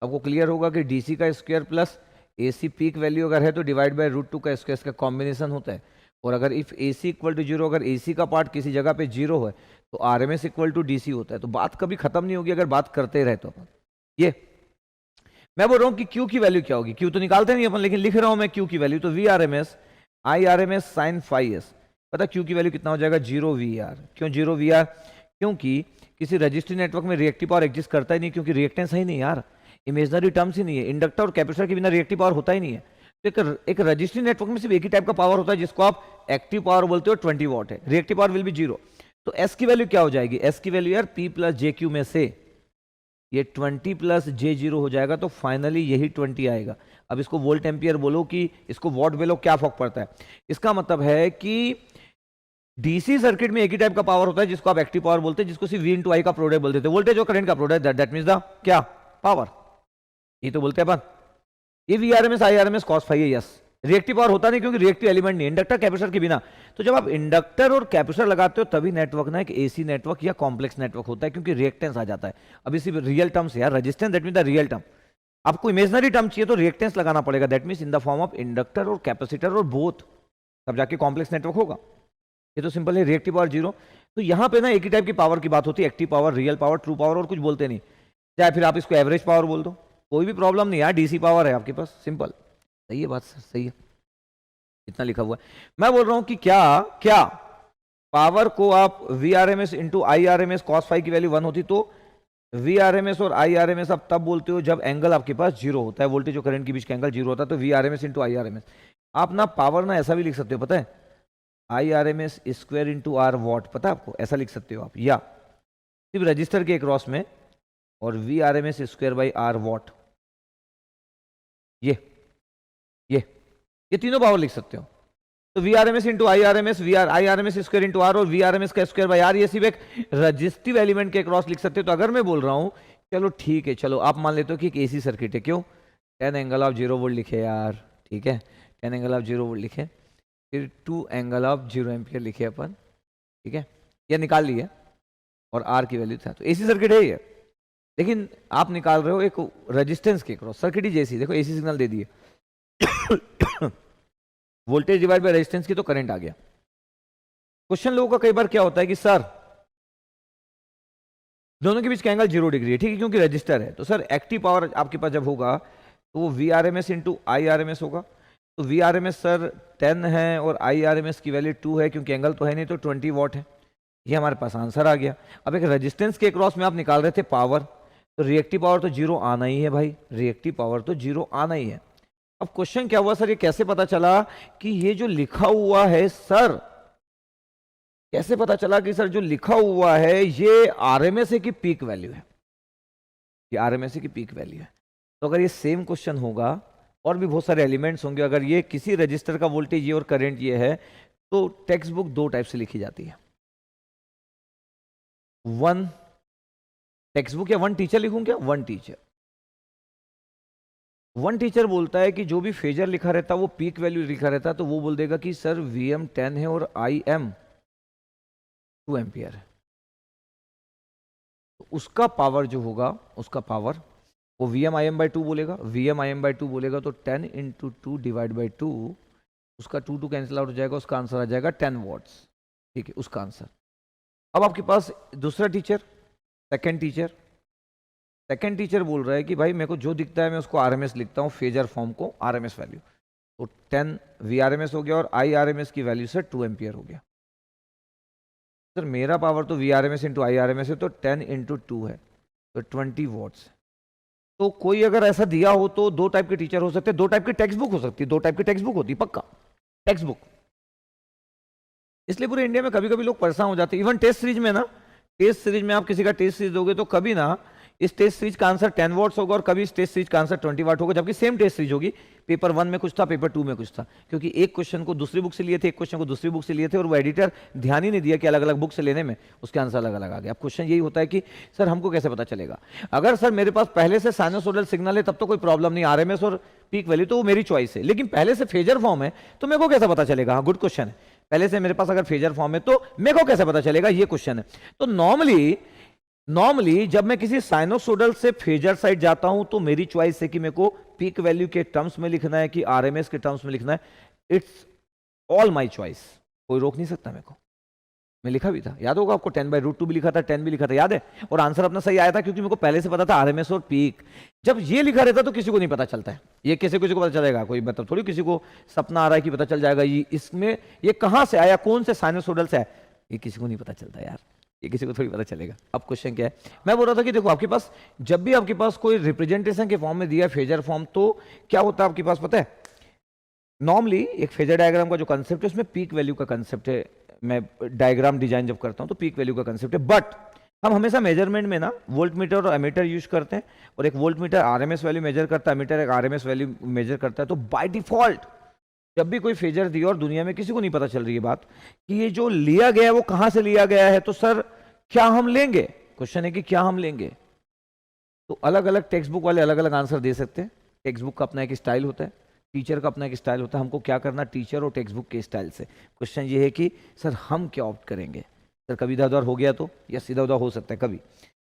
आपको क्लियर होगा कि डीसी का square plus AC peak value अगर है तो डिवाइड बाय रूट 2 का स्क्वायर, इसका कॉम्बिनेशन होता है। और अगर इफ एसी इक्वल टू 0, अगर एसी का पार्ट किसी जगह पे 0 है तो R M S equal to DC होता है। तो बात कभी खत्म नहीं होगी अगर बात करते रहे तो अपन। ये मैं बोल रहा हूँ कि क्यू की वैल्यू क्या होगी, क्यू तो निकालते नहीं अपन, लेकिन लिख रहा हूं मैं क्यू की वैल्यू, तो V R M S I R M S sine 5s, पता क्यू की वैल्यू कितना हो जाएगा? 0 वी आर। क्यों 0 वी आर? क्योंकि किसी रजिस्ट्री नेटवर्क में रिएक्टिव पावर एग्जिस्ट करता ही नहीं, क्योंकि रिएक्टेंस ही नहीं यार, इमेजनरी टर्म्स ही नहीं है। इंडक्टर और कैपेसिटर के बिना रिएक्टिव पावर होता ही नहीं है। तो एक रजिस्ट्री नेटवर्क में सिर्फ एक ही टाइप का पावर होता है जिसको आप एक्टिव पावर बोलते हो, 20 वॉट है, रिएक्टिव पावर विल बी 0। तो एस की वैल्यू क्या हो जाएगी? एस की वैल्यू यार पी प्लस जे क्यू में से ये 20 प्लस जे 0 हो जाएगा, तो फाइनली यही 20 आएगा। अब इसको वोल्ट एम्पियर बोलो कि इसको वॉट बोलो, क्या फर्क पड़ता है? इसका मतलब है कि डीसी सर्किट में एक ही टाइप का पावर होता है जिसको आप एक्टिव पावर बोलते हैं, जिसको सिर्फ वी इंटू आई का प्रोडक्ट बोलते थे, वोल्टेज और करंट का प्रोडक्ट, दैट मींस द क्या? पावर। ये तो बोलते हैं अपन, ये V R M S I R M S cos 5 है, यस। रिएक्टिव पावर होता नहीं क्योंकि रिएक्टिव एलिमेंट नहीं, इंडक्टर कैपेसिटर के बिना। तो जब आप इंडक्टर और कैपेसिटर लगाते हो तभी नेटवर्क ना एक एसी नेटवर्क या कॉम्प्लेक्स नेटवर्क होता है, क्योंकि रिएक्टेंस आ जाता है। अब इसी रियल टर्म्स यार, resistance that mean the real term. आपको इमेजनरी टर्म चाहिए तो रिएक्टेंस लगाना पड़ेगा, that means in the form of inductor और कैपेसिटर और बोथ, तब जाके कॉम्प्लेक्स नेटवर्क होगा। ये तो सिंपल है, रिएक्टिव पावर 0। तो यहाँ पे ना एक ही टाइप की पावर की बात होती है, active power, real power, true power, और कुछ बोलते नहीं। चाहे फिर आप इसको एवरेज पावर बोल दो, कोई भी प्रॉब्लम नहीं यार, डीसी पावर है आपके पास, सिंपल। सही है बात सर, सही है, इतना लिखा हुआ है। मैं बोल रहा हूं कि क्या पावर को आप VRMS into IRMS cos phi की वैल्यू 1 होती तो VRMS और IRMS आप तब बोलते हो जब एंगल आपके पास जीरो होता है, वोल्टेज और करंट के बीच का एंगल जीरो होता है, तो VRMS इंटू IRMS। आप ना पावर ना ऐसा भी लिख सकते हो, पता है, IRMS square into R watt, पता है आपको, ऐसा लिख सकते हो आप, या सिर्फ रजिस्टर के क्रॉस में और VRMS square by R watt, ये तीनों पावर लिख सकते हो। तो VRMS into IRMS, IRMS square into R और VRMS का स्क्वायर बाई आर, ये सिर्फ एक रजिस्टिव एलिमेंट के क्रॉस लिख सकते हो। तो अगर मैं बोल रहा हूं, चलो ठीक है, चलो आप मान लेते हो कि एक AC सर्किट है, क्यों, 10 एंगल ऑफ 0 वोल्ट लिखे यार, ठीक है, 10 एंगल ऑफ 0 वोल्ट लिखे, फिर 2 एंगल ऑफ 0 एम्पियर लिखे अपन, ठीक है, ये निकाल लिए और आर की वैल्यू था, तो AC सर्किट है ये। लेकिन आप निकाल रहे हो एक रेजिस्टेंस के क्रॉस, सर्किट ही जैसी, देखो AC सिग्नल दे दिए वोल्टेज डिवाइड बाय रेजिस्टेंस की, तो करंट आ गया। क्वेश्चन लोगों का कई बार क्या होता है कि सर दोनों के बीच का एंगल 0 डिग्री है, ठीक है, क्योंकि रजिस्टर है, तो सर एक्टिव पावर आपके पास जब होगा तो वो VRMS इंटू IRMS होगा। तो VRMS सर 10 है और IRMS की वैल्यू 2 है, क्योंकि एंगल तो है नहीं, तो 20 वॉट है। ये हमारे पास आंसर आ गया। अब एक रेजिस्टेंस के क्रॉस में आप निकाल रहे थे पावर, तो रिएक्टिव पावर तो 0 आना ही है भाई, रिएक्टिव पावर तो 0 आना ही है। अब क्वेश्चन क्या हुआ सर, ये कैसे पता चला कि ये जो लिखा हुआ है सर, कैसे पता चला कि सर जो लिखा हुआ है ये RMS है कि पीक वैल्यू है, ये RMS है कि पीक वैल्यू है। तो अगर ये सेम क्वेश्चन होगा और भी बहुत सारे एलिमेंट्स होंगे, अगर ये किसी रजिस्टर का वोल्टेज ये और करंट ये है, तो टेक्स्ट बुक दो टाइप से लिखी जाती है, वन टेक्स्ट बुक या वन टीचर लिखूं क्या, वन टीचर। वन टीचर बोलता है कि जो भी फेजर लिखा रहता है वो पीक वैल्यू लिखा रहता है, तो वो बोल देगा कि सर VM 10 है और IM 2 एम्पियर है, तो उसका पावर जो होगा, उसका पावर वो VM IM बाई 2 बोलेगा, VM IM बाई 2 बोलेगा, तो 10 इंटू 2 डिवाइड बाई 2, उसका 2 कैंसिल आउट हो जाएगा, उसका आंसर आ जाएगा 10 वॉट्स, ठीक है, उसका आंसर। अब आपके पास दूसरा टीचर, सेकंड टीचर बोल रहा है कि भाई मेरे को जो दिखता है मैं उसको RMS लिखता हूँ, फेजर फॉर्म को RMS वैल्यू, तो 10 VRMS हो गया और IRMS की वैल्यू से 2 एम्पियर हो गया। सर मेरा पावर तो VRMS इंटू IRMS है, तो 10 इंटू 2 है, तो 20 वॉट्स। तो कोई अगर ऐसा दिया हो तो दो टाइप के टीचर हो सकते हैं, दो टाइप की टेक्स्ट बुक हो सकती है, दो टाइप की टेक्स्ट बुक होती है, पक्का टेक्स्ट बुक। इसलिए पूरे इंडिया में कभी कभी लोग परेशान हो जाते हैं। इवन टेस्ट सीरीज में ना, टेस्ट सीरीज में आप किसी का टेस्ट सीरीज दोगे तो कभी ना इस टेस्ट सीरीज का आंसर 10 वॉट्स होगा और कभी इस टेस्ट सीरीज का आंसर 20 वाट होगा, जबकि सेम टेस्ट सीरीज होगी, पेपर 1 में कुछ था, पेपर 2 में कुछ था, क्योंकि एक क्वेश्चन को दूसरी बुक से लिए थे, एक क्वेश्चन को दूसरी बुक से लिए थे, और वो एडिटर ध्यान ही नहीं दिया कि अलग अलग बुक से लेने में उसके आंसर अलग अलग आ गया। अब क्वेश्चन यही होता है कि सर हमको कैसे पता चलेगा, अगर सर मेरे पास पहले से साइनसोइडल सिग्नल है तब तो कोई प्रॉब्लम नहीं, RMS और पीक वैल्यू तो वो मेरी चॉइस है, लेकिन पहले से फेजर फॉर्म है तो मेरे को कैसे पता चलेगा। हाँ, गुड क्वेश्चन है, पहले से मेरे पास अगर फेजर फॉर्म है तो मेरे को कैसे पता चलेगा, ये क्वेश्चन है। तो नॉर्मली जब मैं किसी साइनोसोडल से फेजर साइड जाता हूं तो मेरी चॉइस है कि मेरे को पीक वैल्यू के टर्म्स में लिखना है कि RMS के टर्म्स में लिखना है, इट्स ऑल माय चॉइस, कोई रोक नहीं सकता मेरे को। मैं लिखा भी था, याद होगा आपको, 10/√2 भी लिखा था, 10 भी लिखा था, याद है, और आंसर अपना सही आया था क्योंकि मेरे को पहले से पता था RMS और पीक। जब ये लिखा रहता तो किसी को नहीं पता चलता है, ये किसी को पता चलेगा, कोई मतलब थोड़ी किसी को सपना आ रहा है कि पता चल जाएगा ये इसमें ये कहां से आया, कौन से साइनोसोडल से आया, ये किसी को नहीं पता चलता यार, ये किसी को थोड़ी पता चलेगा। अब क्वेश्चन क्या है, मैं बोल रहा था कि देखो आपके पास जब भी आपके पास कोई रिप्रेजेंटेशन के फॉर्म में दिया फेजर फॉर्म, तो क्या होता है आपके पास पता है, नॉर्मली एक फेजर डायग्राम का जो कंसेप्ट है उसमें पीक वैल्यू का कंसेप्ट है। मैं डायग्राम डिजाइन जब करता हूं तो पीक वैल्यू का कंसेप्ट है, बट हम हमेशा मेजरमेंट में ना वोल्ट मीटर और एमीटर यूज करते हैं, और एक volt meter RMS value major करता है, एमीटर एक RMS वैल्यू मेजर करता है। तो बाय डिफॉल्ट जब भी कोई फेजर दिया और दुनिया में किसी को नहीं पता चल रही है बात कि ये जो लिया गया है वो कहां से लिया गया है, तो सर क्या हम लेंगे, क्वेश्चन है कि क्या हम लेंगे। तो अलग अलग टेक्स्ट बुक वाले अलग अलग आंसर दे सकते हैं, टेक्स्ट बुक का अपना एक स्टाइल होता है, टीचर का अपना एक स्टाइल होता है, हमको क्या करना टीचर और टेक्स्ट बुक के स्टाइल से। क्वेश्चन ये है कि सर हम क्या ऑप्ट करेंगे, सर कभी इधर उधर हो गया तो, या सीधा उधर हो सकता है कभी,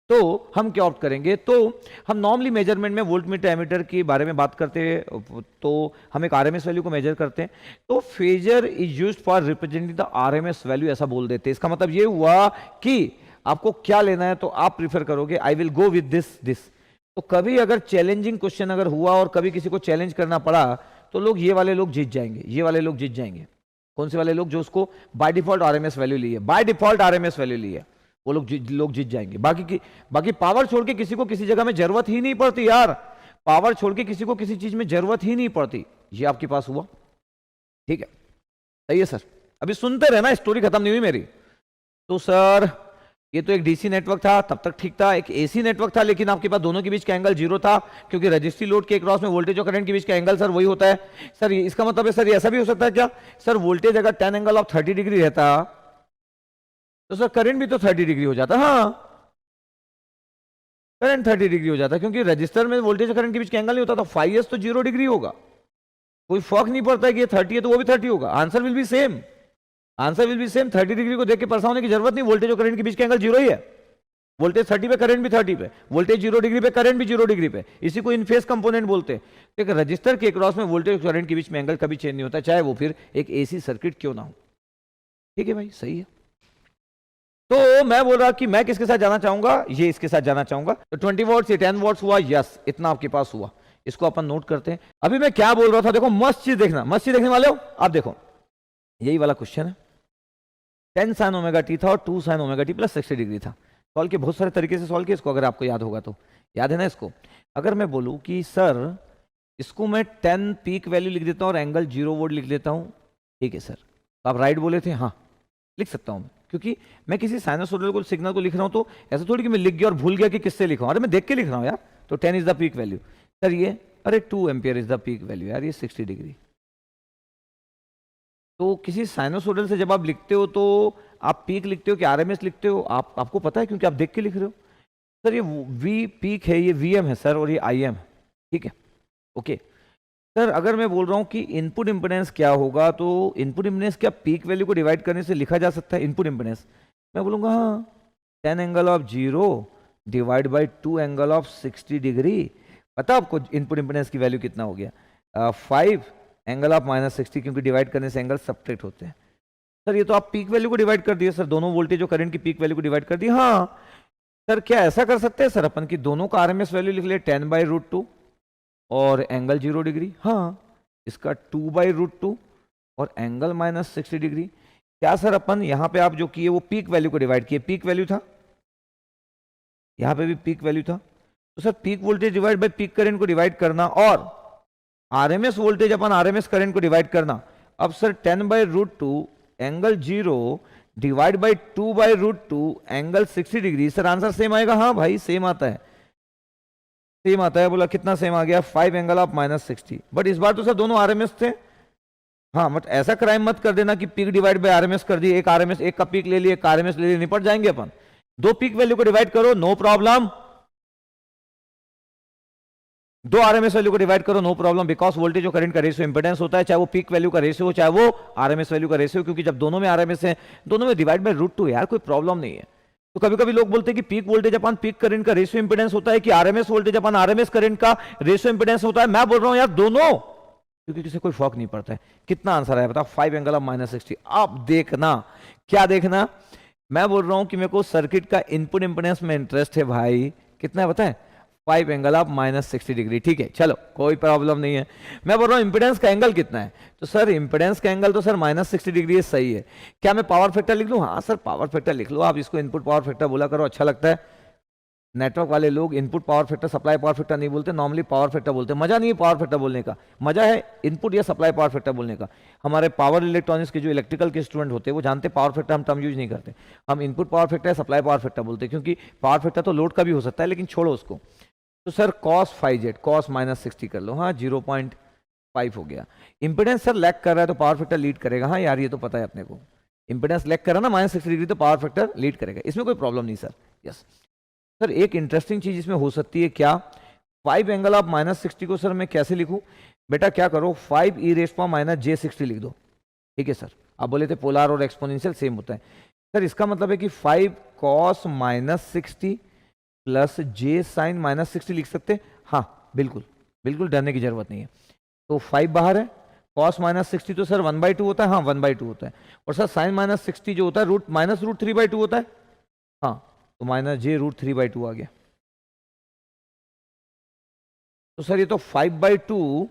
तो हम क्या ऑप्ट करेंगे। तो हम नॉर्मली मेजरमेंट में वोल्ट मीटर एमीटर के बारे में बात करते हैं, तो हम एक RMS वैल्यू को मेजर करते हैं, तो phasor is used for representing the RMS value ऐसा बोल देते हैं। इसका मतलब ये हुआ कि आपको क्या लेना है तो आप प्रीफर करोगे I will go with this. तो कभी अगर चैलेंजिंग क्वेश्चन अगर हुआ और कभी किसी को चैलेंज करना पड़ा तो लोग ये वाले लोग जीत जाएंगे, ये वाले लोग जीत जाएंगे। कौन से वाले लोग? जो उसको बाय डिफॉल्ट आरएमएस वैल्यू ली है, बाय डिफॉल्ट आरएमएस वैल्यू ली है, वो लोग जीत जाएंगे। बाकी पावर छोड़ के किसी को किसी जगह में जरूरत ही नहीं पड़ती यार, पावर छोड़ के किसी को किसी चीज में जरूरत ही नहीं पड़ती। ये आपके पास हुआ, ठीक है, सही है सर। अभी सुनते रहे ना, स्टोरी खत्म नहीं हुई मेरी। तो सर ये तो एक डीसी नेटवर्क था, तब तक ठीक था। एक एसी नेटवर्क था, लेकिन आपके पास दोनों के बीच का एंगल 0 था, क्योंकि रजिस्ट्री लोड के क्रॉस में वोल्टेज और करंट के बीच का एंगल सर वही होता है। सर इसका मतलब है सर ये ऐसा भी हो सकता है क्या? सर वोल्टेज अगर 10 एंगल ऑफ 30 डिग्री रहता तो सर करंट भी तो 30 डिग्री हो जाता। हाँ, करंट 30 डिग्री हो जाता, क्योंकि रजिस्टर में वोल्टेज और करंट के बीच का एंगल नहीं होता, तो 5s तो 0 डिग्री होगा। कोई फर्क नहीं पड़ता है कि ये 30 है तो वो भी 30 होगा। Answer will B same, answer will B same. 30 degree को देख के परेशान होने की जरूरत नहीं, वोल्टेज और करंट के बीच का एंगल 0 ही है। वोल्टेज 30 पे, करंट भी 30 पे, वोल्टेज 0 डिग्री पे, करंट भी 0 डिग्री पे। इसी को इनफेस कंपोनेंट बोलते हैं। तो एक रजिस्टर के क्रॉस में वोल्टेज और करंट के बीच में एंगल कभी चेंज नहीं होता, चाहे वो फिर एक एसी सर्किट क्यों ना हो। ठीक है भाई, सही है। तो मैं बोल रहा कि मैं किसके साथ जाना चाहूंगा? ये इसके साथ जाना चाहूंगा। तो 20 वॉट्स ये 10 वॉट्स हुआ, यस, इतना आपके पास हुआ। इसको अपन नोट करते हैं। अभी मैं क्या बोल रहा था, देखो मस्त चीज देखना, मस्त चीज देखने वाले हो आप। देखो यही वाला क्वेश्चन है, 10 sin ओमेगा टी था और 2 sin omega t plus 60 degree था। सॉल्व के बहुत सारे तरीके से सॉल्व किया इसको, अगर आपको याद होगा तो। याद है ना इसको? अगर मैं बोलूं कि सर इसको मैं 10 पीक वैल्यू लिख देता हूं और एंगल 0 वोल्ट लिख देता हूं, ठीक है सर? तो आप राइट बोले थे, हाँ लिख सकता हूं मैं, क्योंकि मैं किसी साइनसोइडल को सिग्नल को लिख रहा हूं, तो ऐसा थोड़ी कि मैं लिख गया और भूल गया कि किससे लिखा हूं। अरे मैं देख के लिख रहा हूं यार। तो 10 is the peak value sir, ये अरे 2 ampere is the peak value यार, ये 60 डिग्री। तो किसी साइनोसोडल से जब आप लिखते हो तो आप पीक लिखते हो कि आरएमएस लिखते हो? आपको पता है, क्योंकि आप देख के लिख रहे हो। सर ये वी पीक है, ये वीएम है सर, और ये आईएम है, ठीक है, ओके। सर अगर मैं बोल रहा हूँ कि इनपुट इम्पिडेंस क्या होगा, तो इनपुट इम्पिडेंस क्या पीक वैल्यू को डिवाइड करने से लिखा जा सकता है? इनपुट इम्पिडेंस मैं बोलूँगा हाँ, 10 angle of 0 divide by 2 angle of 60 degree. पता आपको इनपुट इम्पिडेंस की वैल्यू कितना हो गया? 5 एंगल ऑफ -60, क्योंकि डिवाइड करने से एंगल सब्ट्रैक्ट होते हैं। सर ये तो आप पीक वैल्यू को डिवाइड कर दिए सर, दोनों वोल्टेज और करंट की पीक वैल्यू को डिवाइड कर दिए। हाँ सर, क्या ऐसा कर सकते हैं सर अपन कि दोनों का आरएमएस वैल्यू लिख ले 10/√2 और एंगल 0 डिग्री? हाँ, इसका 2/√2 और एंगल -60 डिग्री। क्या सर अपन यहाँ पे आप जो किए वो पीक वैल्यू को डिवाइड किए, पीक वैल्यू था, यहाँ पे भी पीक वैल्यू था। तो sir peak voltage divide by peak current को डिवाइड करना और आरएमएस वोल्टेज अपन आरएमएस करंट को डिवाइड करना। अब sir 10/√2 angle 0 divide by 2/√2 angle 60 degree. Sir answer same आएगा? हाँ भाई सेम आता है, सेम आता है। बोला कितना सेम आ गया? 5 एंगल ऑफ -60। बट इस बार तो सर दोनों आरएमएस थे। हाँ, बट ऐसा क्राइम मत कर देना कि पीक डिवाइड बाय आरएमएस कर दिए, एक आरएमएस एक का पीक ले लिए, एक आरएमएस ले लिए, निपट जाएंगे अपन। दो पीक वैल्यू को डिवाइड करो, नो प्रॉब्लम। दो आरएमएस वैल्यू को डिवाइड करो, नो प्रॉब्लम, बिकॉज वोल्टेज और करंट का रेशियो इंपेडेंस होता है, चाहे वो पीक वैल्यू का रेशियो हो, चाहे वो आरएमएस वैल्यू का रेशियो, क्योंकि जब दोनों में आरएमएस है, दोनों में डिवाइड बाय √2 यार, कोई प्रॉब्लम नहीं है। तो कभी कभी लोग बोलते हैं कि पीक वोल्टेज अपन पीक करंट का रेशियो इंपेडेंस होता है कि आरएमएस वोल्टेज अपन आरएमएस करंट का रेशियो इंपेडेंस होता है। मैं बोल रहा हूं यार दोनों, क्योंकि किसी कोई फर्क नहीं पड़ता है। कितना आंसर है बताओ? 5 एंगल ऑफ -60। अब देखना, क्या देखना? मैं बोल रहा हूं कि मेरे को सर्किट का इनपुट इंपेडेंस में इंटरेस्ट है भाई। कितना है बताएं? 5 एंगल ऑफ -60 डिग्री। ठीक है, चलो कोई प्रॉब्लम नहीं है। मैं बोल रहा हूं इंपेडेंस का एंगल कितना है, तो सर इंपेडेंस का एंगल तो सर -60 डिग्री है, सही है। क्या मैं पावर फैक्टर लिख लूं? हाँ सर पावर फैक्टर लिख लो आप, इसको इनपुट पावर फैक्टर बोला करो, अच्छा लगता है। नेटवर्क वाले लोग input power factor supply power factor नहीं बोलते, नॉर्मली पावर फैक्टर बोलते हैं। मजा नहीं है पावर फैक्टर बोलने का, मजा है इनपुट या सप्लाई पावर फैक्टर बोलने का। हमारे पावर इलेक्ट्रॉनिक्स के जो इलेक्ट्रिकल के स्टूडेंट होते हैं वो जानते हैं पावर फैक्टर हम टर्म यूज नहीं करते, हम इनपुट पावर फैक्टर या सप्लाई पावर फैक्टर बोलते हैं, क्योंकि पावर फैक्टर तो लोड का भी हो सकता है, लेकिन छोड़ो उसको। तो सर cos 5z cos -60 कर लो, हाँ 0.5 हो गया। इंपेडेंस सर लैग कर रहा है तो पावर फैक्टर लीड करेगा, हाँ यार ये तो पता है अपने को। इंपेडेंस लैग कर रहा है ना -60 डिग्री, तो पावर फैक्टर लीड करेगा, इसमें कोई प्रॉब्लम नहीं सर। यस सर, एक इंटरेस्टिंग चीज इसमें हो सकती है क्या? 5 एंगल ऑफ -60 को सर मैं कैसे लिखूं? बेटा क्या करो, 5e -j60 लिख दो। ठीक है सर, आप बोले थे पोलर और एक्सपोनेंशियल सेम होता है। सर इसका मतलब है कि 5 cos -60 प्लस j sin -60 लिख सकते? हाँ बिल्कुल, बिल्कुल डरने की जरूरत नहीं है। तो 5 बाहर है, cos -60 तो सर 1/2 होता है, हाँ 1/2 होता है। और सर sin -60 जो होता है √3/2 होता है, हाँ तो -j√3/2 आ गया। तो सर ये तो 5/2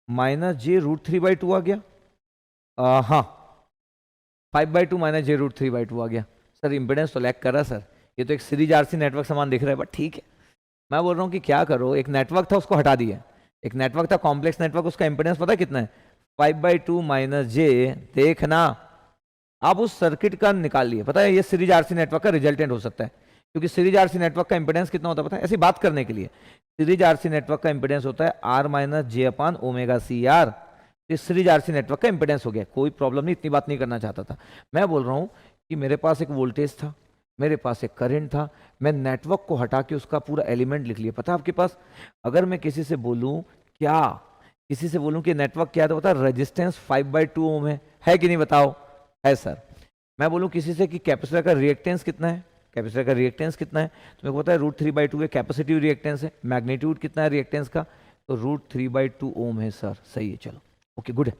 -j√3/2 आ गया। हाँ 5/2 माइनस जे रूट 3/2 आ गया। सर इम्पिडेंस तो लैग कर रहा है सर, ये तो एक सीरीज आरसी नेटवर्क समान दिख रहा है, बट ठीक है। मैं बोल रहा हूँ कि क्या करो, एक नेटवर्क था उसको हटा दिया, एक नेटवर्क था कॉम्प्लेक्स नेटवर्क, उसका इम्पिडेंस पता है कितना है? 5/2 माइनस जे। देखना आप उस सर्किट का निकाल लिए, पता है ये सीरीज आरसी नेटवर्क का रिजल्टेंट हो सकता है, क्योंकि सीरीज आरसी नेटवर्क का इंपेडेंस कितना होता है पता है? ऐसी बात करने के लिए सीरीज आरसी नेटवर्क का इंपेडेंस होता है R माइनस जे अपान ओमेगा सी आर। इस सीरीज आरसी नेटवर्क का इंपेडेंस हो गया, कोई प्रॉब्लम नहीं, इतनी बात नहीं करना चाहता था। मैं बोल रहा हूँ कि मेरे पास एक वोल्टेज था, मेरे पास एक करंट था, मैं नेटवर्क को हटा के उसका पूरा एलिमेंट लिख लिया। पता है आपके पास, अगर मैं किसी से बोलूँ क्या, किसी से बोलूँ कि नेटवर्क क्या है तो बता रेजिस्टेंस 5/2 ओम है कि नहीं बताओ? है सर। मैं बोलूँ किसी से कि कैपेसिटर का रिएक्टेंस कितना है, कैपेसिटर का रिएक्टेंस कितना है, तो मेरे को पता है √3/2 है कैपेसिटिव रिएक्टेंस है। मैग्नीट्यूड कितना है रिएक्टेंस का, तो √3/2 ओम है सर। सही है, चलो ओके गुड है।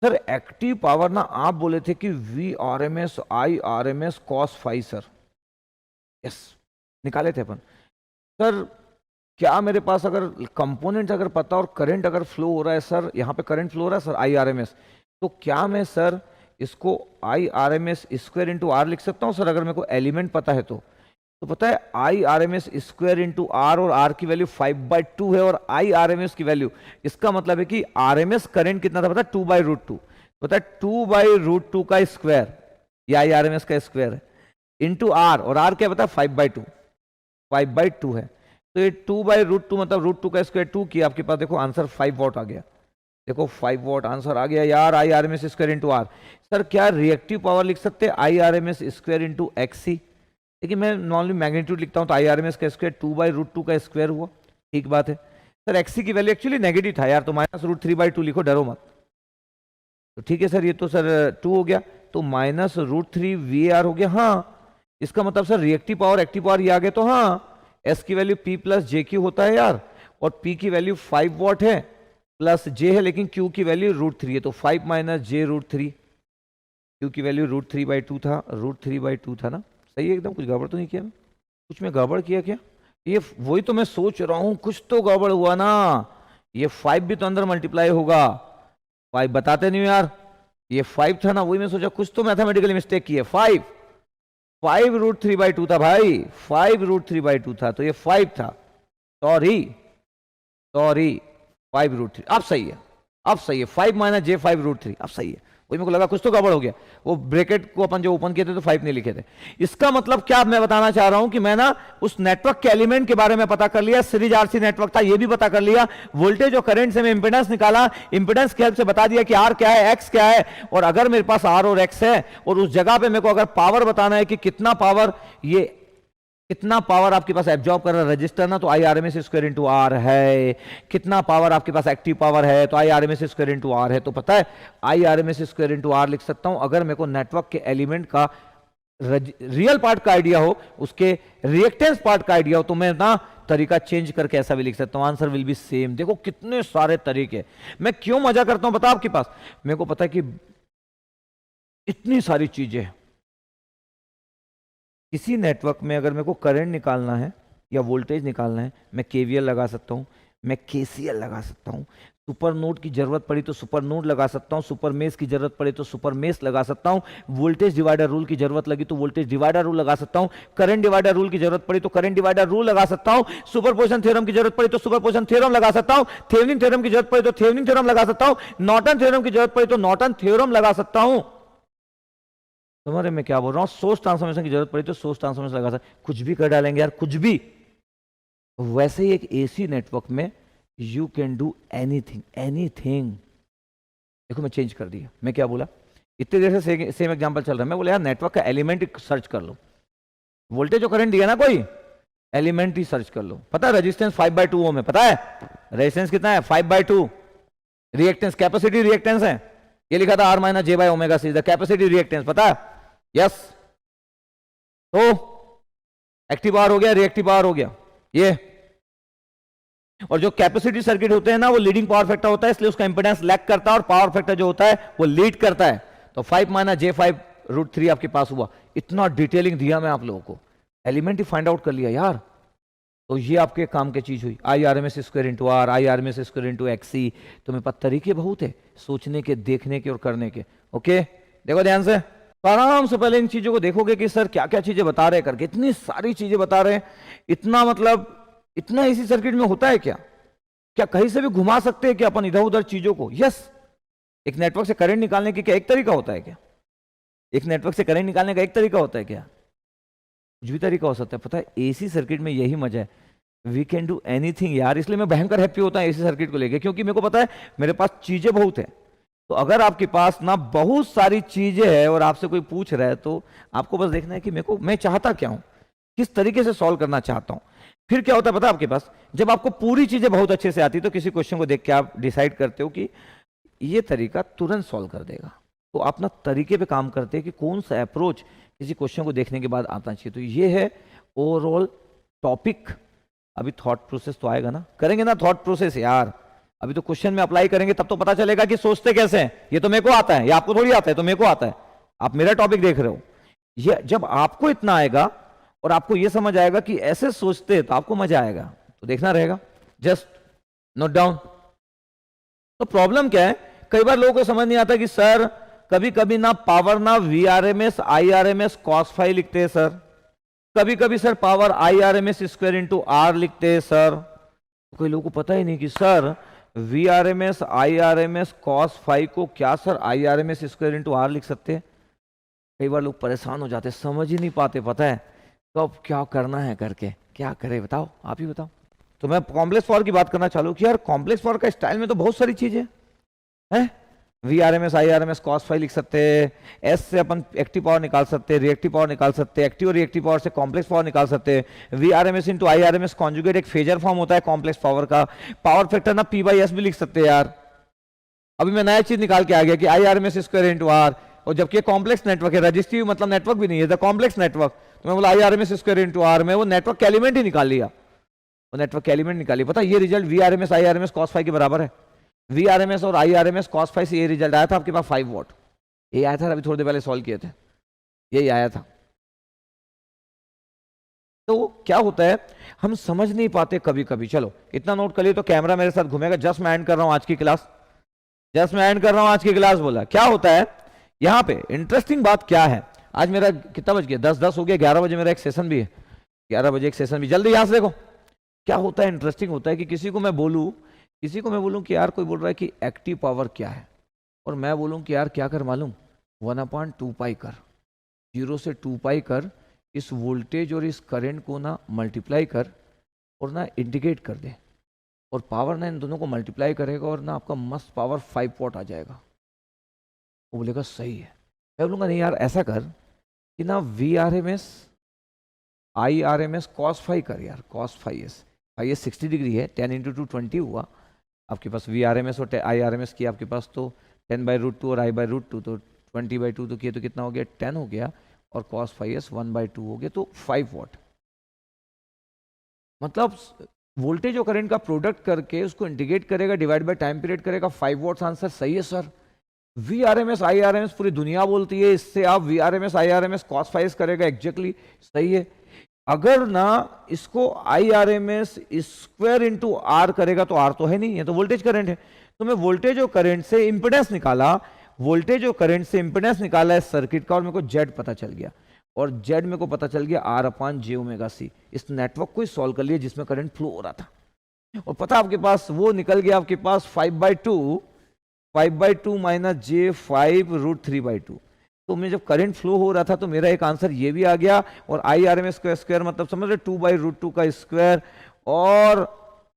सर एक्टिव पावर ना आप बोले थे कि VRMS IRMS cos phi sir, yes निकाले थे अपन। सर क्या मेरे पास अगर कंपोनेंट अगर पता और करंट अगर फ्लो हो रहा है सर, यहाँ पे करंट फ्लो हो रहा है सर IRMS, तो क्या मैं सर इसको IRMS स्क्वायर इंटू आर लिख सकता हूँ सर, अगर मेरे को एलिमेंट पता है तो पता है IRMS स्क्वायर इंटू आर, और आर की वैल्यू 5/2 है और IRMS की वैल्यू, इसका मतलब है कि RMS करंट कितना था पता है? 2/√2, पता है 2/√2 का स्क्वायर, या IRMS का स्क्वायर है, इंटू आर, और आर क्या पता है? 5/2 है, तो ये 2/√2 मतलब √2 का स्क्वायर 2 किया, आपके पास देखो आंसर 5 वॉट आ गया। देखो 5 वॉट आंसर आ गया यार, IRMS square into R. Sir क्या रिएक्टिव पावर लिख सकते हैं IRMS स्क्वायर इंटू XC? देखिए मैं नॉर्मली मैग्नीट्यूड लिखता हूँ तो IRMS का स्क्वायर 2/√2 का स्क्वायर हुआ, ठीक बात है सर। XC की वैल्यू एक्चुअली नेगेटिव था यार, तो माइनस √3/2 लिखो, डरो मत। तो ठीक है सर, ये तो सर 2 हो गया, तो माइनस √3 VAR हो गया। हाँ इसका मतलब sir reactive power active power ये आ गया, तो हाँ S की वैल्यू P + JQ होता है यार, और P की वैल्यू 5 वॉट है प्लस J है, लेकिन Q की वैल्यू √3 है, तो 5 माइनस J √3, Q की वैल्यू √3/2 था, √3/2 था ना। सही है एकदम, कुछ गड़बड़ तो नहीं किया? कुछ में गड़बड़ किया क्या? ये वही तो मैं सोच रहा हूँ, कुछ तो गड़बड़ हुआ ना। ये 5 भी तो अंदर मल्टीप्लाई होगा, 5 बताते नहीं हो यार, ये 5 था ना, वही मैं सोचा कुछ तो मैथमेटिकली मिस्टेक की है। 5 √3/2 था भाई, 5 √3/2 था, तो ये 5 था, सॉरी 5 √3, अब सही है, अब सही है। 5 माइनस J 5 √3, अब सही है। वही मेरे को लगा कुछ तो गड़बड़ हो गया, वो ब्रैकेट को अपन जो ओपन किए थे तो 5 नहीं लिखे थे। इसका मतलब क्या मैं बताना चाह रहा हूं कि मैं ना उस नेटवर्क के एलिमेंट के बारे में पता कर लिया, सीरीज आरसी नेटवर्क था ये भी पता कर लिया, वोल्टेज और करंट से मैं इंपेडेंस निकाला, इंपेडेंस की हेल्प से बता दिया कि आर क्या है, एक्स क्या है, और अगर मेरे पास आर और एक्स है और उस जगह पे मेरे को अगर पावर बताना है कि कितना पावर, ये कितना पावर आपके पास एब्जॉर्ब कर रहा है रजिस्टर ना, तो IRMS स्क्वायर इंटू आर है। कितना पावर आपके पास एक्टिव पावर है, तो IRMS स्क्वायर इंटू आर है। तो पता है IRMS स्क्वायर इंटू आर लिख सकता हूं अगर मेरे को नेटवर्क के एलिमेंट का रियल पार्ट का आइडिया हो, उसके रिएक्टेंस पार्ट का आइडिया हो, तो मैं ना तरीका चेंज करके ऐसा भी लिख सकता हूं, आंसर विल बी सेम। देखो कितने सारे तरीके। मैं क्यों मजा करता हूं पता आपके पास, मेरे को पता है कि इतनी सारी चीजें, किसी नेटवर्क में अगर मेरे को करंट निकालना है या वोल्टेज निकालना है, मैं KVL लगा सकता हूँ, मैं KCL लगा सकता हूँ, सुपर नोड की जरूरत पड़ी तो सुपर नोड लगा सकता हूँ, सुपर मेस की जरूरत पड़ी तो सुपर मेस लगा सकता हूँ, वोल्टेज डिवाइडर रूल की जरूरत लगी तो वोल्टेज डिवाइडर रूल लगा सकता हूँ, करंट डिवाइडर रूल की जरूरत पड़ी तो करंट डिवाइडर रूल लगा सकता हूँ, सुपरपोजिशन थ्योरम की जरूरत पड़ी तो सुपरपोजिशन थ्योरम लगा सकता हूँ, थेवेनिन थ्योरम की जरूरत पड़ी तो थेवेनिन थ्योरम लगा सकता हूँ, नॉर्टन थ्योरम की जरूरत पड़ी तो नॉर्टन थ्योरम लगा सकता हूँ। तुम्हारे मैं क्या बोल रहा हूँ, सोर्स ट्रांसफॉर्मेशन की जरूरत पड़ी तो सोर्स ट्रांसफॉर्मेशन लगा सकते, कुछ भी कर डालेंगे यार, कुछ भी। वैसे ही एक AC नेटवर्क में you can do anything, anything. देखो मैं चेंज कर दिया, मैं क्या बोला, इतनी देर से सेम एग्जांपल चल रहा है, मैं बोला यार नेटवर्क का एलिमेंट सर्च कर लो, वोल्टेज जो करंट दिया ना कोई एलिमेंट ही सर्च कर लो। पता है रेजिस्टेंस 5/2 ओम है, पता है रेजिस्टेंस कितना है 5/2, रिएक्टेंस कैपेसिटी रिएक्टेंस है, ये लिखा था R minus J by omega C, the capacitive reactance, पता है यस। तो एक्टिव पावर हो गया, रिएक्टिव पावर हो गया ये, और जो कैपेसिटी सर्किट होते हैं ना वो लीडिंग पावर फैक्टर होता है, इसलिए उसका इंपेडेंस लैग करता है और पावर फैक्टर जो होता है वो लीड करता है। तो 5 माइनस J 5 √3 आपके पास हुआ। इतना डिटेलिंग दिया मैं आप लोगों को, एलिमेंट ही फाइंड आउट कर लिया यार। तो ये आपके काम की चीज हुई, I R M S square into R, I R M S square into XC. तो मेरे पास तरीके बहुत है सोचने के, देखने के और करने के। ओके, देखो ध्यान से, तो आराम से पहले इन चीजों को देखोगे कि सर क्या क्या चीजें बता रहे हैं करके, इतनी सारी चीजें बता रहे हैं, इतना मतलब इतना इसी सर्किट में होता है क्या? क्या कहीं से भी घुमा सकते हैं क्या अपन इधर उधर चीजों को? यस। एक नेटवर्क से करंट निकालने की क्या एक तरीका होता है क्या? एक नेटवर्क से करंट निकालने का एक तरीका होता है क्या? कुछ भी तरीका हो सकता है। पता है एसी सर्किट में यही मजा है, वी कैन डू एनीथिंग यार। इसलिए मैं भयंकर हैप्पी होता हूं एसी सर्किट को लेके, क्योंकि मेरे को पता है मेरे पास चीजें बहुत है। तो अगर आपके पास ना बहुत सारी चीजें हैं और आपसे कोई पूछ रहा है, तो आपको बस देखना है कि मेरे को, मैं चाहता क्या हूं, किस तरीके से सॉल्व करना चाहता हूं। फिर क्या होता है पता है आपके पास, जब आपको पूरी चीजें बहुत अच्छे से आती, तो किसी क्वेश्चन को देख के आप डिसाइड करते हो कि ये तरीका तुरंत सॉल्व कर देगा। तो आप ना तरीके पे काम करते हैं कि कौन सा अप्रोच किसी क्वेश्चन को देखने के बाद आना चाहिए। तो ये है ओवरऑल टॉपिक। अभी थॉट प्रोसेस तो आएगा ना, करेंगे ना थॉट प्रोसेस यार। अभी तो क्वेश्चन में अप्लाई करेंगे तब तो पता चलेगा कि सोचते कैसे हैं। ये तो मेरे को आता है, ये आपको थोड़ी आता है, तो मेरे को आता है। आप मेरा टॉपिक देख रहे हो, ये जब आपको इतना आएगा और आपको ये समझ आएगा कि ऐसे सोचते तो आपको मजा आएगा, तो देखना रहेगा। Just note down. तो प्रॉब्लम क्या है, कई बार लोगों को समझ नहीं आता कि सर कभी कभी ना पावर ना VRMS IRMS cos फाई लिखते हैं सर, कभी कभी sir power IRMS square into R लिखते हैं सर। तो कोई लोगों को पता ही नहीं कि sir VRMS IRMS cos phi को क्या sir IRMS square into R लिख सकते हैं। कई बार लोग परेशान हो जाते, समझ ही नहीं पाते, पता है तो अब क्या करना है करके। क्या करे बताओ, आप ही बताओ। तो मैं कॉम्प्लेक्स पावर की बात करना चालू कि यार कॉम्प्लेक्स पावर का स्टाइल में तो बहुत सारी चीजें हैं। VRMS IRMS cos फाई लिख सकते हैं, एस से अपन एक्टिव पावर निकाल सकते हैं, रिएक्टिव पावर निकाल सकते हैं, एक्टिव और रिएक्टिव पावर से कॉम्प्लेक्स पावर निकाल सकते हैं। VRMS इंटू IRMS कॉन्जुगेट एक फेजर फॉर्म होता है कॉम्प्लेक्स पावर का। पावर फैक्टर ना P/S भी लिख सकते हैं यार। अभी मैं नया चीज निकाल के आ गया कि IRMS स्क्वायर इंटू आर, और जबकि कॉम्प्लेक्स नेटवर्क है, रजिस्ट्री मतलब नेटवर्क भी नहीं है, कॉम्प्लेक्स नेटवर्क, तो मैं बोला IRMS स्क्वायर इंटू आर में वो नेटवर्क के एलिमेंट ही निकाल लिया, वो नेटवर्क के एलिमेंट निकाल लिया। पता ये result VRMS IRMS cos phi के बराबर है। VRMS और IRMS cos फाई से ये रिजल्ट आया था आपके पास 5 वॉट, ये आया था अभी थोड़ी देर पहले सॉल्व किए थे, यही आया था। तो क्या होता है हम समझ नहीं पाते कभी कभी। चलो इतना नोट कर लिए तो कैमरा मेरे साथ घूमेगा। जस्ट मैं एंड कर रहा हूं आज की क्लास, जस्ट मैं एंड कर रहा हूं आज की क्लास। बोला क्या होता है यहां पे इंटरेस्टिंग बात क्या है। आज मेरा कितना बज गया, 10 हो गया, 11 बजे मेरा एक सेशन भी है, 11 बजे एक सेशन भी। जल्दी यहां से देखो क्या होता है। इंटरेस्टिंग होता है कि किसी को मैं बोलूं कि यार कोई बोल रहा है कि एक्टिव पावर क्या है, और मैं बोलूं कि यार क्या कर मालूम, 1/2 पाई कर, 0 से 2 पाई कर, इस वोल्टेज और इस करंट को ना मल्टीप्लाई कर और ना इंडिकेट कर दे, और पावर ना इन दोनों को मल्टीप्लाई करेगा और ना आपका मस्त पावर 5 वॉट आ जाएगा। वो बोलेगा सही है। मैं बोलूँगा नहीं यार ऐसा कर कि ना VRMS IRMS cos फाई कर यार, cos फाई एस 60 डिग्री है, 10 इंटू 2 20 हुआ आपके पास। VRMS और IRMS की आपके पास तो 10/√2 और I/√2, तो 20/2 तो किए तो कितना हो गया, 10 हो गया, और cos फाई एस 1/2 हो गया, तो 5 वॉट। मतलब वोल्टेज और करंट का प्रोडक्ट करके उसको इंटीग्रेट करेगा, डिवाइड बाय टाइम पीरियड करेगा, 5 वॉट्स आंसर सही है सर। VRMS IRMS पूरी दुनिया बोलती है, इससे आप VRMS IRMS cos फाई करेगा, एग्जैक्टली सही है। अगर ना इसको IRMS स्क्वायर इंटू आर करेगा तो आर तो है नहीं, है तो वोल्टेज करंट है। तो मैं वोल्टेज और करंट से इंपेडेंस निकाला, वोल्टेज और करंट से इंपेडेंस निकाला इस सर्किट का, और मेरे को जेड पता चल गया, और जेड मेरे को पता चल गया R/j⍵c। इस नेटवर्क को ही सॉल्व कर लिया जिसमें करंट फ्लो हो रहा था, और पता आपके पास वो निकल गया आपके पास 5/2 माइनस J5√3/2। तो मैं जब करंट फ्लो हो रहा था तो मेरा एक आंसर ये भी आ गया, और IRMS का स्क्वायर मतलब समझ रहे 2/√2 का स्क्वायर, और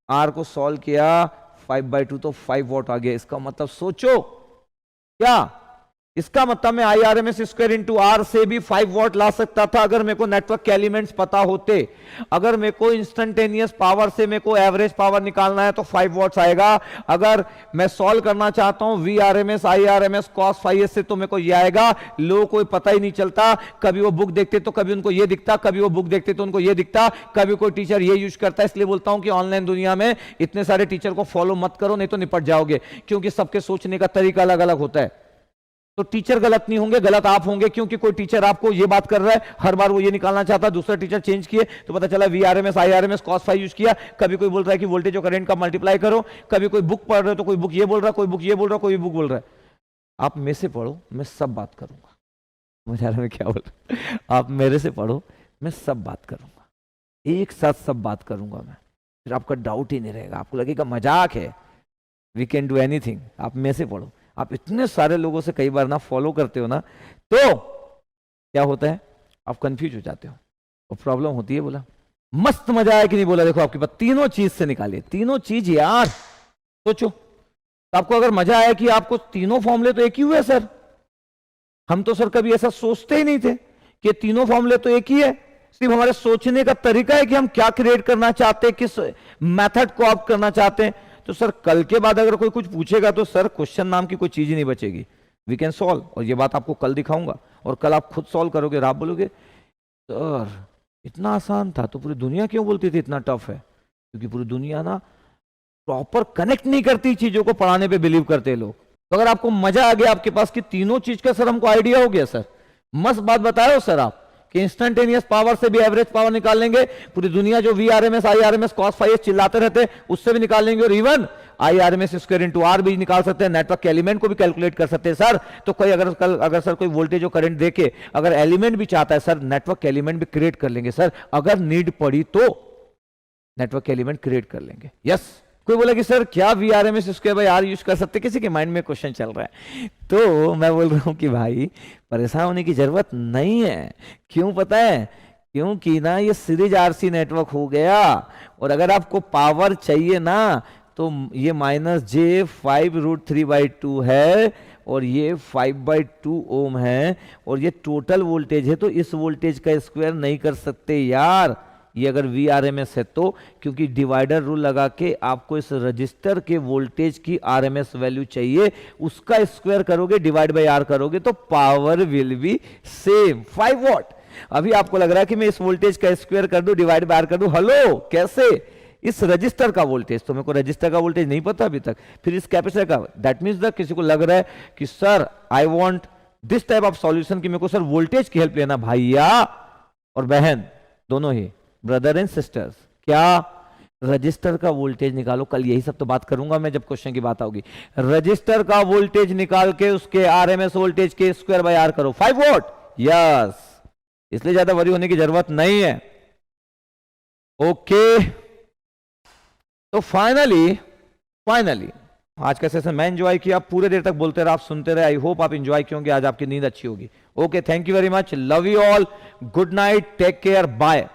R को सॉल्व किया 5/2 तो 5 वॉट आ गया। इसका मतलब सोचो क्या, इसका मतलब मैं IRMS स्क्वायर इंटू आर से भी 5 वॉट ला सकता था अगर मेरे को नेटवर्क के एलिमेंट्स पता होते। अगर मेरे को इंस्टेंटेनियस पावर से मेरे को एवरेज पावर निकालना है तो 5 वॉट्स आएगा। अगर मैं सॉल्व करना चाहता हूं VRMS IRMS cos phi S से तो मेरे को ये आएगा। लोगों को पता ही नहीं चलता, कभी वो बुक देखते तो कभी उनको ये दिखता, कभी वो बुक देखते तो उनको ये दिखता, कभी कोई टीचर ये यूज करता है। इसलिए बोलता हूं कि ऑनलाइन दुनिया में इतने सारे टीचर को फॉलो मत करो, नहीं तो निपट जाओगे, क्योंकि सबके सोचने का तरीका अलग अलग होता है। तो टीचर गलत नहीं होंगे, गलत आप होंगे, क्योंकि कोई टीचर आपको ये बात कर रहा है, हर बार वो ये निकालना चाहता है, दूसरा टीचर चेंज किए तो पता चला VRMS IRMS cos phi use किया, कभी कोई बोल रहा है कि वोल्टेज और करंट का मल्टीप्लाई करो, कभी कोई बुक पढ़ रहे हो तो कोई बुक ये बोल रहा है, कोई बुक ये बोल रहा है, कोई बुक बोल रहा है। आप मेरे से पढ़ो, मैं सब बात करूंगा। मुझे में क्या बोल रहा, आप मेरे से पढ़ो, मैं सब बात करूंगा, एक साथ सब बात करूंगा मैं, फिर आपका डाउट ही नहीं रहेगा, आपको लगेगा मजाक है, वी कैन डू एनीथिंग। आप मेरे से पढ़ो। आप इतने सारे लोगों से कई बार ना फॉलो करते हो ना, तो क्या होता है, आप कंफ्यूज हो जाते हो और प्रॉब्लम होती है। बोला मस्त मजा आया कि नहीं, बोला देखो आपके पास तीनों चीज से निकालिए, तीनों चीज यार सोचो। तो आपको अगर मजा आया कि आपको तीनों फॉर्मूले तो एक ही हुए सर, हम तो सर कभी ऐसा सोचते ही नहीं थे कि तीनों फॉर्मूले तो एक ही है, सिर्फ हमारे सोचने का तरीका है कि हम क्या क्रिएट करना चाहते हैं, किस मेथड को ऑप्ट करना चाहते हैं। तो सर कल के बाद अगर कोई कुछ पूछेगा तो सर क्वेश्चन नाम की कोई चीज ही नहीं बचेगी, वी कैन सॉल्व। और ये बात आपको कल दिखाऊंगा और कल आप खुद सॉल्व करोगे और आप बोलोगे सर इतना आसान था तो पूरी दुनिया क्यों बोलती थी इतना टफ है। क्योंकि पूरी दुनिया ना प्रॉपर कनेक्ट नहीं करती चीजों को, पढ़ाने पे बिलीव करते हैं लोग। तो अगर आपको मजा आ गया आपके पास कि तीनों चीज का सर हमको आइडिया हो गया, सर मस्त बात बताए हो सर आप कि इंस्टेंटेनियस पावर से भी एवरेज पावर निकाल लेंगे, पूरी दुनिया जो VRMS IRMS cos फाई चिल्लाते रहते हैं उससे भी निकाल लेंगे, और even IRMS square into R भी निकाल सकते हैं, नेटवर्क के एलिमेंट को भी कैलकुलेट कर सकते हैं सर। तो कोई अगर सर कोई वोल्टेज और करंट देके अगर एलिमेंट भी चाहता है सर, नेटवर्क के एलिमेंट भी क्रिएट कर लेंगे सर, अगर नीड पड़ी तो नेटवर्क के एलिमेंट क्रिएट कर लेंगे। यस कोई बोला कि सर क्या VRMS square by R use कर सकते, किसी के माइंड में क्वेश्चन चल रहा है, तो मैं बोल रहा हूं कि भाई परेशान होने की जरूरत नहीं है। क्यों पता है, क्योंकि ना ये सीरीज RC नेटवर्क हो गया, और अगर आपको पावर चाहिए ना तो ये -j5√3/2 है और ये 5/2 ओम है, और ये टोटल वोल्टेज है, तो इस वोल्टेज का स्क्वायर नहीं कर सकते यार, ये अगर VRMS है तो, क्योंकि डिवाइडर रूल लगा के आपको इस रजिस्टर के वोल्टेज की RMS वैल्यू चाहिए, उसका स्क्वायर करोगे डिवाइड बाय R करोगे तो power will be same 5 what. अभी आपको लग रहा है कि मैं इस वोल्टेज का स्क्वायर कर दूं डिवाइड बाय R कर दूं, हेलो कैसे, इस रजिस्टर का वोल्टेज, तो मेरे को रजिस्टर का वोल्टेज नहीं पता अभी तक, फिर इस कैपेसिटर का, दैट मींस द किसी को लग रहा है कि sir I want this type of solution, कि मेरे को सर वोल्टेज की हेल्प लेना, भैया और बहन दोनों ही, ब्रदर एंड सिस्टर्स, क्या रजिस्टर का वोल्टेज निकालो। कल यही सब तो बात करूंगा मैं जब क्वेश्चन की बात होगी, रजिस्टर का वोल्टेज निकाल के उसके RMS वोल्टेज के स्क्वायर बाय R करो, 5 वोल्ट। यस, इसलिए ज्यादा वरी होने की जरूरत नहीं है। ओके, तो फाइनली आज का सेशन मैं एंजॉय किया, आप पूरे देर तक बोलते रहे, आप सुनते रहे, आई होप आप एंजॉय किए, आज आपकी नींद अच्छी होगी। Okay, thank you very much, love you all, good night, take care, bye.